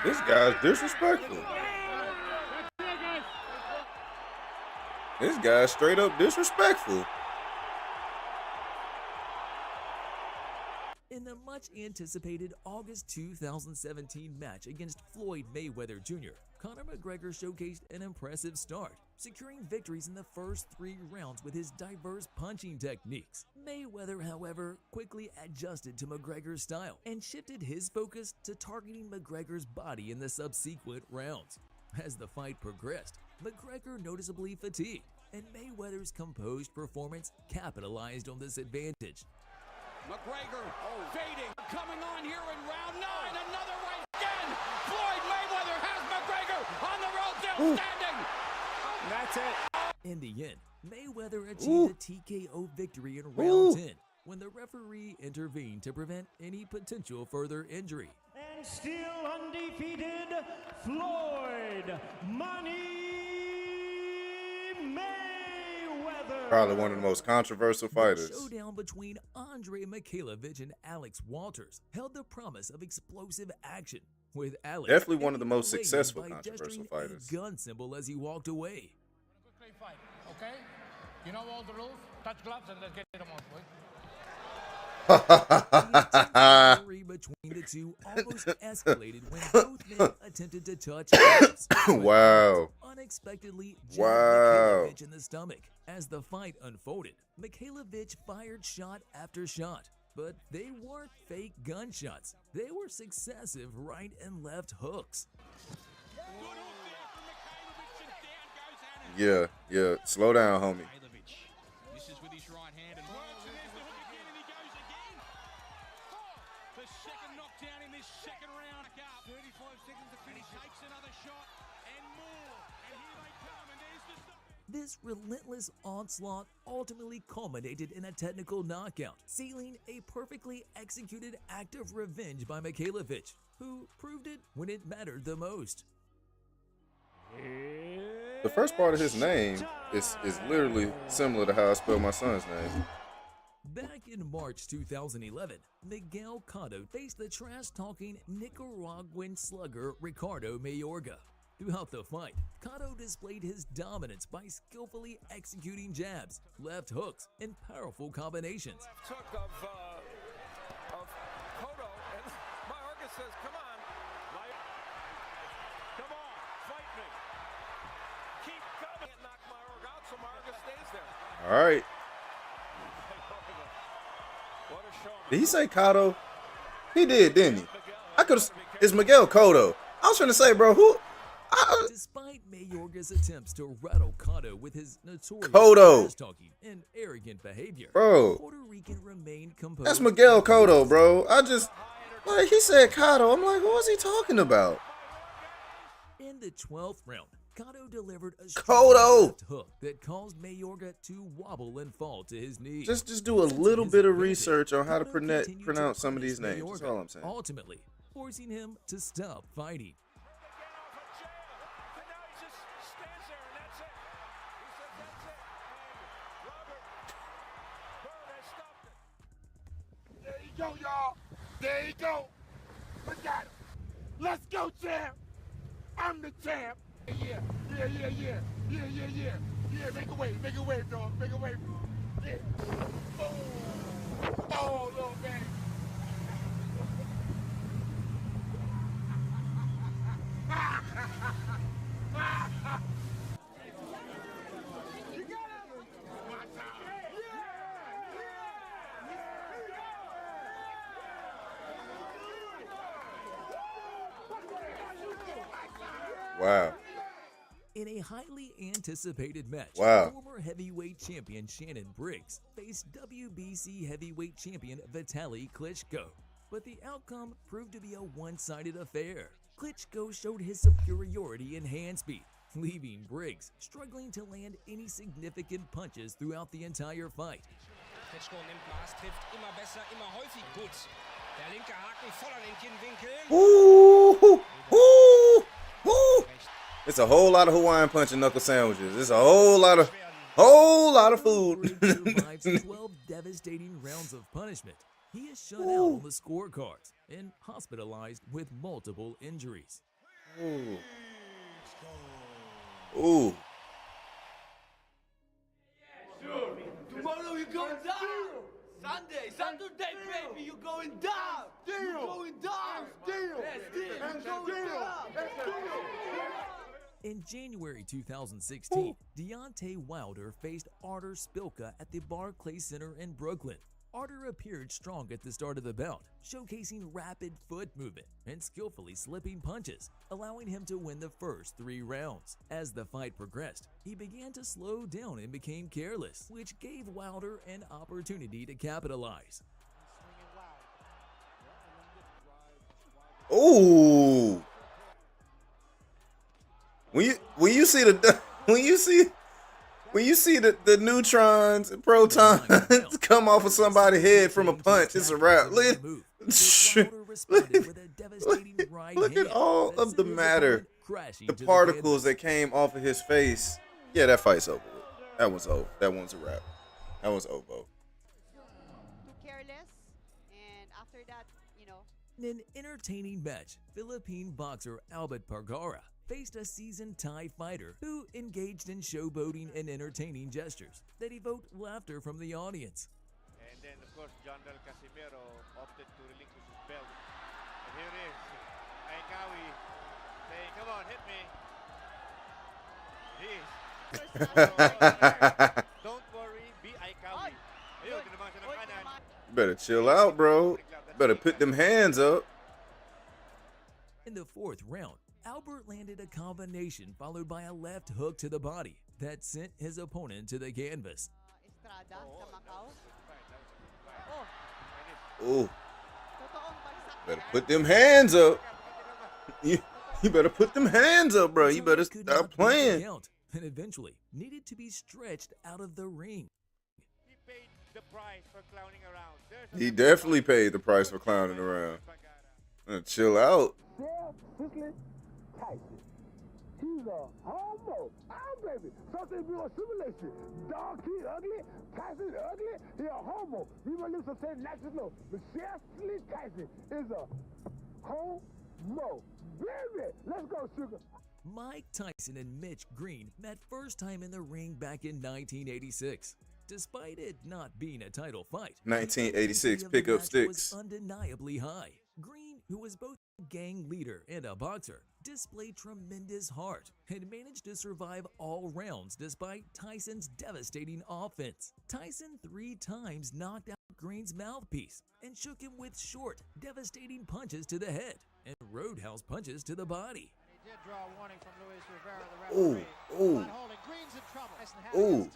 This guy's disrespectful. This guy's straight up disrespectful. In the much-anticipated August 2017 match against Floyd Mayweather Jr., Conor McGregor showcased an impressive start, securing victories in the first 3 rounds with his diverse punching techniques. Mayweather, however, quickly adjusted to McGregor's style and shifted his focus to targeting McGregor's body in the subsequent rounds. As the fight progressed, McGregor noticeably fatigued, and Mayweather's composed performance capitalized on this advantage. McGregor fading, coming on here in round 9, another right again. Floyd Mayweather has McGregor on the road, still standing. That's it. In the end, Mayweather achieved a TKO victory in round 10 when the referee intervened to prevent any potential further injury. And still undefeated, Floyd Money Mayweather. together. Probably one of the most controversial fighters. The showdown between Andre Mikhailovich and Alex Walters held the promise of explosive action, with Alex Definitely one of the most ending the successful weigh-in by controversial gesturing fighters. a gun symbol as he walked away. Fight, okay? You know all the rules? Touch gloves and let's get them on, boy. The story between the two almost escalated when both men attempted to touch hands. Wow. Unexpectedly jabbed Wow. Mikhailovich in the stomach. As the fight unfolded, Mikhailovich fired shot after shot, but they weren't fake gunshots. They were successive right and left hooks. Yeah, yeah. Slow down, homie. This is with his right hand and works, and there's the hook again, and he goes again. The second knockdown in this second round. 35 seconds to finish. Takes another shot and more. And here they come, and there's the stop. This relentless onslaught ultimately culminated in a technical knockout, sealing a perfectly executed act of revenge by Mikhailovich, who proved it when it mattered the most. The first part of his name is literally similar to how I spell my son's name. Back in March 2011, Miguel Cotto faced the trash-talking Nicaraguan slugger Ricardo Mayorga. Throughout the fight, Cotto displayed his dominance by skillfully executing jabs, left hooks, and powerful combinations. Left hook of Cotto, and Mayorga says, come on. Come on, fight me. Keep coming. Can't knock Mayorga out, so Mayorga stays there. All right. What a showman. Did he say Cotto? He did, didn't he? I could. It's Miguel Cotto. I was trying to say, bro, who? Despite Mayorga's attempts to rattle Cotto with his notorious trash-talking and arrogant behavior, Bro. Puerto Rican remained composed. That's Miguel Cotto, bro. I just like he said Cotto. I'm like, what was he talking about? In the 12th round, Cotto delivered a Cotto! left hook that caused Mayorga to wobble and fall to his knees. Just do a little bit of research on how to pronounce some of these names. That's all I'm saying. Ultimately, forcing him to stop fighting. There you go, y'all. There you go. We got him. Let's go, champ. I'm the champ. Yeah. Make a wave, dog. Make a wave. Yeah. Oh, little man. You got him. Wow. In a highly anticipated match, Wow. former heavyweight champion Shannon Briggs faced WBC heavyweight champion Vitaly Klitschko. But the outcome proved to be a one-sided affair. Klitschko showed his superiority in hand speed, leaving Briggs struggling to land any significant punches throughout the entire fight. Klitschko nimmt Maß, trifft immer besser, immer häufig gut. Der linke Haken voll an den Kinnwinkel. Ooh, ooh, ooh. It's a whole lot of Hawaiian punch and knuckle sandwiches. It's a whole lot of food. Survives 12 devastating rounds of punishment. He is shut out on the scorecards and hospitalized with multiple injuries. Ooh. Ooh. Tomorrow you're going down. Saturday, baby, you're going down. You're going down. Yes, going down. In January 2016, Deontay Wilder faced Artur Spilka at the Barclays Center in Brooklyn. Artur appeared strong at the start of the bout, showcasing rapid foot movement and skillfully slipping punches, allowing him to win the first 3 rounds. As the fight progressed, he began to slow down and became careless, which gave Wilder an opportunity to capitalize. Ooh. When you see the neutrons and protons come off of somebody's head from a punch, it's a wrap. Look at all of the matter, the particles that came off of his face. Yeah, that fight's over with. That was over. That one's a wrap. That was Ovo. Too careless, and after that, you know. In an entertaining match, Philippine boxer Albert Pargara faced a seasoned Thai fighter who engaged in showboating and entertaining gestures that evoked laughter from the audience. And then, of course, John Del Casimiro opted to relinquish his belt. And here it is, Aikawi saying, come on, hit me. Don't worry, be Aikawi. Ayun, tinamaan siya ng kanan. Better chill out, bro. Better put them hands up. In the fourth round, Albert landed a combination followed by a left hook to the body that sent his opponent to the canvas. Estrada sa Macau. Ooh. Better put them hands up. You better put them hands up, bro. You better stop playing. And eventually needed to be stretched out of the ring. He paid the price for clowning around. He definitely paid the price for clowning around. Chill out. Tyson. He's a homo. Oh, baby. Something be a simulation. Dog, he ugly. Tyson ugly. He a homo. We want to say national. Michelle Tyson is a homo. Baby, let's go, sugar. Mike Tyson and Mitch Green met first time in the ring back in 1986. Despite it not being a title fight, 1986 the pickup match sticks. was undeniably high. Green, who was both a gang leader and a boxer, displayed tremendous heart and managed to survive all rounds despite Tyson's devastating offense. Tyson 3 times knocked out Green's mouthpiece and shook him with short, devastating punches to the head and roadhouse punches to the body. Did draw a warning from Luis Rivera, the referee. Ooh. Green's in trouble. Ooh.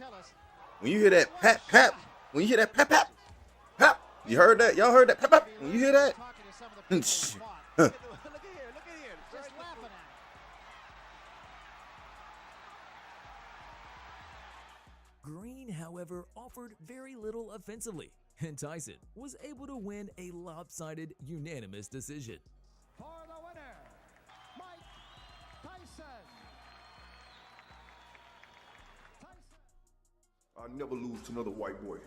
When you hear that pap pap, when you hear that pap pap, pap, you heard that? Y'all heard that pap pap? When you hear that? Look at here, just laughing at him. Green, however, offered very little offensively, and Tyson was able to win a lopsided unanimous decision. For the winner, Mike Tyson. I'll never lose to another white boy.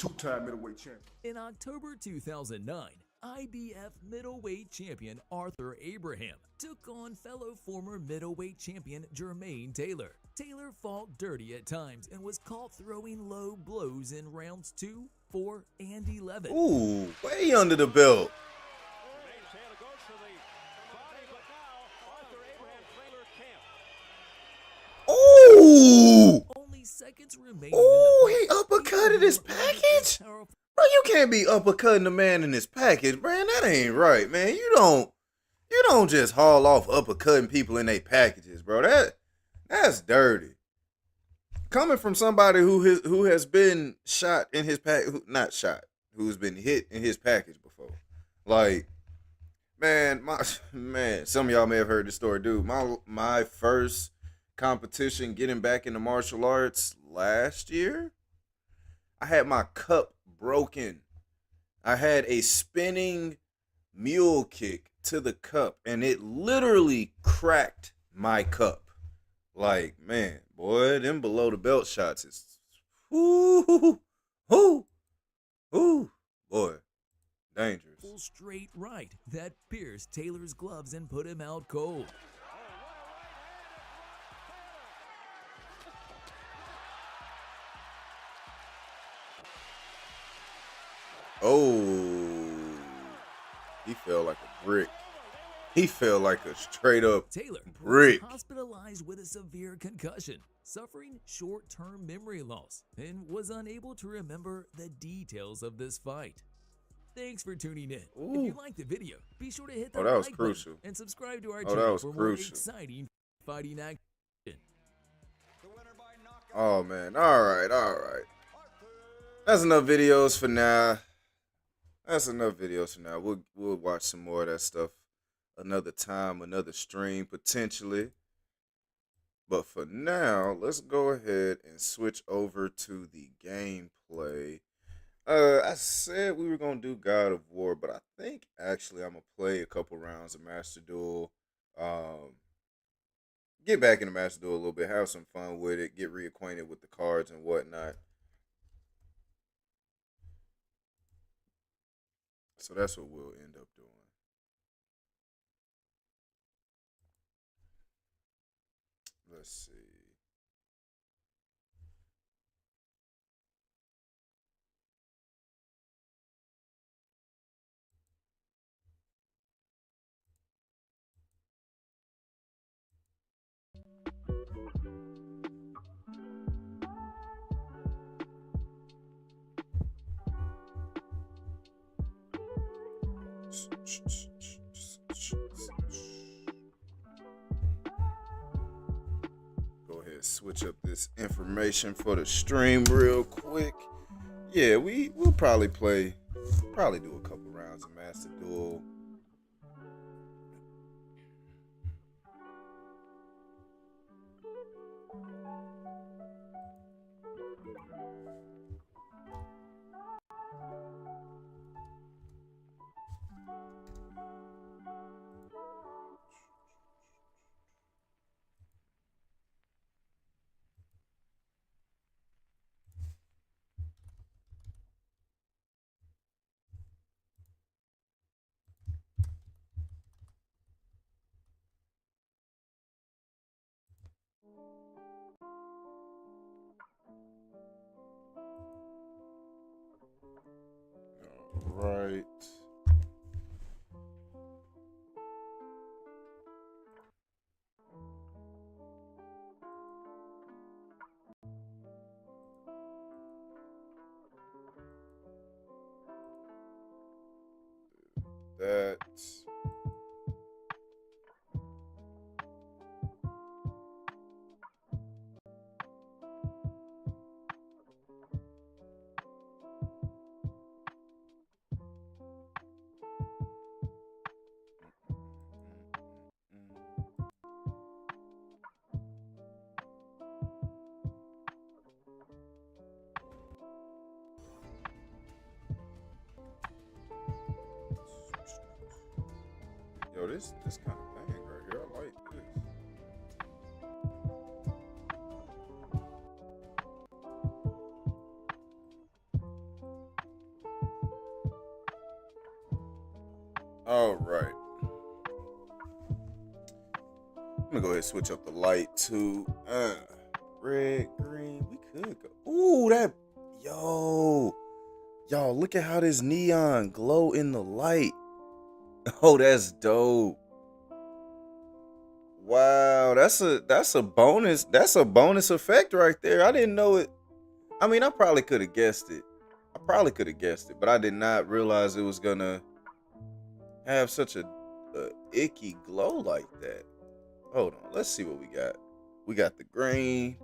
2-time middleweight champion. In October 2009, IBF middleweight champion Arthur Abraham took on fellow former middleweight champion Jermaine Taylor. Taylor fought dirty at times and was caught throwing low blows in rounds 2, 4, and 11. Ooh, way under the belt. Taylor goes for the body, but now Arthur Abraham Taylor Ooh! Only seconds remaining. Ooh, he uppercutted his package? Bro, you can't be uppercutting the man in his package, man. That ain't right, man. You don't just haul off uppercutting people in their packages, bro. That's dirty. Coming from somebody who has been shot in his pack, who's been hit in his package before. Like, man, some of y'all may have heard this story, dude. My first competition getting back into martial arts last year, I had my cup broken. I had a spinning mule kick to the cup, and it literally cracked my cup. Like, man, boy, them below the belt shots is, boy, dangerous. Full straight right that pierced Taylor's gloves and put him out cold. Oh, he fell like a brick. He fell like a straight up Taylor brick. was hospitalized with a severe concussion, suffering short-term memory loss, and was unable to remember the details of this fight. Thanks for tuning in. Ooh. If you liked the video, be sure to hit the that was like crucial. button and subscribe to our That channel was for crucial. more exciting fighting action. Oh, man. All right. That's enough videos for now. We'll watch some more of that stuff another time, another stream, potentially. But for now, let's go ahead and switch over to the gameplay. I said we were going to do God of War, but I think actually I'm going to play a couple rounds of Master Duel. get back in the Master Duel a little bit, have some fun with it, get reacquainted with the cards and whatnot. So that's what we'll end up doing. Let's see. Go ahead, switch up this information for the stream real quick. Yeah, we'll probably do a couple rounds of Master Duel. Right. That. Yo, this kind of thing right here, I like this. All right. I'm gonna go ahead and switch up the light to red, green. We could go. Ooh, y'all, look at how this neon glow in the light. Oh, that's dope. Wow, that's a bonus. That's a bonus effect right there. I didn't know it. I mean, I probably could have guessed it. But I did not realize it was gonna have such a icky glow like that. Hold on, let's see what we got. We got the green.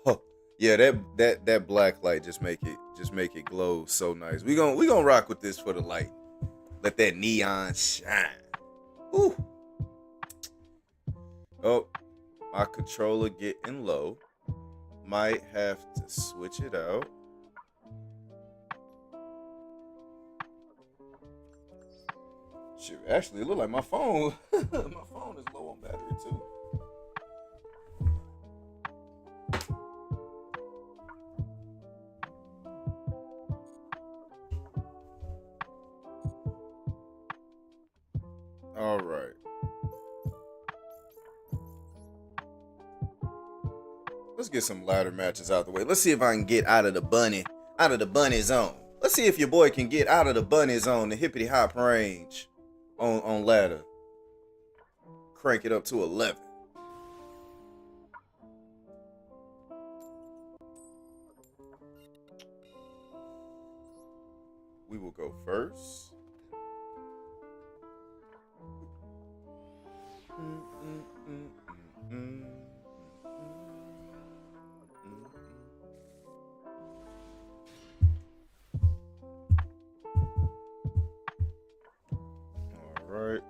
Oh, yeah, that black light just make it glow so nice. We gonna rock with this for the light. Let that neon shine. Ooh. Oh, my controller getting low. Might have to switch it out. Shoot, actually, it look like my phone. My phone is low on battery too. All right. Let's get some ladder matches out the way. Let's see if I can get out of the bunny zone. Let's see if your boy can get out of the bunny zone, the hippity hop range on ladder. Crank it up to 11. We will go first. All right.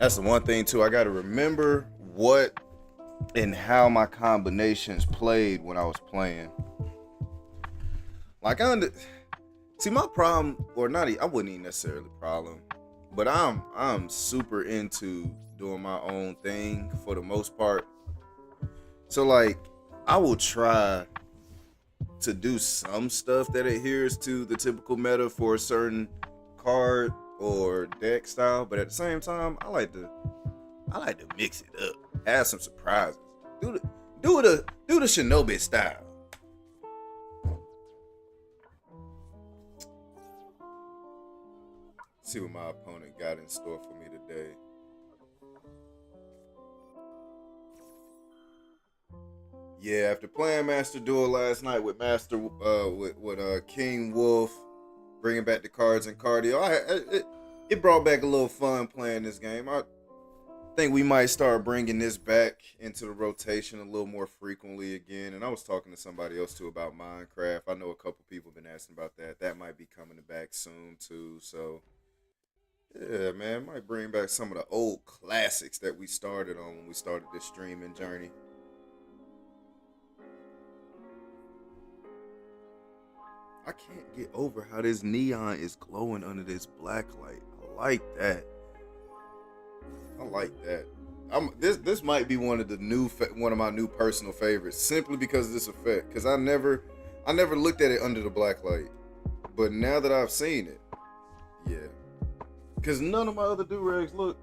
That's the one thing too. I got to remember what and how my combinations played when I was playing. Like see, my problem, or not, I wouldn't even necessarily problem, but I'm super into doing my own thing for the most part. So like, I will try to do some stuff that adheres to the typical meta for a certain card or deck style, but at the same time, I like to mix it up, have some surprises, do the Shinobi style. See what my opponent got in store for me today. Yeah, after playing Master Duel last night with King Wolf, bringing back the cards and cardio, it brought back a little fun playing this game. I think we might start bringing this back into the rotation a little more frequently again. And I was talking to somebody else too about Minecraft. I know a couple people have been asking about that. That might be coming back soon too. So yeah, man, might bring back some of the old classics that we started on when we started this streaming journey. I can't get over how this neon is glowing under this black light. I like that. This might be one of my new personal favorites, simply because of this effect. Because I never looked at it under the black light, but now that I've seen it, yeah. Because none of my other do-rags look.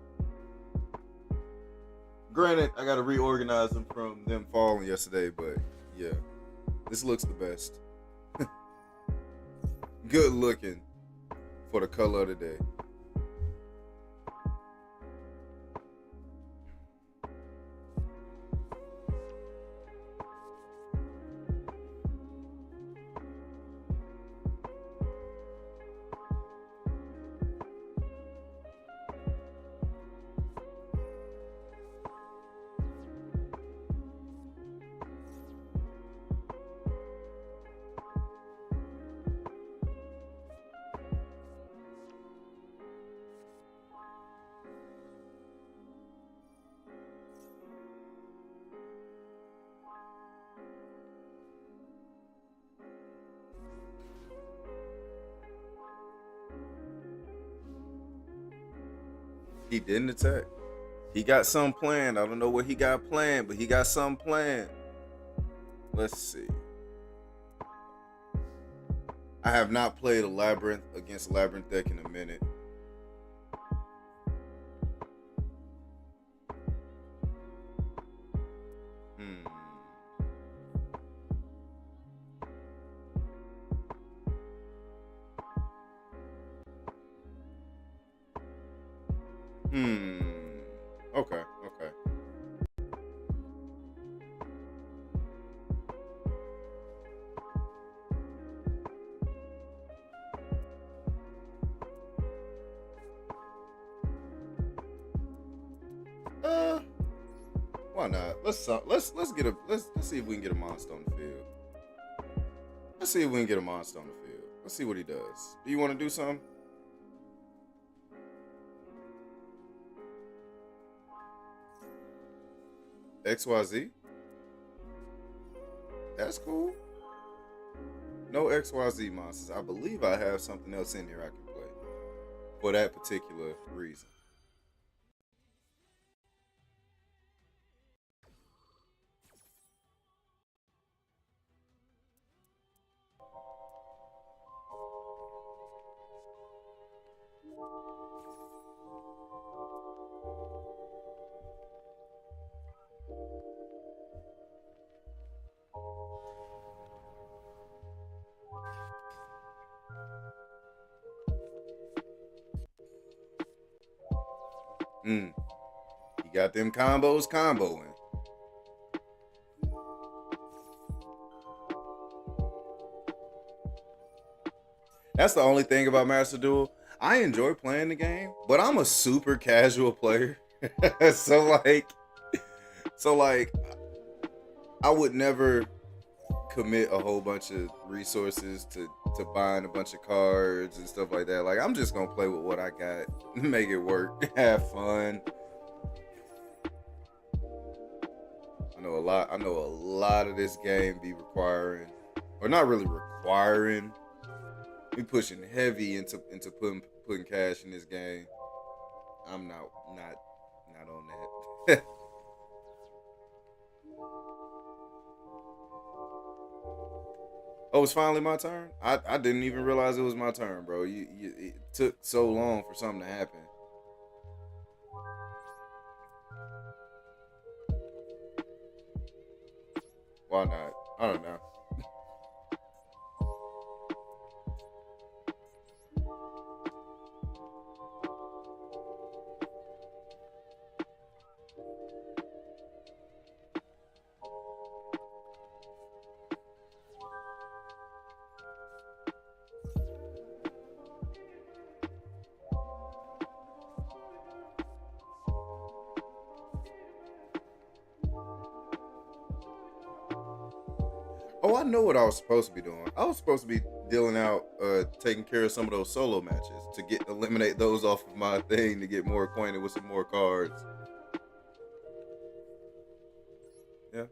Granted, I got to reorganize them from them falling yesterday, but yeah, this looks the best. Good looking for the color of the day. He didn't attack. He got something planned. I don't know what he got planned, but he got something planned. Let's see. I have not played a Labyrinth against a Labyrinth deck in a minute. Okay. Why not? Let's see if we can get a monster on the field. Let's see what he does. Do you want to do something? XYZ? That's cool. No XYZ monsters. I believe I have something else in here I can play for that particular reason. He got them comboing. That's the only thing about Master Duel. I enjoy playing the game, but I'm a super casual player. So like, I would never commit a whole bunch of resources to buying a bunch of cards and stuff like that. Like, I'm just gonna play with what I got, make it work, have fun. know a lot. I know a lot of this game be requiring, or not really requiring. We pushing heavy into putting cash in this game. I'm not on that. Oh, it's finally my turn? I didn't even realize it was my turn, bro. It took so long for something to happen. Why not? I don't know. Oh, I know what I was supposed to be doing. I was supposed to be dealing out, taking care of some of those solo matches to eliminate those off of my thing to get more acquainted with some more cards. Yeah.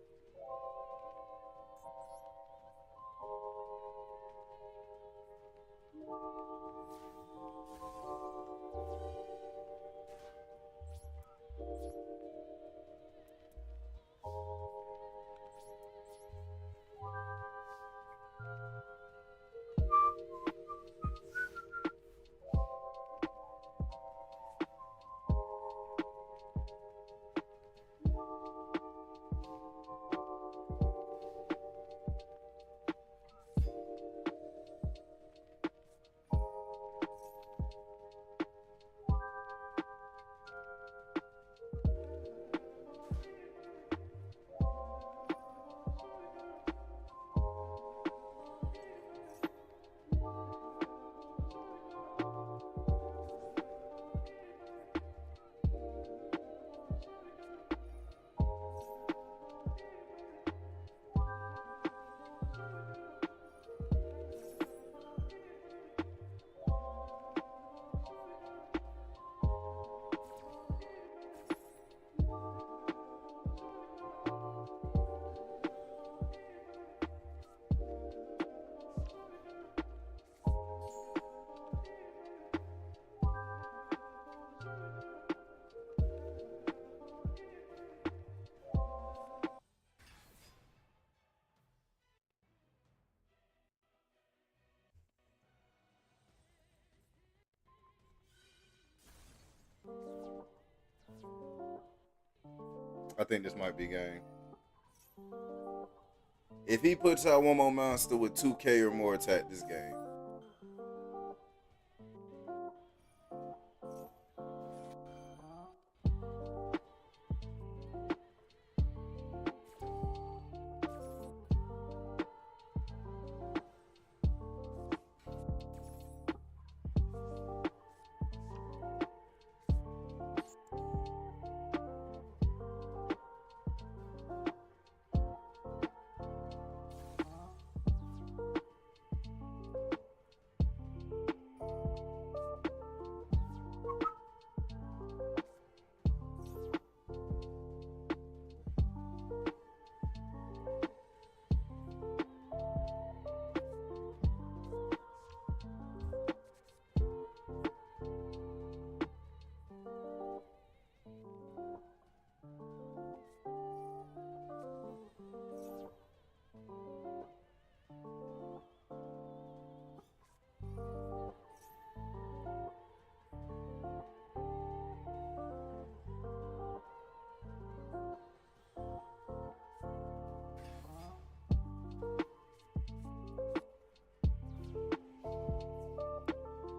I think this might be game. If he puts out one more monster with 2K or more attack this game.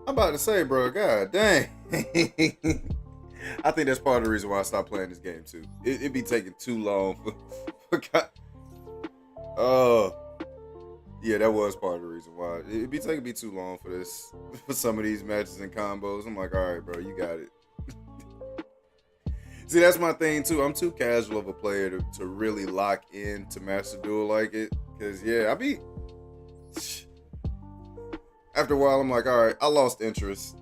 I'm about to say, bro, god dang. I think that's part of the reason why I stopped playing this game too. It be taking too long for yeah, that was part of the reason why. It'd be taking me too long for this, for some of these matches and combos. I'm like, all right, bro, you got it. See, that's my thing too. I'm too casual of a player to really lock in to Master Duel like it. Cause yeah, after a while, I'm like, all right, I lost interest.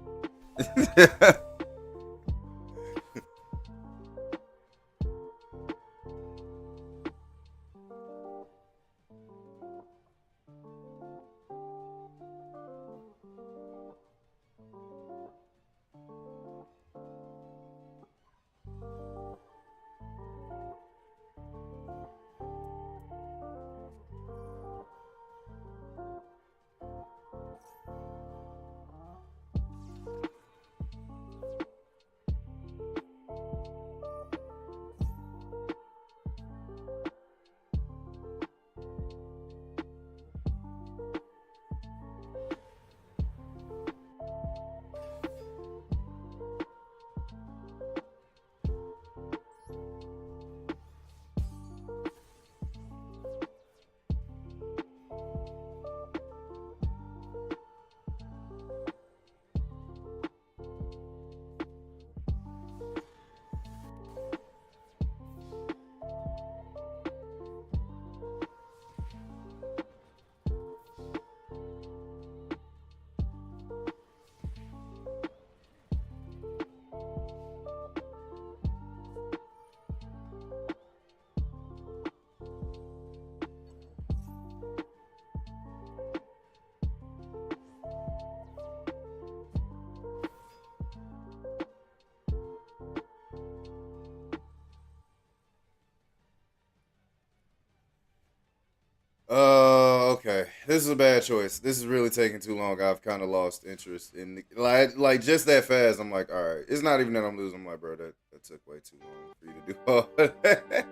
Okay, this is a bad choice. This is really taking too long. I've kind of lost interest in like just that fast. I'm like, all right. It's not even that I'm losing. I'm like, bro, that took way too long for you to do all that.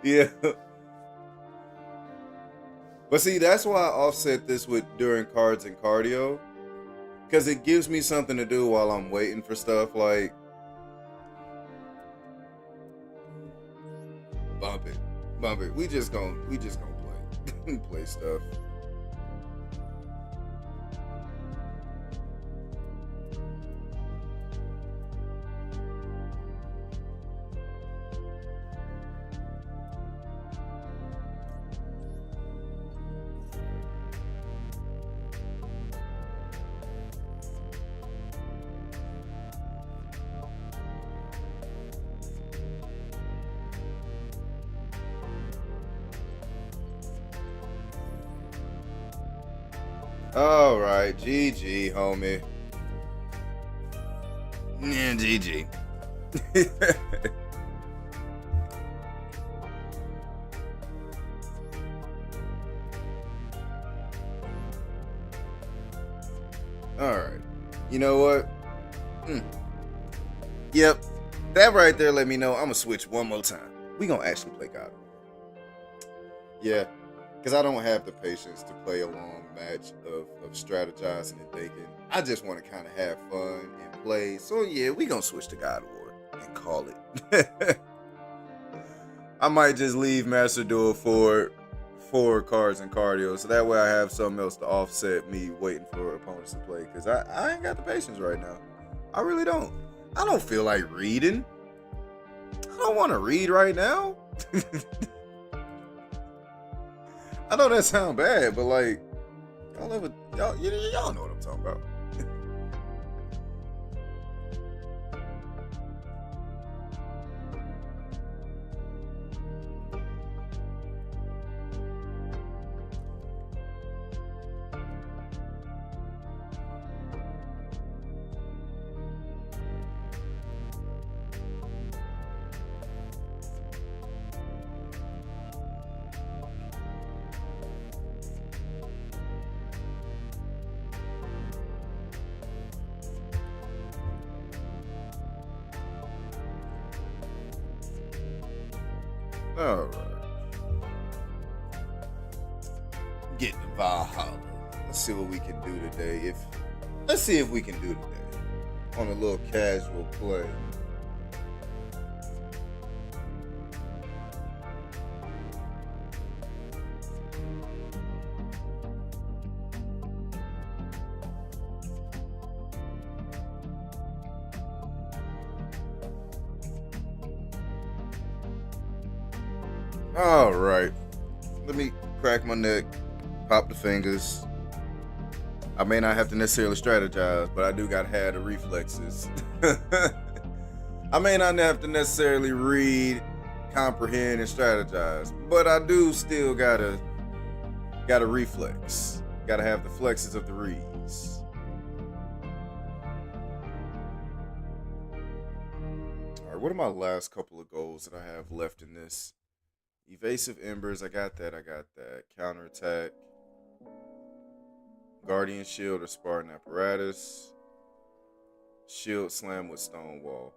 Yeah. But see, that's why I offset this with during cards and cardio, because it gives me something to do while I'm waiting for stuff. Like, bump it. We just gonna play play stuff. All right, GG, homie. Yeah, GG. All right. You know what? Yep. That right there let me know I'm going to switch one more time. We going to actually play God of War. Yeah. Because I don't have the patience to play a long match of strategizing and thinking. I just want to kind of have fun and play. So yeah, we gonna switch to God of War and call it. I might just leave Master Duel for cards and cardio, so that way I have something else to offset me waiting for opponents to play. Because I ain't got the patience right now. I really don't. I don't feel like reading. I don't want to read right now. I know that sounds bad, but like, y'all know what I'm talking about. All right. Get to Valhalla. Let's see what we can do today. Let's see if we can do today on a little casual play. All right. Let me crack my neck, pop the fingers. I may not have to necessarily strategize, but I do got to have the reflexes. I may not have to necessarily read, comprehend, and strategize, but I do still gotta reflex. Gotta have the flexes of the reads. All right, what are my last couple of goals that I have left in this? Evasive Embers, I got that. Counterattack. Guardian Shield or Spartan Apparatus. Shield Slam with Stonewall.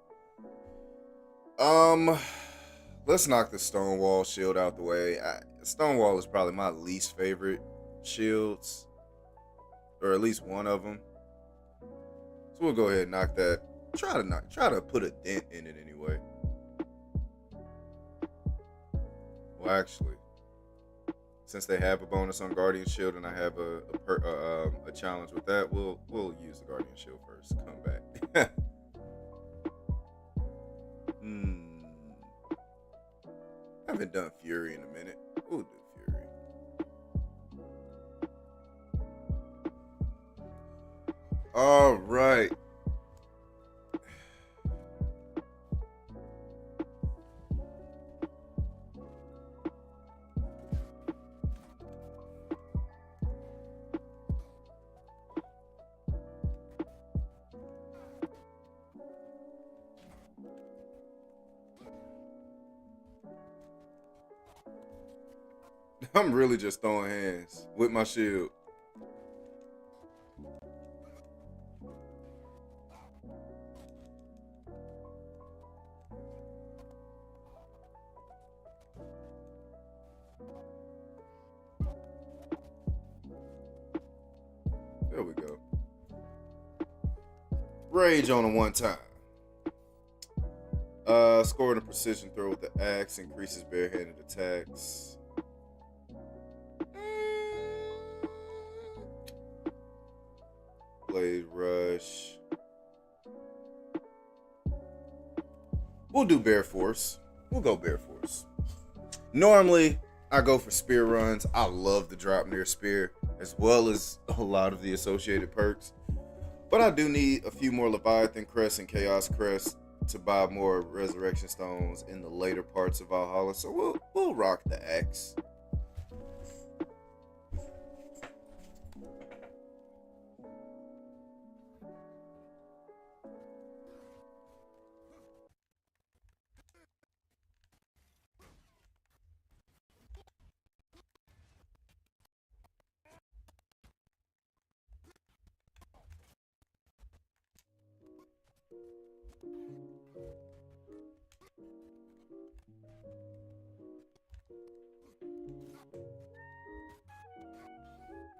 Let's knock the Stonewall shield out the way. Stonewall is probably my least favorite shields. Or at least one of them. So we'll go ahead and knock that. Try to put a dent in it anyway. Well, actually, since they have a bonus on Guardian Shield and I have a challenge with that, we'll use the Guardian Shield first. Come back. Haven't done Fury in a minute. We'll do Fury. All right. I'm really just throwing hands with my shield. There we go. Rage on a one time. Scoring a precision throw with the axe increases barehanded attacks. Blade rush. We'll do bear force. We'll go bear force. Normally, I go for spear runs. I love the drop near spear, as well as a lot of the associated perks. But I do need a few more Leviathan Crest and Chaos Crest to buy more Resurrection Stones in the later parts of Valhalla. So we'll rock the axe.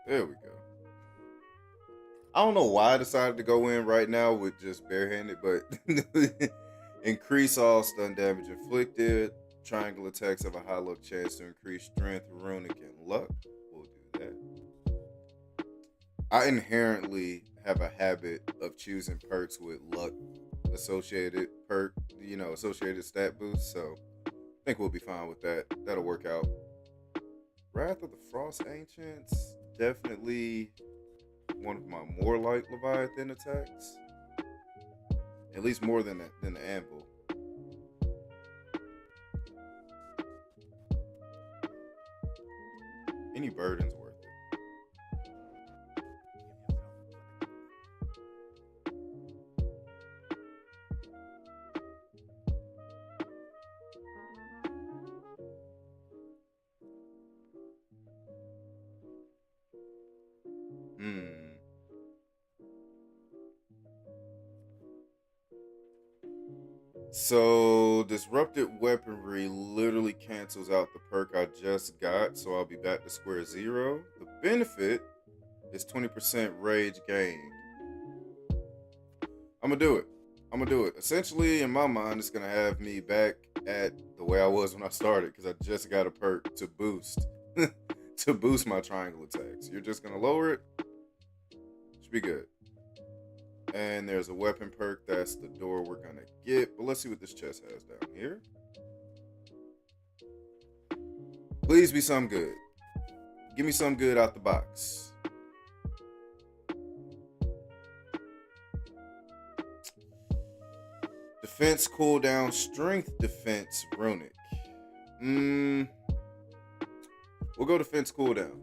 There we go. I don't know why I decided to go in right now with just barehanded, but increase all stun damage inflicted. Triangle attacks have a high luck chance to increase strength, runic, and luck. We'll do that. I inherently have a habit of choosing perks with luck associated associated stat boosts, so I think we'll be fine with that. That'll work out. Wrath of the Frost Ancients, definitely one of my more like Leviathan attacks. At least more than the Anvil. Any burden's worth it. So disrupted weaponry literally cancels out the perk I just got, so I'll be back to square zero. The benefit is 20% rage gained. I'm gonna do it. Essentially, in my mind, it's gonna have me back at the way I was when I started, because I just got a perk to boost to boost my triangle attacks. You're just gonna lower it. Should be good. And there's a weapon perk. That's the door we're gonna get. But let's see what this chest has down here. Please be some good. Give me some good out the box. Defense cooldown, strength defense, runic. We'll go defense cooldown.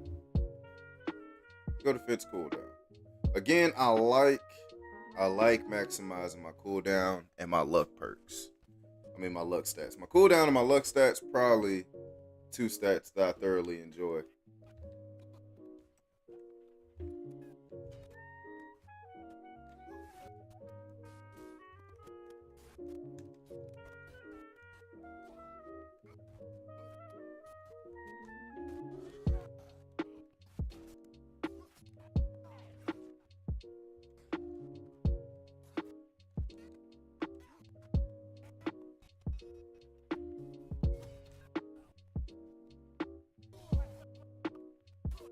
Again, I like maximizing my cooldown and my luck perks. My luck stats. My cooldown and my luck stats, probably two stats that I thoroughly enjoy.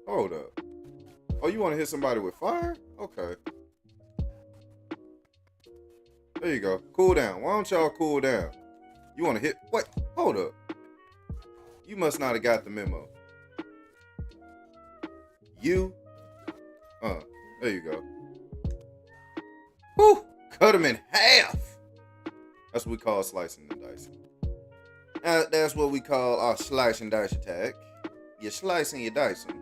Hold up. Oh, you want to hit somebody with fire? Okay. There you go. Cool down. Why don't y'all cool down? You want to hit... What? Hold up. You must not have got the memo. You? There you go. Whew! Cut him in half! That's what we call slicing and dicing. That's what we call our slice and dice attack. You slice and you dice them.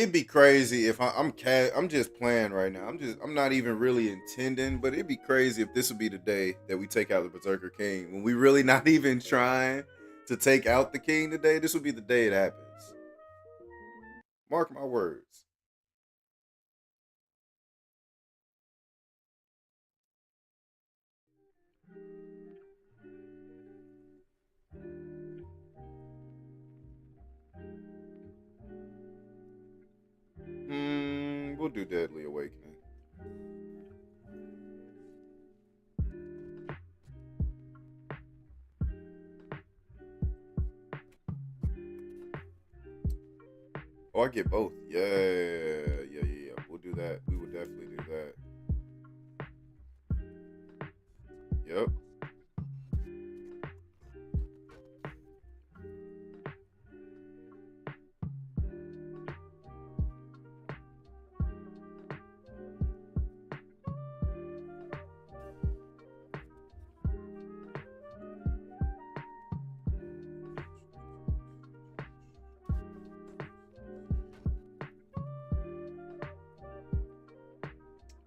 it'd be crazy if I'm just playing right now. I'm not even really intending, but it'd be crazy if this would be the day that we take out the Berserker King. When we really not even trying to take out the king today, this would be the day it happens. Mark my words. We'll do Deadly Awakening. Oh, I get both. Yeah. We'll do that. We will definitely do that. Yep.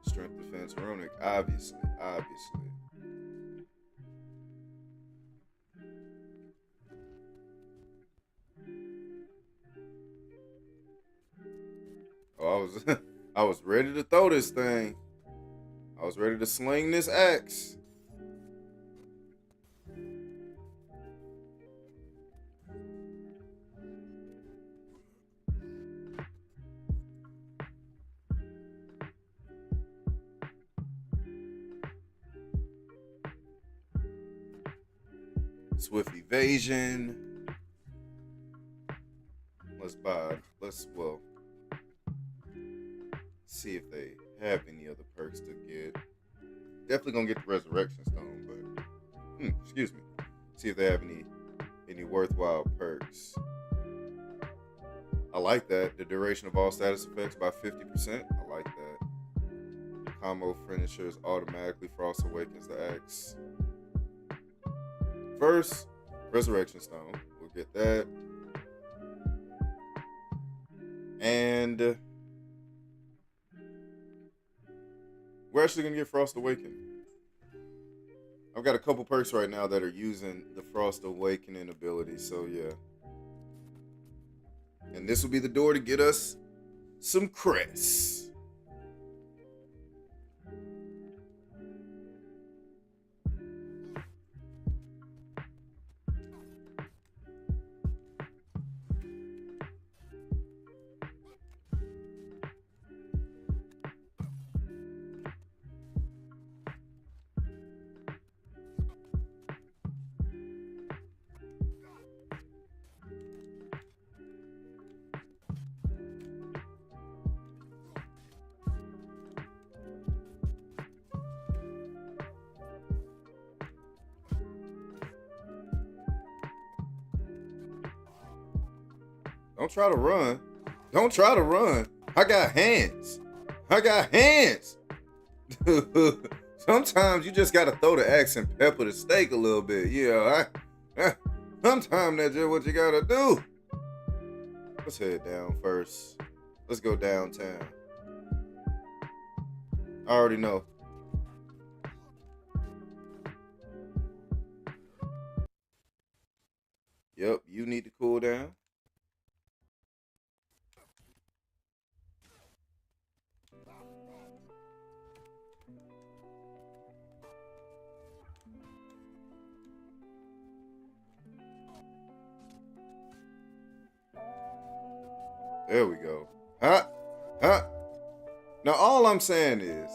Strength defense runic, obviously. Oh, I was ready to throw this thing. I was ready to sling this axe. Swift evasion. Let's see if they have any other perks to get. Definitely gonna get the Resurrection Stone, but excuse me. See if they have any worthwhile perks. I like that. The duration of all status effects by 50%. I like that. Combo finishers automatically Frost Awakens the axe. First, Resurrection Stone. We'll get that. And we're actually going to get Frost Awakening. I've got a couple perks right now that are using the Frost Awakening ability, so yeah. And this will be the door to get us some crests. Don't try to run. Don't try to run. I got hands. Sometimes you just got to throw the axe and pepper the steak a little bit. Yeah, sometimes that's just what you got to do. Let's head down first. Let's go downtown. I already know. Yep, you need to cool down. There we go. Huh? Now, all I'm saying is,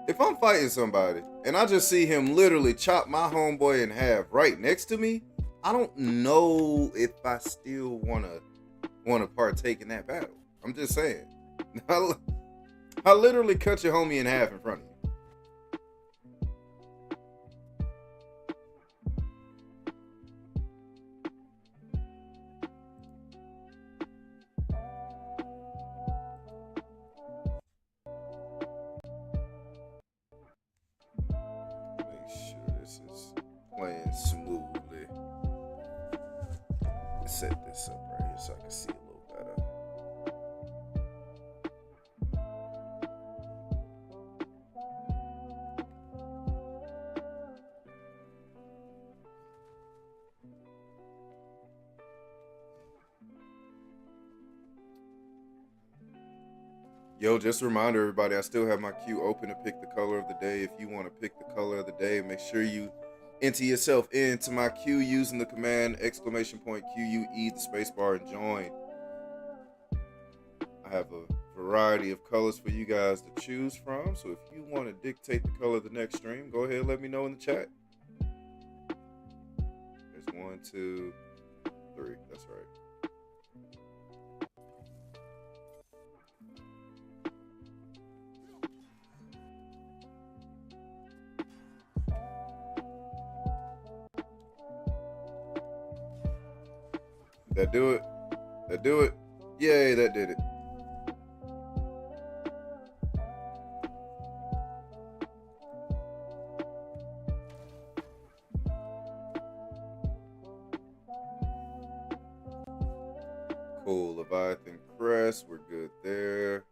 if I'm fighting somebody and I just see him literally chop my homeboy in half right next to me, I don't know if I still want to partake in that battle. I'm just saying. I literally cut your homie in half in front of you. Playing smoothly. Let's set this up right here so I can see a little Yo, just a reminder, everybody, I still have my queue open to pick the color of the day. If you want to pick the color of the day, make sure you enter yourself into my queue using the command !QUE, the spacebar, and join. I have a variety of colors for you guys to choose from. So if you want to dictate the color of the next stream, go ahead and let me know in the chat. There's 1, 2, 3. That's right. That do it? That do it? Yay, that did it. Cool, Leviathan Crest, we're good there.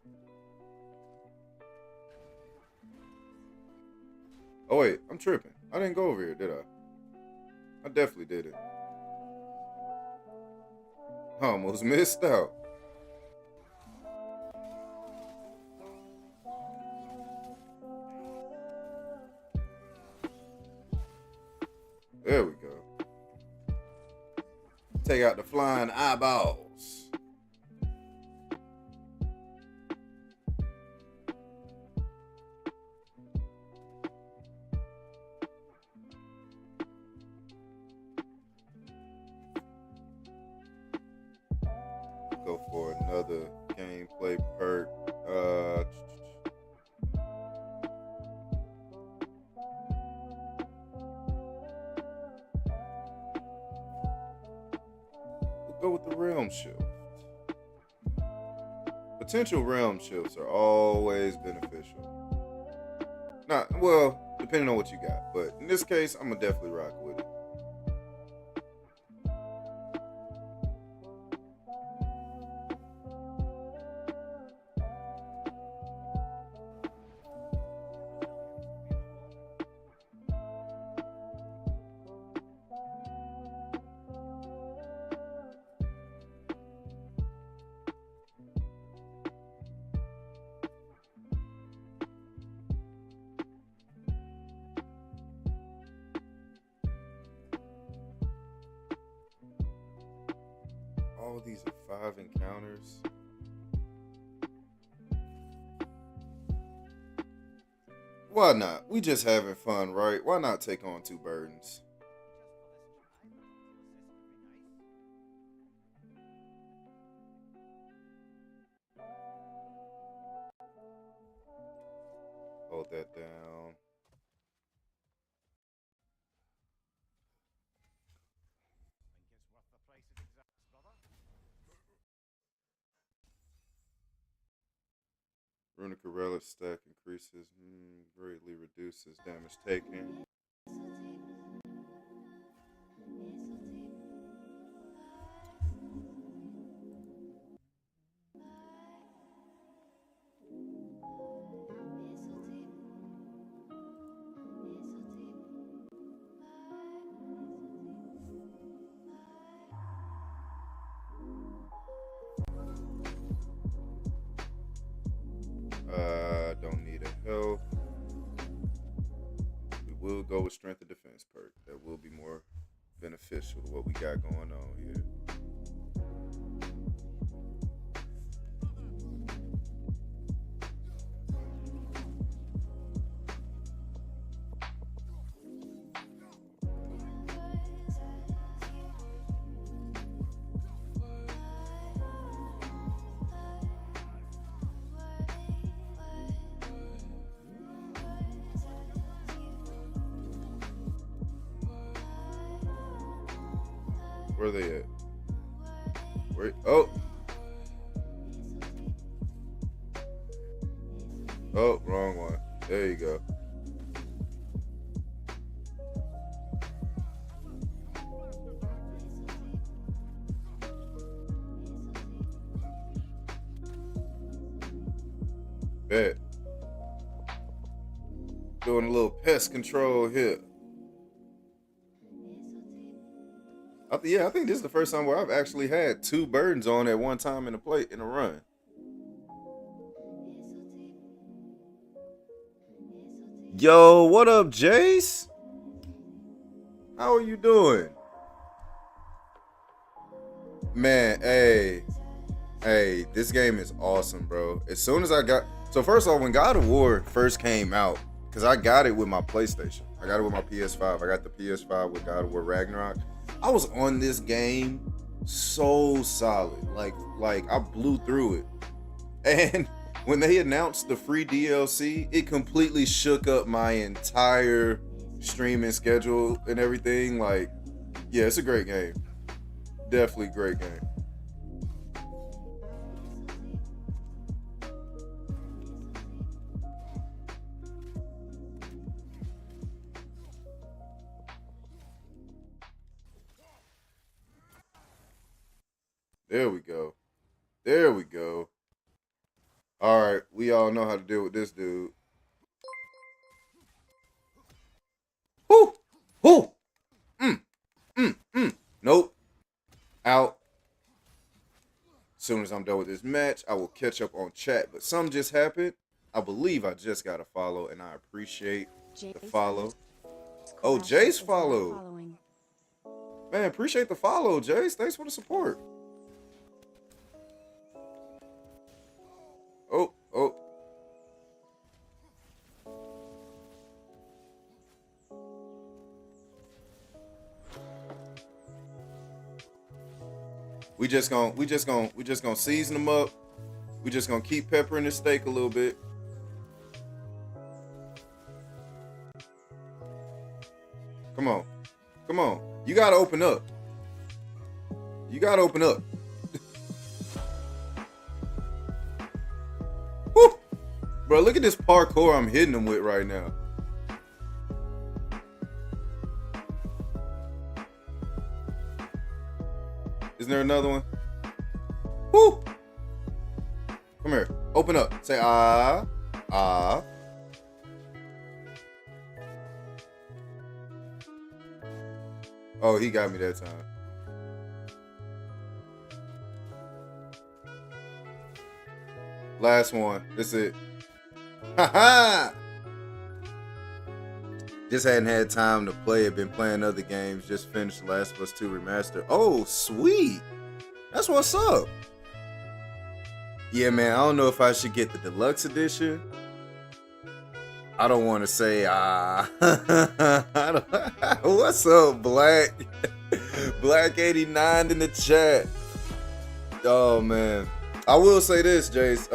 Oh wait, I'm tripping. I didn't go over here, did I? I definitely did it. I almost missed out. There we go. Take out the flying eyeballs. Go for another gameplay perk. We'll go with the realm shift. Potential realm shifts are always beneficial. Not well, depending on what you got, but in this case, I'm gonna definitely rock with it. All these are 5 encounters. Why not? We just having fun, right? Why not take on 2 burdens? Hold that down. Runic relic stack increases, greatly reduces damage taken. Don't need a health. We will go with strength and defense perk. That will be more beneficial to what we got going on here. Where are they at? Where? Oh. Oh, wrong one. There you go. Bet. Doing a little pest control here. I think this is the first time where I've actually had 2 burdens on at one time in a run. Yo, what up, Jace? How are you doing? Man, hey, this game is awesome, bro. As soon as I got, so first off, when God of War first came out, because I got it with my PlayStation. I got it with my PS5. I got the PS5 with God of War Ragnarok. I was on this game so solid. Like I blew through it. And when they announced the free DLC, it completely shook up my entire streaming schedule and everything. Like, yeah, it's a great game. Definitely great game. There we go. There we go. All right, we all know how to deal with this dude. Whoo! Whoo! Nope. Out. As soon as I'm done with this match, I will catch up on chat. But something just happened. I believe I just got a follow, and I appreciate the follow. Oh, Jace followed. Man, appreciate the follow, Jace. Thanks for the support. Oh. We just gonna season them up. We just gonna keep peppering the steak a little bit. Come on. Come on. You gotta open up. You gotta open up. Woo! Bro, look at this parkour I'm hitting them with right now. Isn't there another one? Woo! Come here. Open up. Say ah. Ah. Oh, he got me that time. Last one. That's it. Ha-ha! Just hadn't had time to play it. Been playing other games. Just finished The Last of Us 2 Remaster. Oh, sweet. That's what's up. Yeah, man. I don't know if I should get the deluxe edition. I don't want to say, what's up, Black? Black 89 in the chat. Oh, man. I will say this, Jace.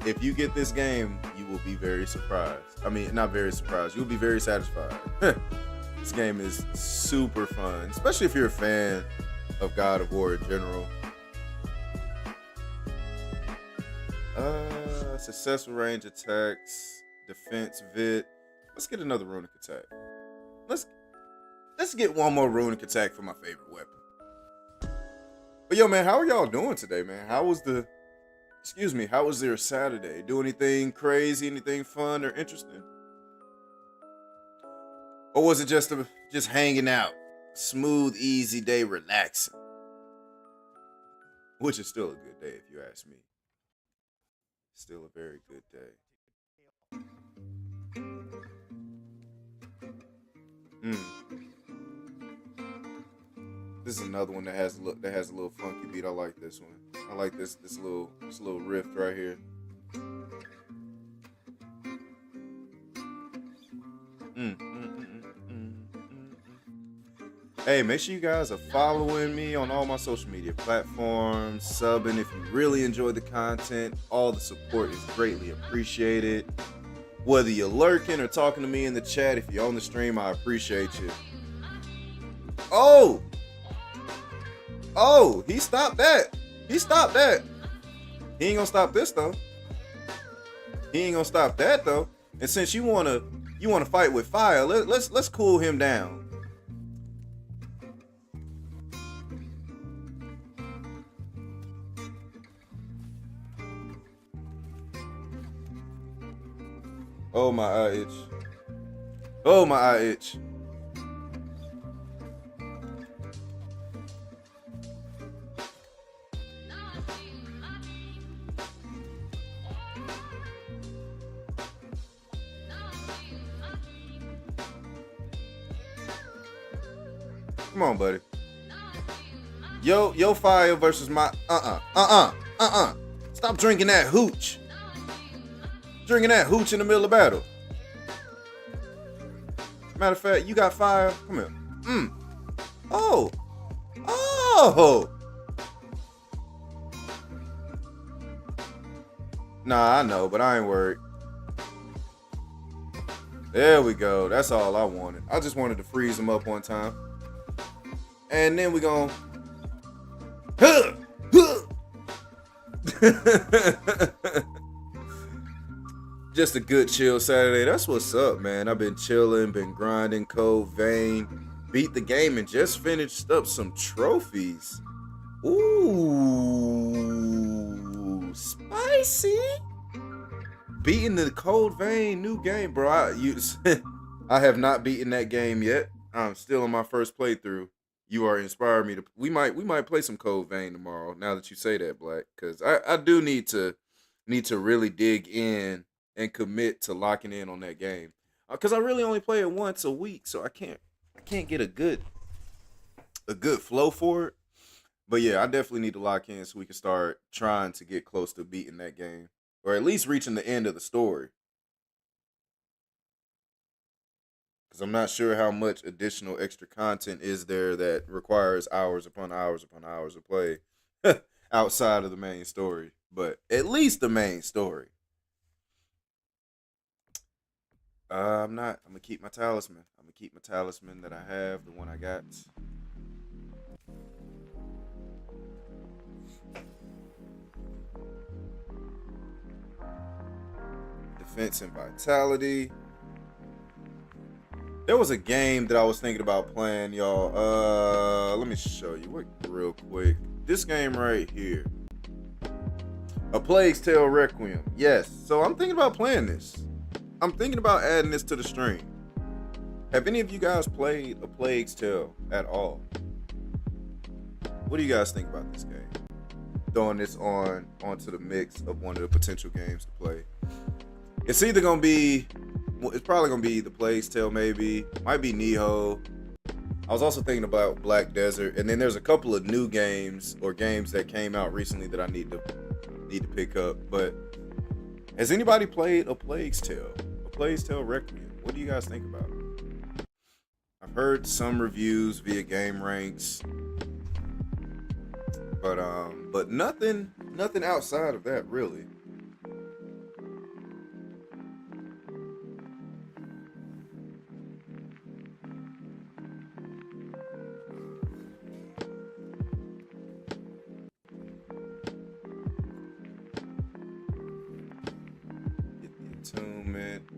If you get this game, you will be very surprised. I mean, not very surprised. You'll be very satisfied. This game is super fun, especially if you're a fan of God of War in general. Successful range attacks, defense, vit. Let's get another runic attack. Let's get one more runic attack for my favorite weapon. But yo, man, how are y'all doing today, man? How was their Saturday? Do anything crazy, anything fun or interesting? Or was it just hanging out? Smooth, easy day, relaxing. Which is still a good day, if you ask me. Still a very good day. This is another one that has a little funky beat. I like this one. I like this little riff right here. Hey, make sure you guys are following me on all my social media platforms, subbing if you really enjoy the content. All the support is greatly appreciated. Whether you're lurking or talking to me in the chat, if you're on the stream, I appreciate you. Oh, he stopped that. He stopped that. He ain't gonna stop this though. He ain't gonna stop that though. And since you wanna fight with fire, let's cool him down. Oh, my eye itch. Oh, my eye itch. Come on, buddy. Yo fire versus my Stop drinking that hooch. Drinking that hooch in the middle of battle. Matter of fact, you got fire. Come here. Oh. Nah, I know, but I ain't worried. There we go. That's all I wanted. I just wanted to freeze him up one time. And then we gon' just a good chill Saturday. That's what's up, man. I've been chilling, been grinding, cold vein, beat the game, and just finished up some trophies. Ooh, spicy. Beating the cold vein new game, bro. I have not beaten that game yet. I'm still on my first playthrough. You are inspiring me to. We might play some cold vein tomorrow. Now that you say that, Black, because I do need to really dig in and commit to locking in on that game. Because I really only play it once a week, so I can't get a good flow for it. But yeah, I definitely need to lock in so we can start trying to get close to beating that game, or at least reaching the end of the story. Because I'm not sure how much additional extra content is there that requires hours upon hours upon hours of play outside of the main story. But at least the main story. I'm going to keep my talisman. I'm going to keep my talisman that I have, the one I got. Defense and vitality. There was a game that I was thinking about playing, y'all. Let me show you real quick. This game right here. A Plague's Tale Requiem. Yes. So I'm thinking about playing this. I'm thinking about adding this to the stream. Have any of you guys played A Plague's Tale at all? What do you guys think about this game? Throwing this onto the mix of one of the potential games to play. It's either gonna be, it's probably gonna be The Plague's Tale, maybe. Might be Nihon. I was also thinking about Black Desert, and then there's a couple of new games or games that came out recently that I need to pick up. But has anybody played A Plague's Tale? A Plague's Tale Requiem. What do you guys think about it? I've heard some reviews via Game Ranks, but nothing outside of that really.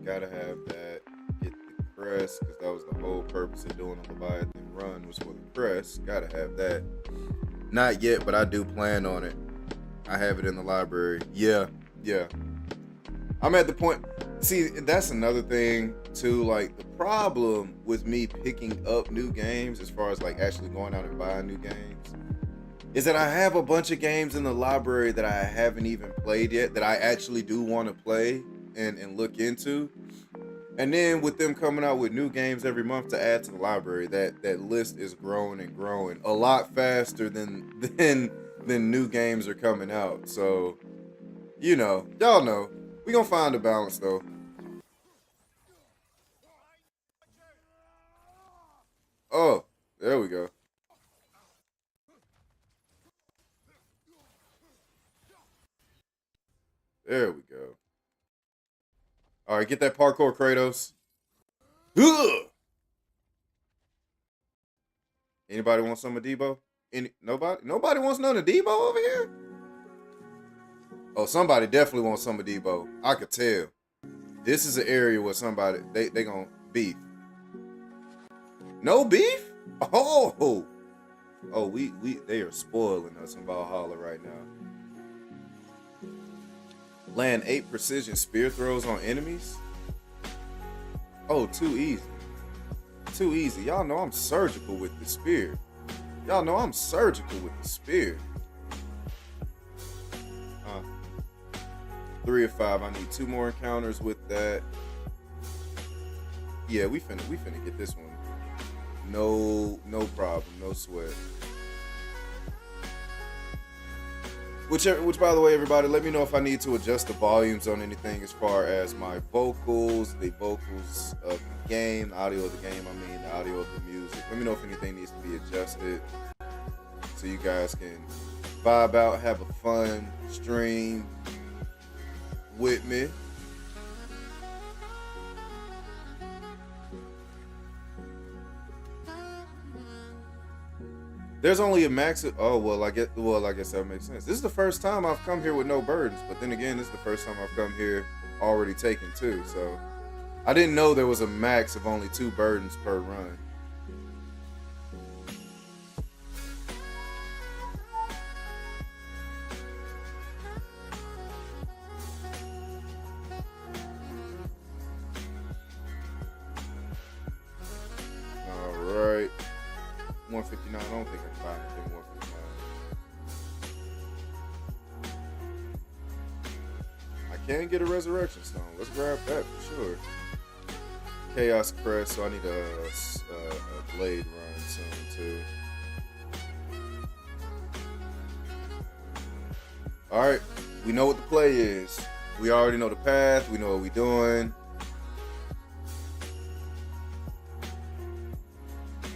Gotta have that. Get the crest, because that was the whole purpose of doing a Leviathan run, was for the crest. Gotta have that. Not yet, but I do plan on it. I have it in the library. Yeah. I'm at the point. See, that's another thing too. Like, the problem with me picking up new games, as far as like actually going out and buying new games, is that I have a bunch of games in the library that I haven't even played yet that I actually do want to play and look into. And then with them coming out with new games every month to add to the library, that list is growing and growing a lot faster than new games are coming out. So, y'all know, we gonna find a balance though. Oh, there we go. There we go. All right, get that parkour, Kratos. Ugh! Anybody want some of Debo? Nobody? Nobody wants none of Debo over here? Oh, somebody definitely wants some of Debo. I could tell. This is an area where somebody, they gonna beef. No beef? Oh, they are spoiling us in Valhalla right now. Land 8 precision spear throws on enemies? Oh, too easy. Too easy. Y'all know I'm surgical with the spear. 3 of 5. I need 2 more encounters with that. Yeah, we finna get this one No problem, no sweat. Which, by the way, everybody, let me know if I need to adjust the volumes on anything as far as my vocals, the vocals of the game, the audio of the game, the audio of the music. Let me know if anything needs to be adjusted so you guys can vibe out, have a fun stream with me. There's only a max of, I guess that makes sense. This is the first time I've come here with no burdens, but then again, this is the first time I've come here already taken 2, so I didn't know there was a max of only 2 burdens per run. Alright. 159, I don't think I can buy anything 159. I can get a resurrection stone. Let's grab that for sure. Chaos crest, so I need a blade run soon too. Alright, we know what the play is. We already know the path, we know what we're doing.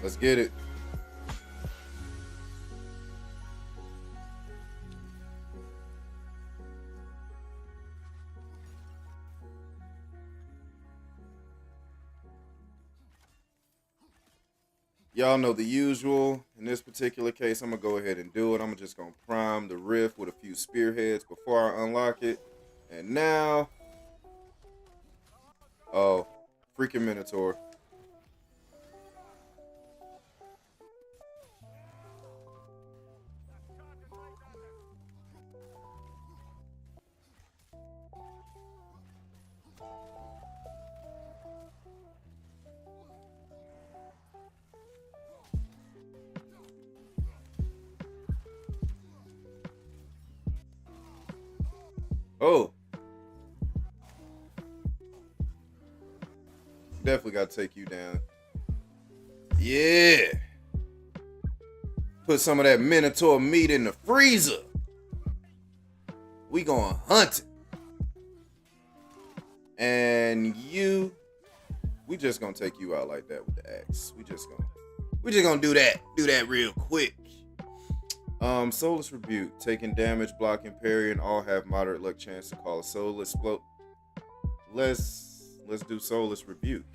Let's get it. Y'all know the usual. In this particular case, I'm going to go ahead and do it. I'm just going to prime the rift with a few spearheads before I unlock it. And now... Oh, freaking Minotaur. Oh. Definitely got to take you down. Yeah. Put some of that Minotaur meat in the freezer. We going hunting. And you, we just gonna take you out like that with the axe. We just gonna do that real quick. Soulless Rebuke, taking damage, blocking, parrying, all have moderate luck chance to call a soul. Let's do Soulless Rebuke,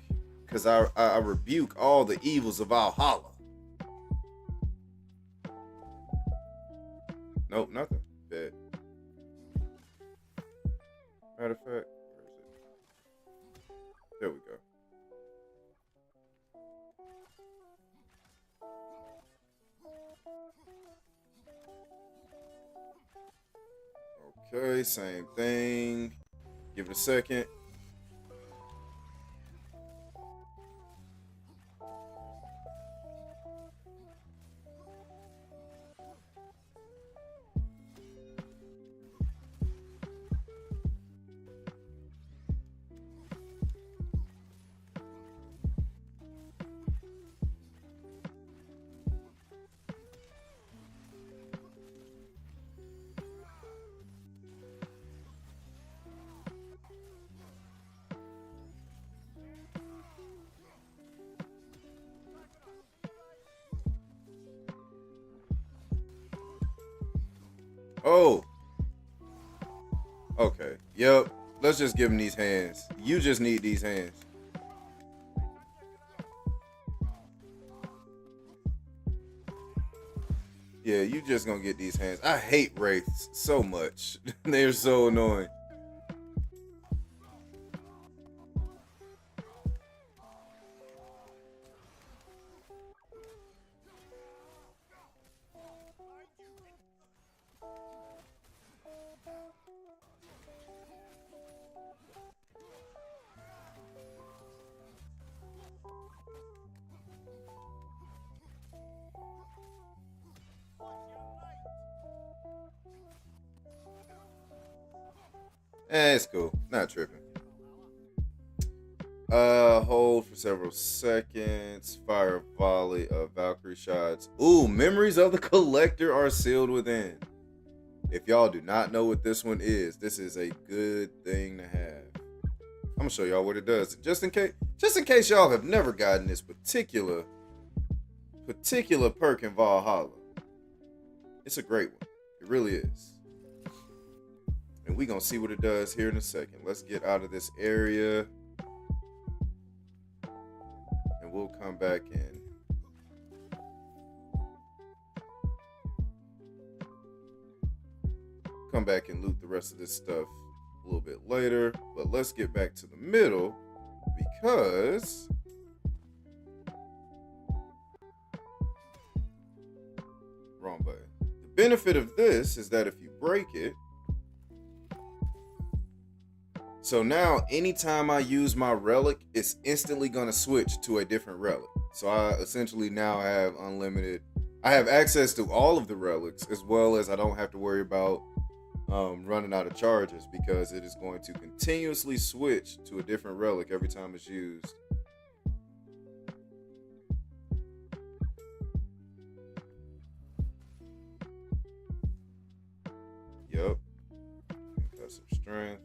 because I rebuke all the evils of Valhalla. Nope, nothing. Dead. Matter of fact, where is it? There we go. Okay, same thing. Give it a second. Oh. Okay. Yep. Let's just give him these hands. You just need these hands. Yeah, you just gonna get these hands. I hate wraiths so much. They're so annoying. It's cool. Not tripping. Hold for several seconds. Fire a volley of Valkyrie shots. Ooh, memories of the collector are sealed within. If y'all do not know what this one is, this is a good thing to have. I'm gonna show y'all what it does. Just in case y'all have never gotten this particular perk in Valhalla. It's a great one. It really is. And we're gonna see what it does here in a second. Let's get out of this area. And we'll come back in. Come back and loot the rest of this stuff a little bit later. But let's get back to the middle because wrong button. The benefit of this is that if you break it, so now anytime I use my relic, it's instantly going to switch to a different relic. So I essentially now have unlimited, I have access to all of the relics, as well as I don't have to worry about running out of charges, because it is going to continuously switch to a different relic every time it's used. Yep. Got some strength.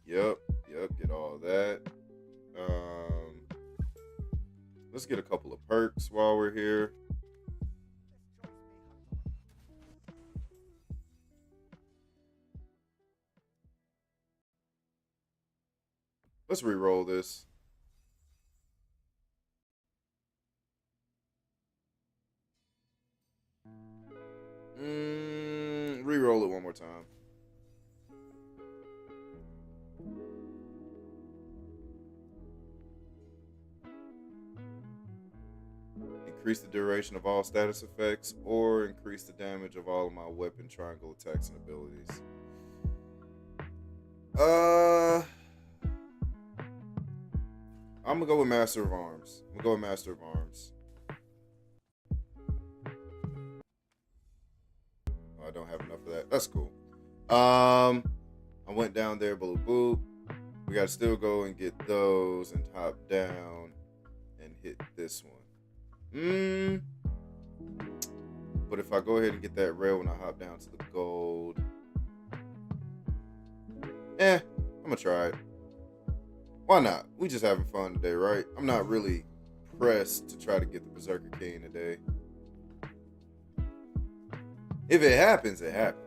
Yep, get all that. Let's get a couple of perks while we're here. Let's re-roll this. Re-roll it one more time. Increase the duration of all status effects, or increase the damage of all of my weapon triangle attacks and abilities. I'm gonna go with Master of Arms. Oh, I don't have enough of that. That's cool. I went down there, boop boop. We gotta still go and get those and hop down and hit this one. But if I go ahead and get that rail when I hop down to the gold, I'm gonna try it. Why not? We just having fun today, right? I'm not really pressed to try to get the Berserker King today. If it happens, it happens.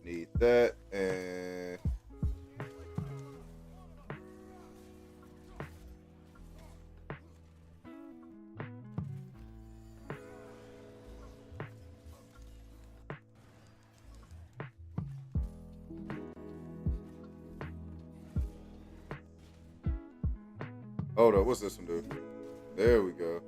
Need that, and hold up, what's this one do? There we go.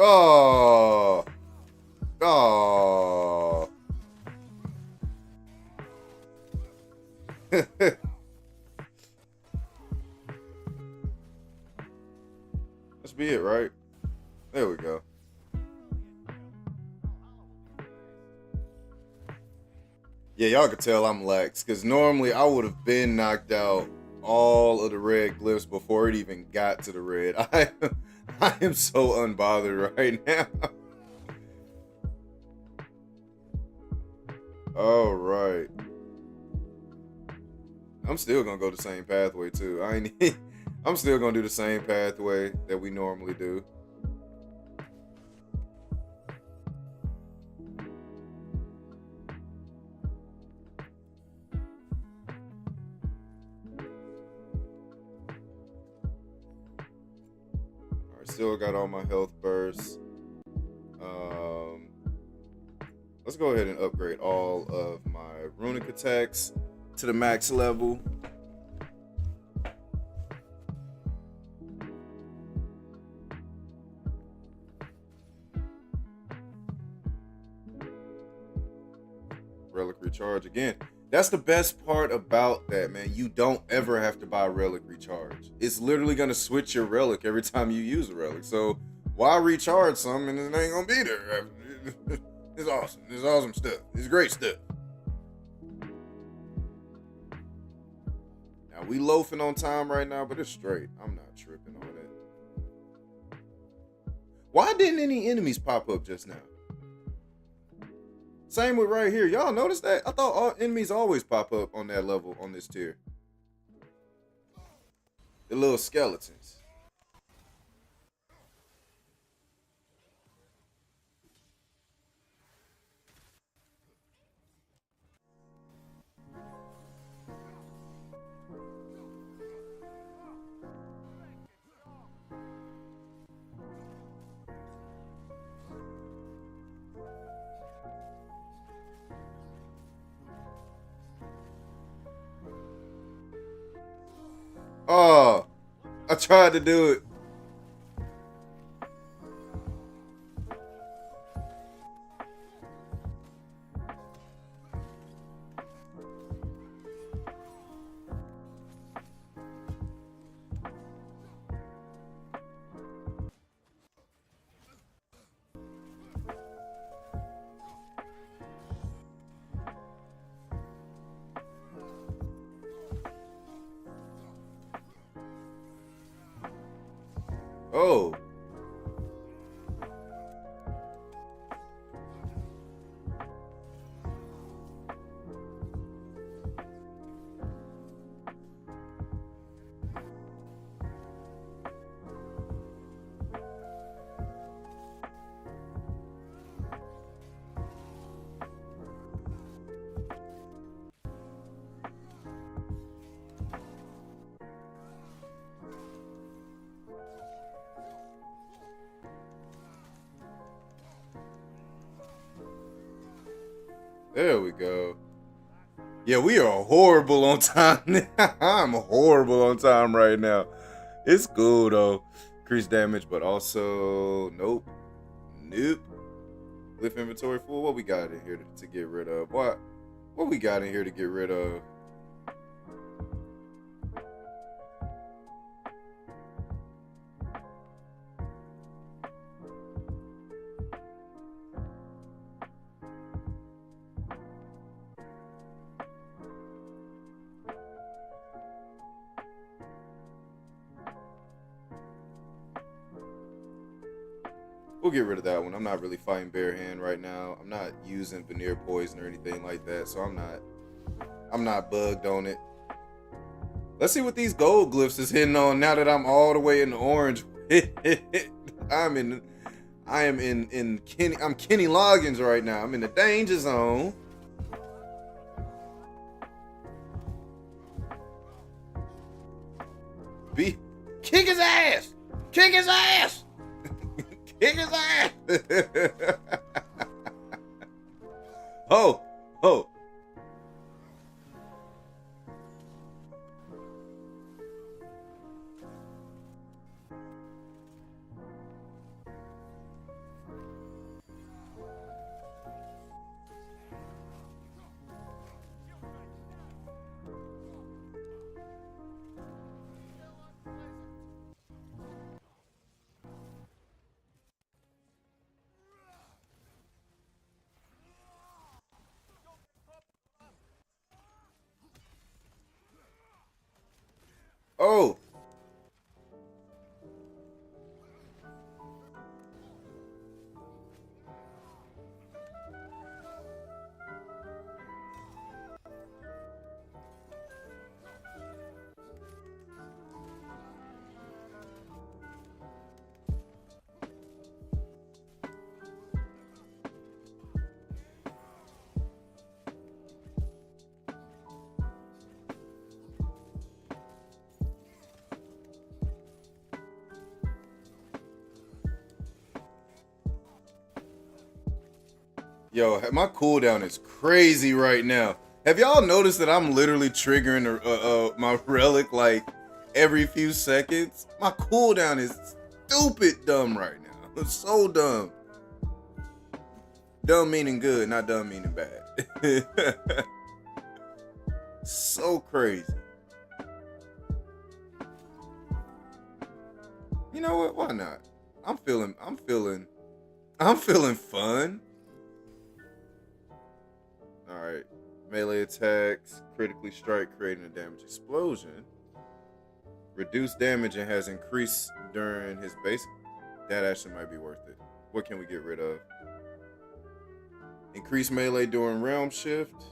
Oh. Oh. Let's be it, right? There we go. Yeah, y'all could tell I'm lax, because normally I would have been knocked out all of the red glyphs before it even got to the red. I am so unbothered right now. All right. I'm still gonna go the same pathway too. I'm still gonna do the same pathway that we normally do. Alright, still got all my health bursts. Let's go ahead and upgrade all of my runic attacks to the max level. Relic recharge again. That's the best part about that, man. You don't ever have to buy relic recharge. It's literally gonna switch your relic every time you use a relic. So why recharge something and it ain't gonna be there? It's awesome. It's awesome stuff. It's great stuff. Now we loafing on time right now, but it's straight. I'm not tripping on it. Why didn't any enemies pop up just now? Same with right here. Y'all notice that? I thought all enemies always pop up on that level on this tier. The little skeletons. Oh, I tried to do it. Oh. There we go. Yeah, we are horrible on time. I'm horrible on time right now. It's cool though. Increase damage, but also nope. Nope. Lift inventory full. What we got in here to get rid of? What we got in here to get rid of? We'll get rid of that one. I'm not really fighting bare hand right now. I'm not using veneer poison or anything like that, so I'm not bugged on it. Let's see what these gold glyphs is hitting on now that I'm all the way in the orange. I'm Kenny Loggins right now. I'm in the danger zone. Kick his ass! Kick his ass! Kick his ass! Oh, oh. Oh. Yo, my cooldown is crazy right now. Have y'all noticed that I'm literally triggering my relic like every few seconds? My cooldown is stupid dumb right now. It's so dumb. Dumb meaning good, not dumb meaning bad. So crazy. You know what? Why not? I'm feeling fun. Alright. Melee attacks, critically strike, creating a damage explosion. Reduced damage and has increased during his base. That actually might be worth it. What can we get rid of? Increase melee during realm shift.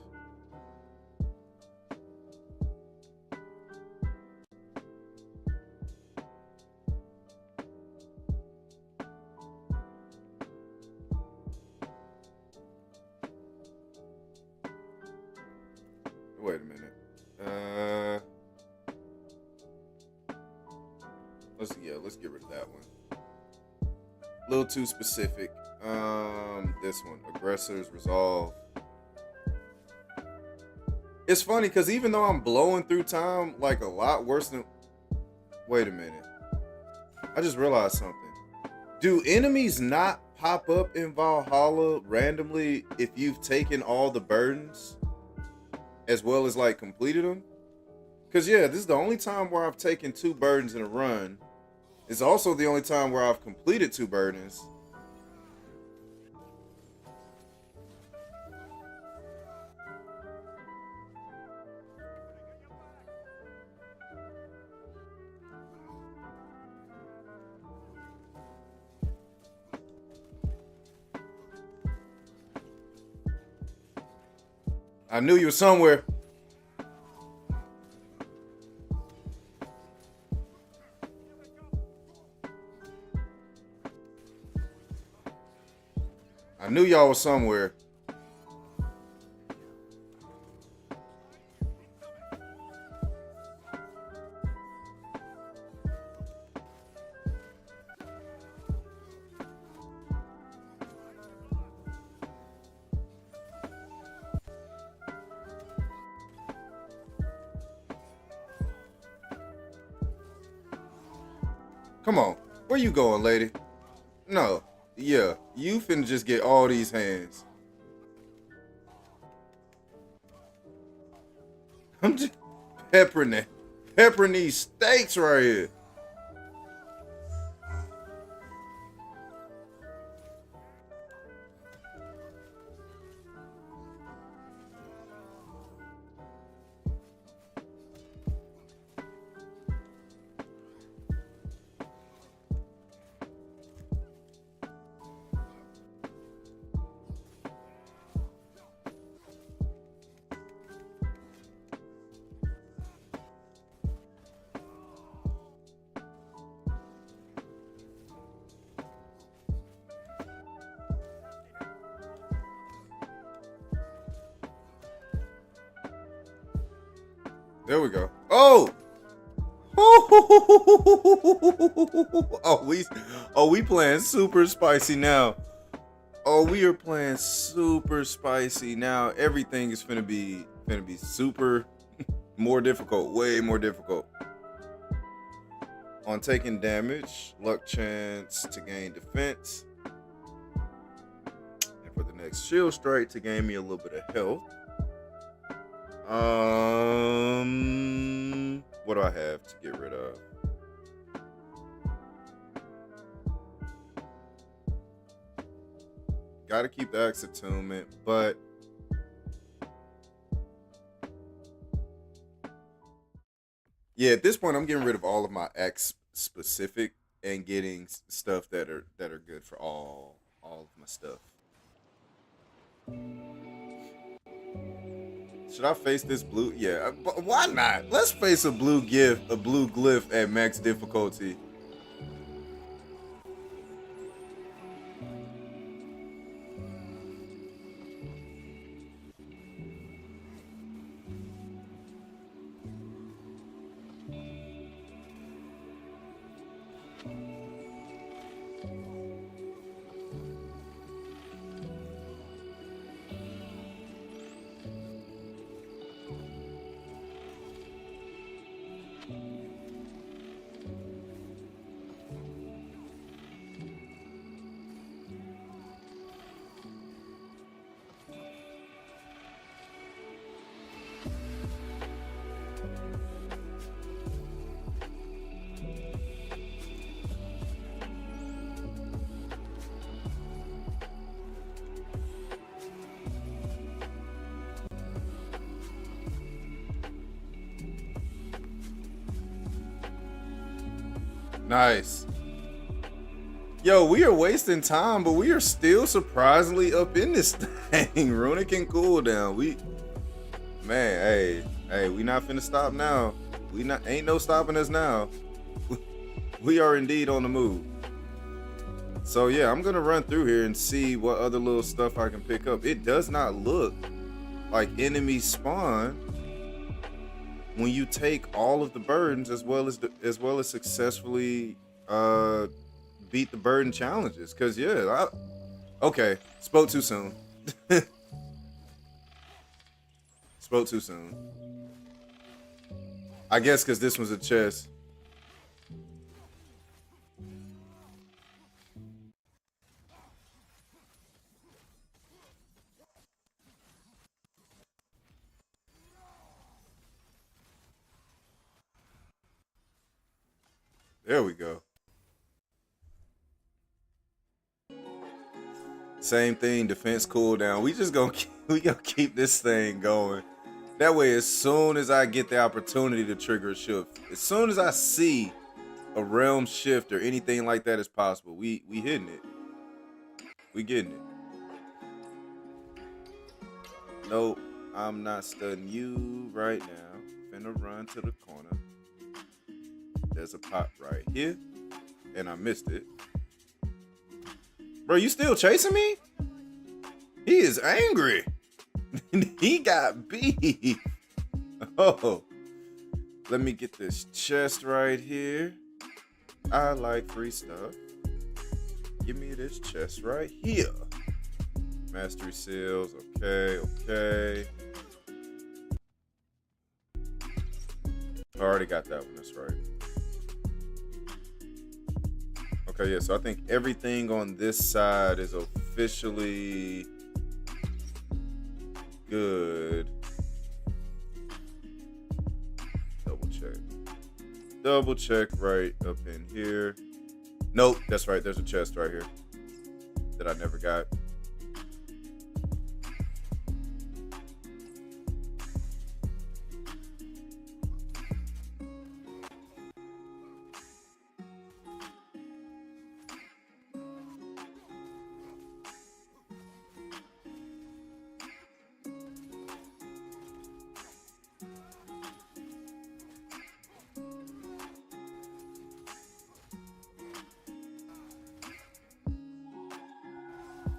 Wait a minute. Let's get rid of that one. A little too specific. This one, Aggressor's Resolve. It's funny because even though I'm blowing through time like a lot worse than. Wait a minute. I just realized something. Do enemies not pop up in Valhalla randomly if you've taken all the burdens? As well as like completed them? Because yeah, this is the only time where I've taken 2 burdens in a run. It's also the only time where I've completed 2 burdens. I knew you were somewhere. I knew y'all was somewhere. Come on. Where you going, lady? No. Yeah, you finna just get all these hands. I'm just peppering these steaks right here. There we go. Oh! Oh, we playing super spicy now. Oh, we are playing super spicy now. Everything is finna be super more difficult, way more difficult. On taking damage, luck chance to gain defense. And for the next shield strike to gain me a little bit of health. What do I have to get rid of? Gotta keep the Axe Attunement, but Yeah, at this point, I'm getting rid of all of my X specific and getting stuff that are good for all of my stuff. Should I face this blue? Yeah, but why not? Let's face a blue glyph at max difficulty. Nice. Yo, we are wasting time, but we are still surprisingly up in this thing. Runic and cooldown. Man, hey, we not finna stop now. Ain't no stopping us now. We are indeed on the move. So yeah, I'm gonna run through here and see what other little stuff I can pick up. It does not look like enemies spawn when you take all of the burdens as well as successfully beat the burden challenges. Cause yeah, okay, spoke too soon. Spoke too soon. I guess cause this was a chest. There we go. Same thing, defense cooldown. We gonna keep this thing going. That way, as soon as I get the opportunity to trigger a shift, as soon as I see a realm shift or anything like that is possible, we hitting it. We getting it. Nope, I'm not studying you right now. Finna run to the corner. There's a pot right here, and I missed it. Bro, you still chasing me? He is angry. He got beef. Oh, let me get this chest right here. I like free stuff. Give me this chest right here. Mastery seals. Okay. I already got that one. That's right. Okay, yeah, so I think everything on this side is officially good. Double check right up in here. Nope, that's right. There's a chest right here that I never got.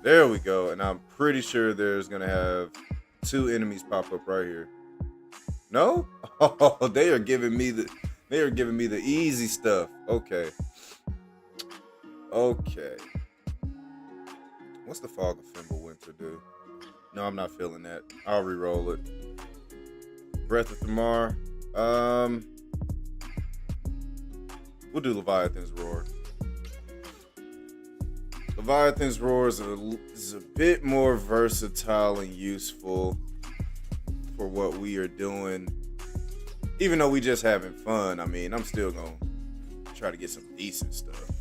There we go, and I'm pretty sure there's gonna have 2 enemies pop up right here. No? Oh, they are giving me the easy stuff. Okay. What's the Fog of Fimbulwinter do? No, I'm not feeling that. I'll re-roll it. Breath of Thamar. We'll do Leviathan's Roar. Leviathan's Roar is a bit more versatile and useful for what we are doing. Even though we just having fun, I mean, I'm still gonna try to get some decent stuff.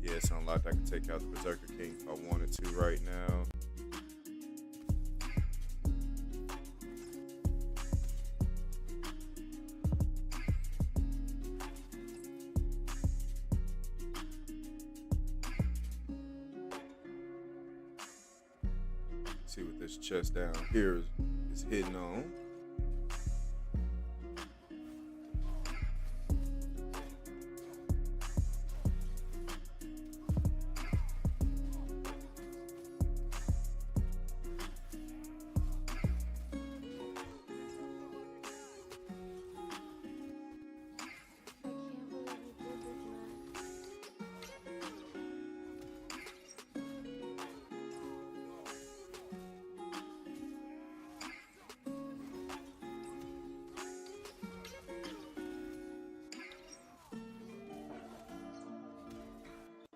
Yeah, it's unlocked. I can take out the Berserker King if I wanted to right now. this chest down here is hitting on.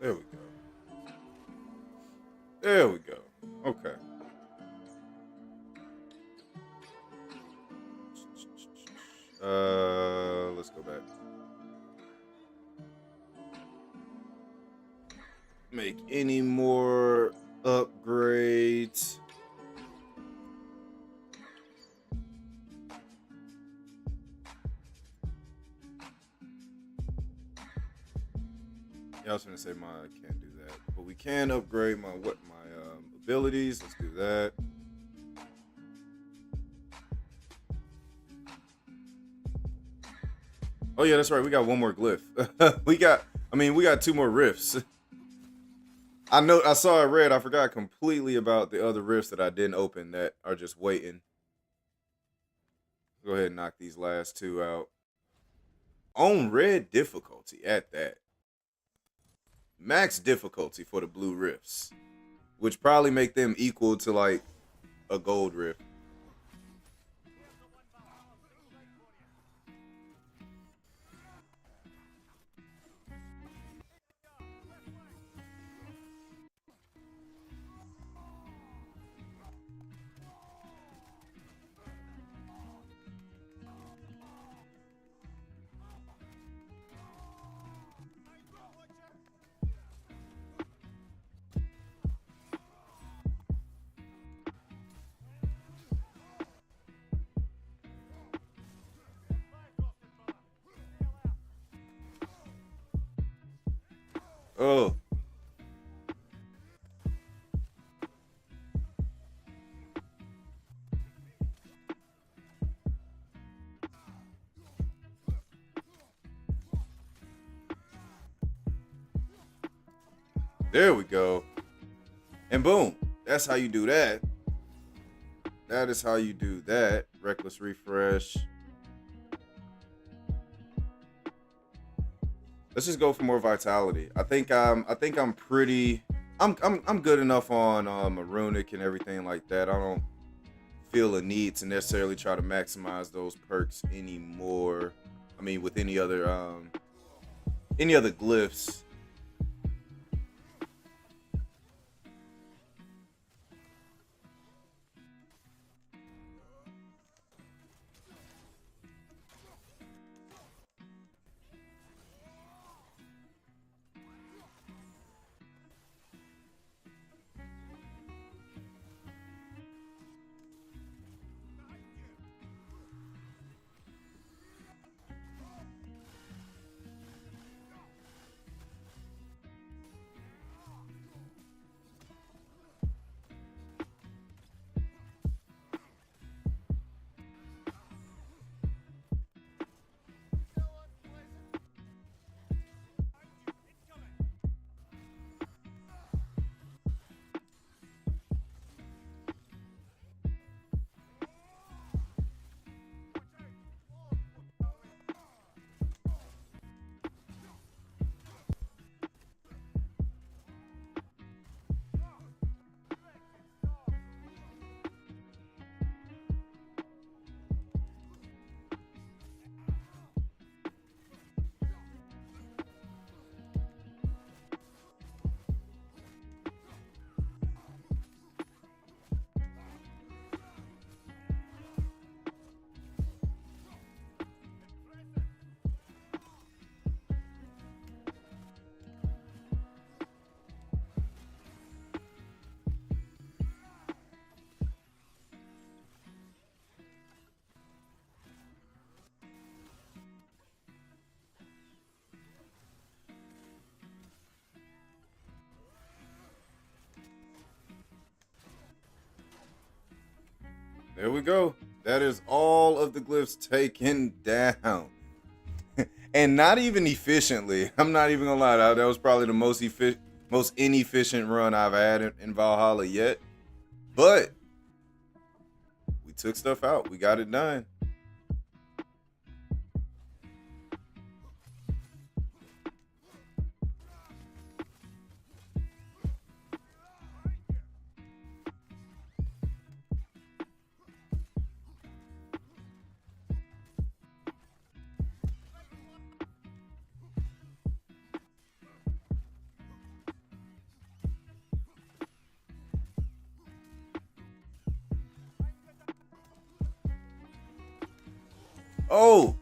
There we go. There we go. Okay. Let's go back. Make any more upgrades? Yeah, I was gonna say I can't do that, but we can upgrade my abilities. Let's do that. Oh yeah, that's right. We got one more glyph. we got 2 more rifts. I saw it red. I forgot completely about the other rifts that I didn't open that are just waiting. Go ahead and knock these last 2 out. On red difficulty at that. Max difficulty for the blue rifts, which probably make them equal to like a gold rift. Oh. There we go. And boom. That's how you do that. That is how you do that. Reckless refresh. Let's just go for more vitality. I think I'm good enough on a runic and everything like that. I don't feel a need to necessarily try to maximize those perks anymore. I mean, with any other glyphs. There we go. That is all of the glyphs taken down. And not even efficiently. I'm not even gonna lie. That was probably the most inefficient run I've had in Valhalla yet. But we took stuff out. We got it done. Oh!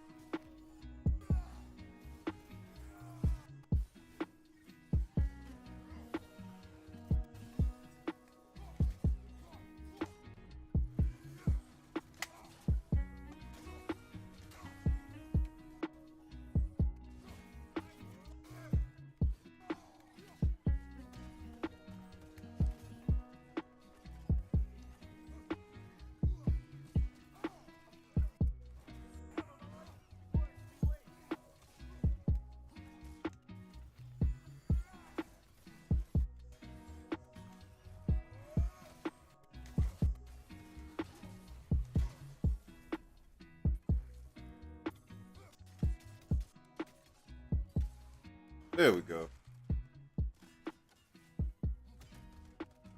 There we go.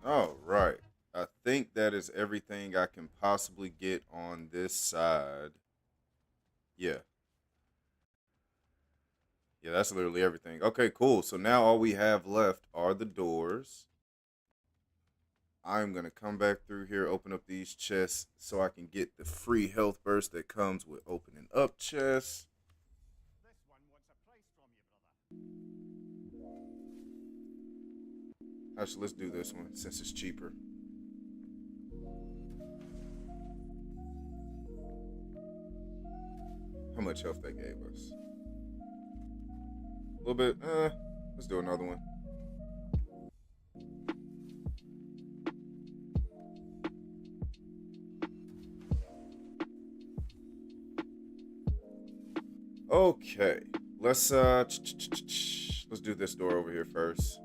All right. I think that is everything I can possibly get on this side. Yeah. Yeah, that's literally everything. Okay, cool. So now all we have left are the doors. I'm going to come back through here, open up these chests so I can get the free health burst that comes with opening up chests. Actually, let's do this one since it's cheaper. How much health they gave us? A little bit. Let's do another one. Okay. Let's do this door over here first.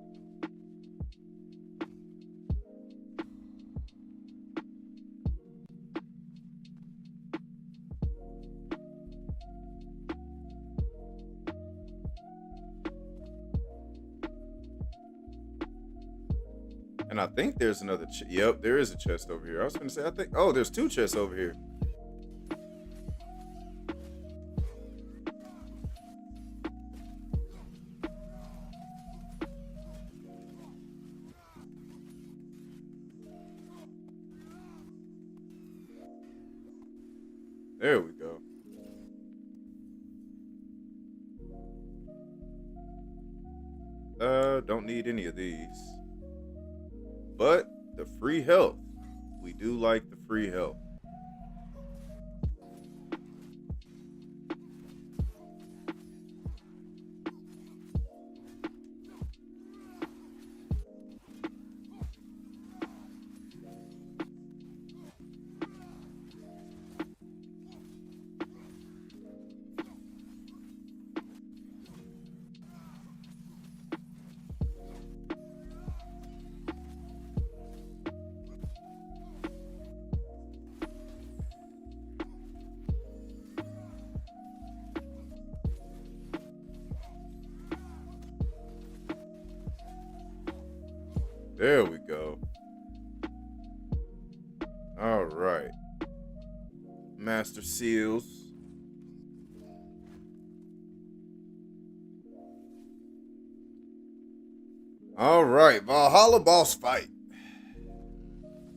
And I think there's another yep, there is a chest over here. I was gonna say, oh, there's two chests over here. There we go. Don't need any of these. But the free health. We do like the free health. There we go. All right. Master Seals. All right. Valhalla boss fight.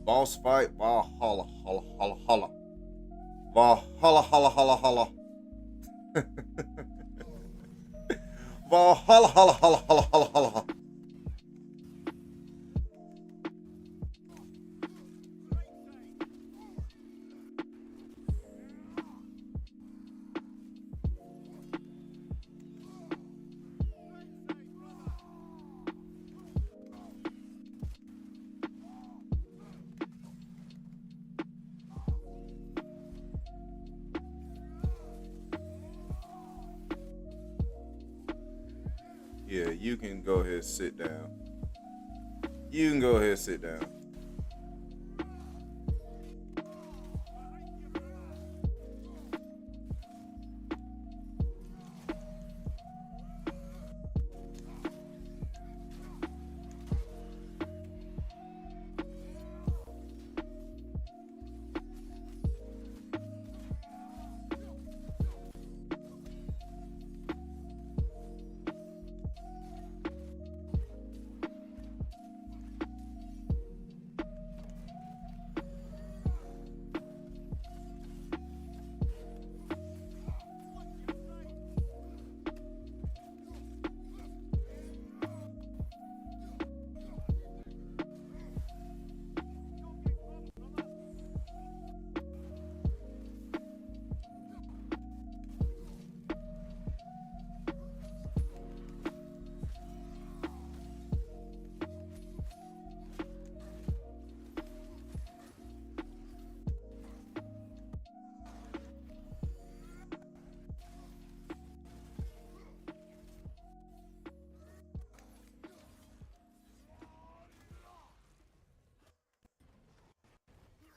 Boss fight. Valhalla. Holla, holla, holla. Valhalla, holla, holla, holla. Valhalla, holla, holla, holla, holla, holla. Yeah, you can go ahead and sit down. You can go ahead and sit down.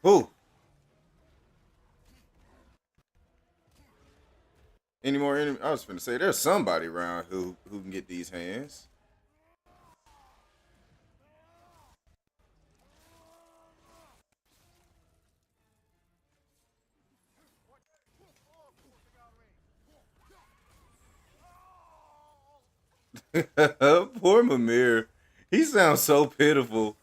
Who? Any more enemy? I was finna say there's somebody around who can get these hands. Poor Mimir. He sounds so pitiful.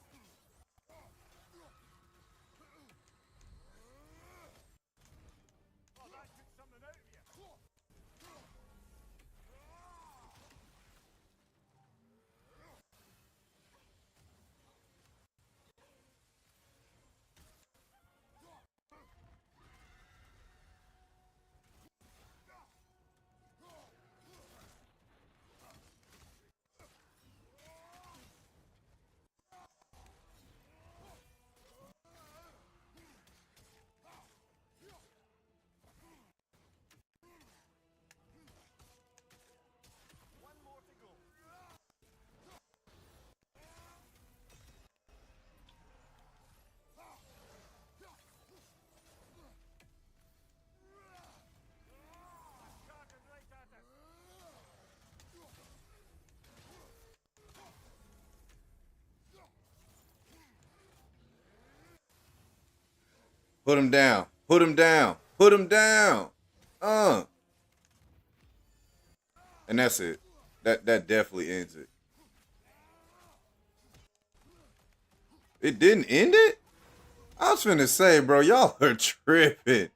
Put him down. Put him down. Put him down. And that's it. That definitely ends it. It didn't end it? I was finna say, bro, y'all are tripping.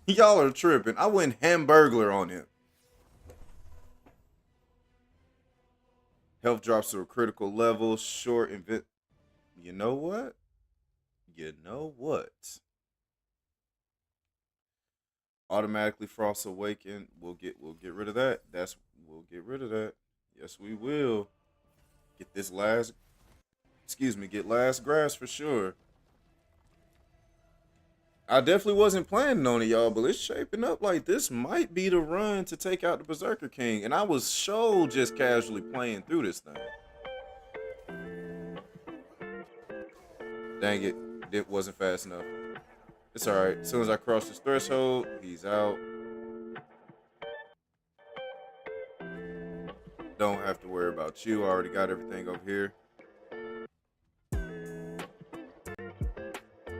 Y'all are tripping. I went hamburglar on him. Health drops to a critical level. Short invent. You know what? You know what? Automatically Frost Awaken. We'll get rid of that. We'll get rid of that. Yes, we will. Get this last get last grass for sure. I definitely wasn't planning on it, y'all, but it's shaping up like this might be the run to take out the Berserker King. And I was just casually playing through this thing. Dang it. It wasn't fast enough. It's alright. As soon as I cross this threshold, he's out. Don't have to worry about you. I already got everything over here.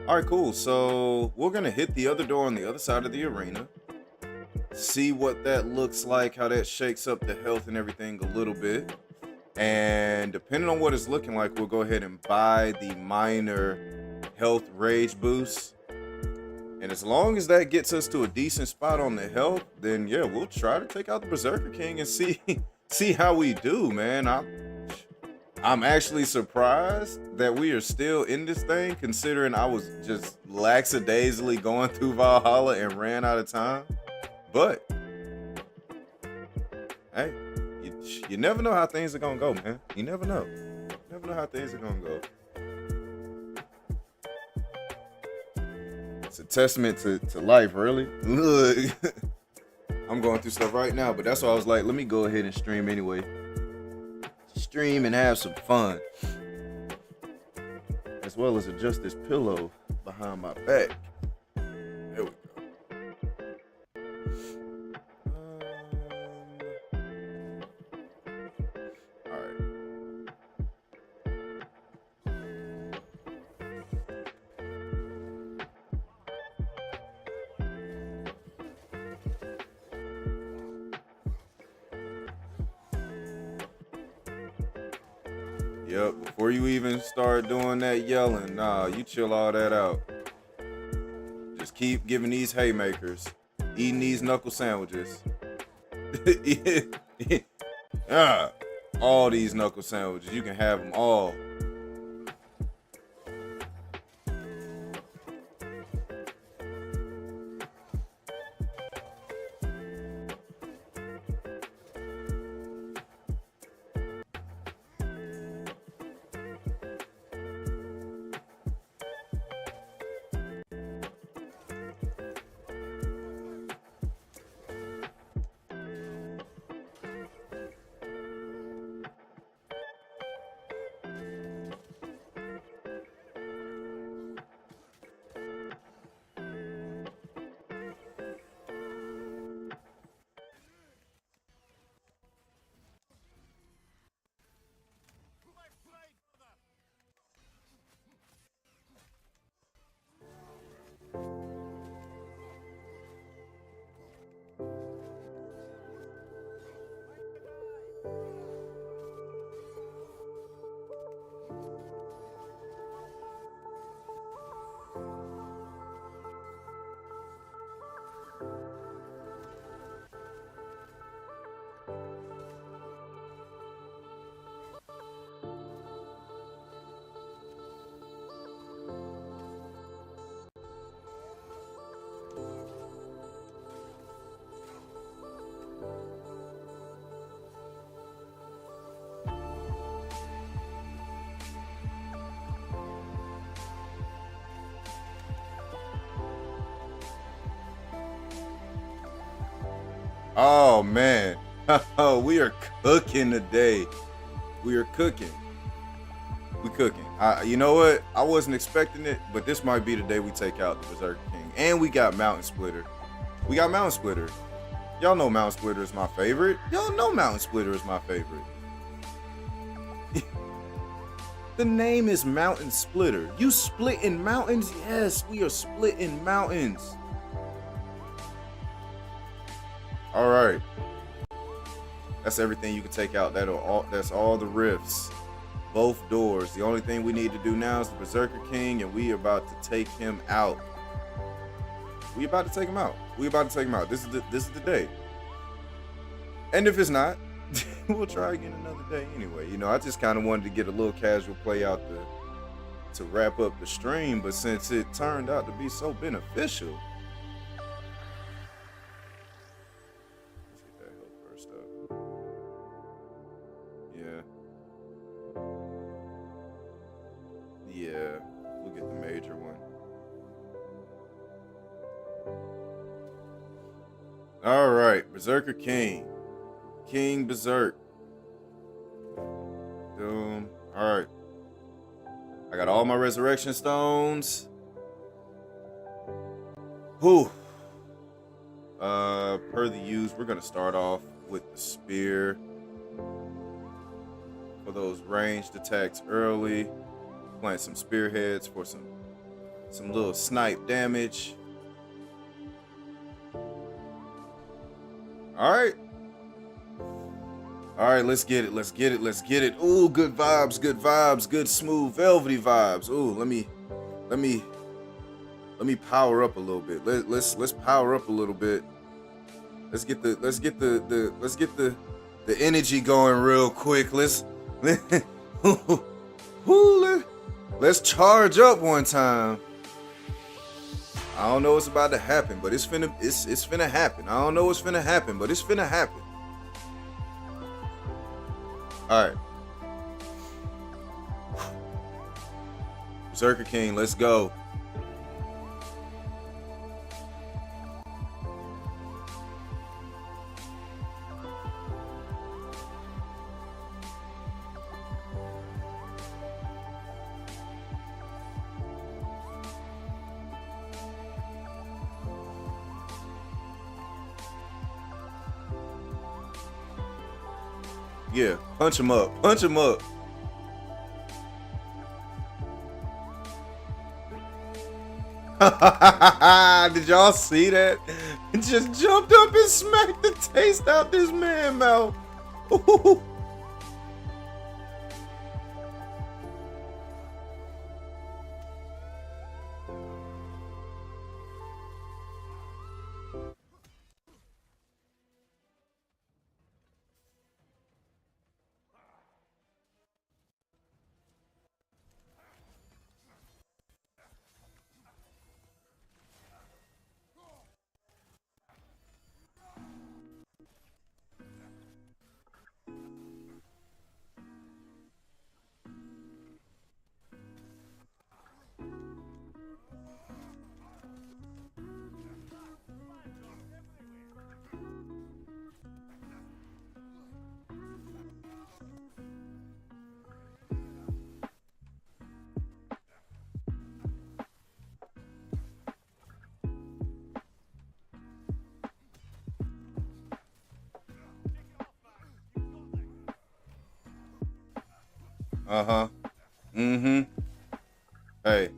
Alright, cool. So we're going to hit the other door on the other side of the arena. See what that looks like, how that shakes up the health and everything a little bit. And depending on what it's looking like, we'll go ahead and buy the minor health rage boost. And as long as that gets us to a decent spot on the health, then yeah, we'll try to take out the Berserker King and see how we do, man. I'm actually surprised that we are still in this thing, considering I was just lackadaisically going through Valhalla and ran out of time. But hey, you never know how things are gonna go, man. You never know. You never know how things are gonna go. It's a testament to life, really. Look, I'm going through stuff right now, but that's why I was like, let me go ahead and stream anyway. stream and have some fun. As well as adjust this pillow behind my back. There we go. Yep, before you even start doing that yelling, nah, you chill all that out. Just keep giving these haymakers, eating these knuckle sandwiches. All these knuckle sandwiches, you can have them all. Oh man, we are cooking today. We are cooking. We cooking. You know what? I wasn't expecting it, but this might be the day we take out the Berserker King. And we got Mountain Splitter. We got Mountain Splitter. Y'all know Mountain Splitter is my favorite. Y'all know Mountain Splitter is my favorite. The name is Mountain Splitter. You splitting mountains? Yes, we are splitting mountains. All right, that's everything you can take out. That's all the rifts, both doors. The only thing we need to do now is the Berserker King, and we are about to take him out. We about to take him out. We about to take him out. This is the day. And if it's not, we'll try again another day anyway. You know, I just kind of wanted to get a little casual play out to wrap up the stream, but since it turned out to be so beneficial. Yeah, we'll get the major one. All right, Berserker King. King Berserk. Doom. All right. I got all my resurrection stones. Whew. Per the use, we're gonna start off with the spear for those ranged attacks early. Plant some spearheads for some little snipe damage. All right, let's get it. Let's get it. Ooh, good vibes, good smooth velvety vibes. Ooh, let me power up a little bit. Let's power up a little bit. Let's get the energy going real quick. Let's charge up one time. I don't know what's about to happen, but it's finna happen. I don't know what's finna happen, but it's finna happen. All right. Berserker King, let's go. Yeah, punch him up. Punch him up. Did y'all see that? It just jumped up and smacked the taste out this man's mouth. Ooh. Uh-huh. Mm-hmm. Hey.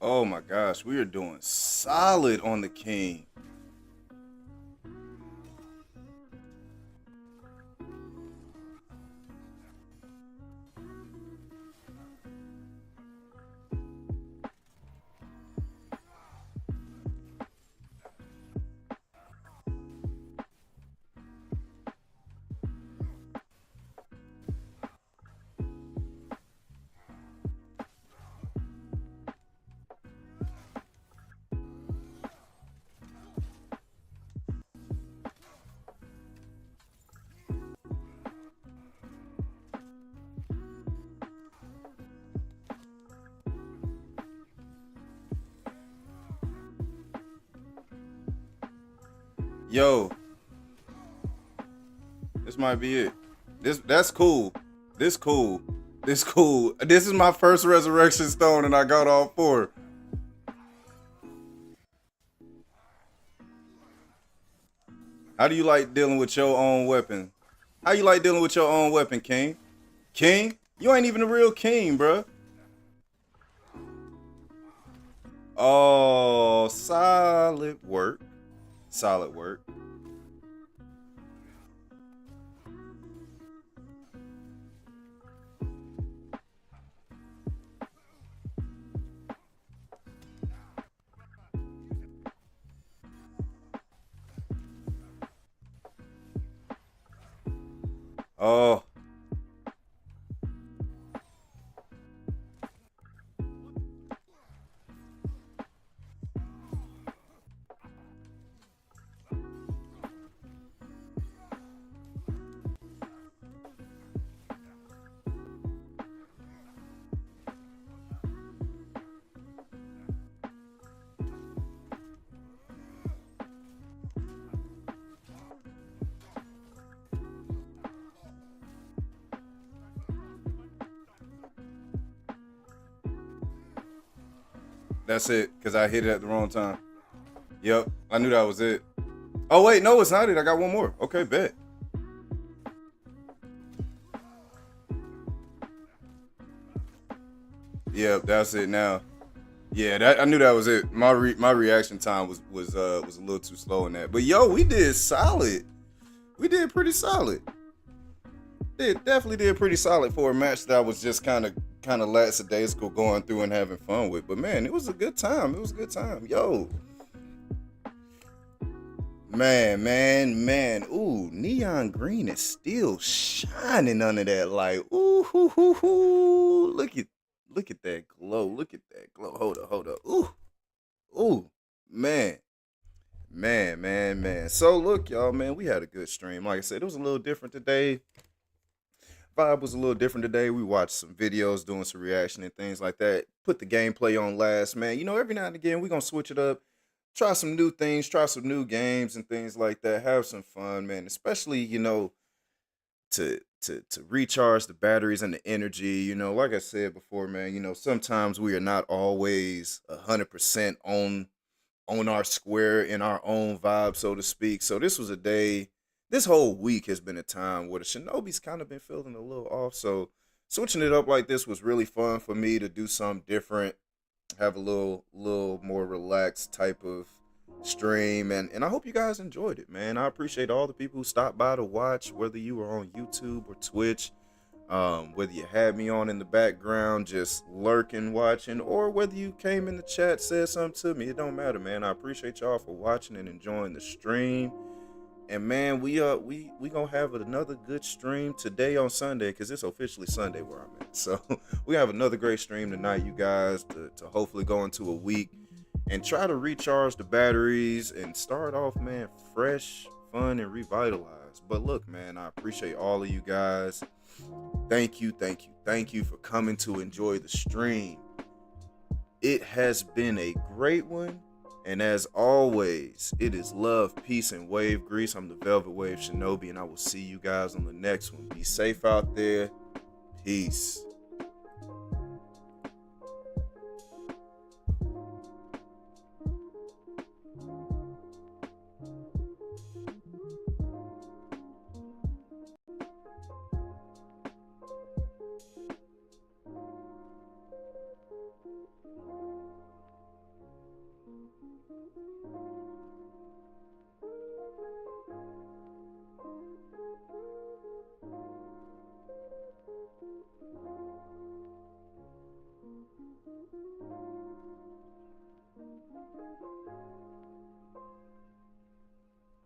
Oh my gosh, we are doing solid on the king. Yo, this might be it. That's cool. This cool. This cool. This is my first resurrection stone, and I got all 4. How do you like dealing with your own weapon? How you like dealing with your own weapon, King? King, you ain't even a real king, bruh. Oh, solid work. Solid work. Oh. That's it, because I hit it at the wrong time. Yep, I knew that was it. Oh, wait, no, it's not it. I got one more. Okay, bet. Yep, that's it now. Yeah, I knew that was it. My reaction time was a little too slow in that. But yo, we did solid. We did pretty solid. Definitely did pretty solid for a match that I was just kind of lackadaisical going through and having fun with. But man, it was a good time. It was a good time. Yo. Man. Ooh, neon green is still shining under that light. Ooh, hoo, hoo, hoo. Look at that glow. Look at that glow. Hold up. Ooh, man. Man. So look, y'all, man, we had a good stream. Like I said, it was a little different today. Vibe was a little different today. We watched some videos, doing some reaction and things like that. Put the gameplay on last, man. You know, every now and again, we're going to switch it up. Try some new things, try some new games and things like that. Have some fun, man. Especially, you know, to recharge the batteries and the energy. You know, like I said before, man, you know, sometimes we are not always 100% on our square in our own vibe, so to speak. So this was a day, this whole week has been a time where the Shinobi's kind of been feeling a little off. So switching it up like this was really fun for me to do something different, have a little more relaxed type of stream, and I hope you guys enjoyed it, man. I appreciate all the people who stopped by to watch, whether you were on YouTube or Twitch, whether you had me on in the background just lurking watching, or whether you came in the chat, said something to me. It don't matter, man. I appreciate y'all for watching and enjoying the stream. And man, we gonna have another good stream today on Sunday, because it's officially Sunday where I'm at. So we have another great stream tonight, you guys, to hopefully go into a week and try to recharge the batteries and start off, man, fresh, fun, and revitalized. But look, man, I appreciate all of you guys. Thank you for coming to enjoy the stream. It has been a great one. And as always, it is love, peace, and wave grease. I'm the Velvet Wave Shinobi, and I will see you guys on the next one. Be safe out there. Peace.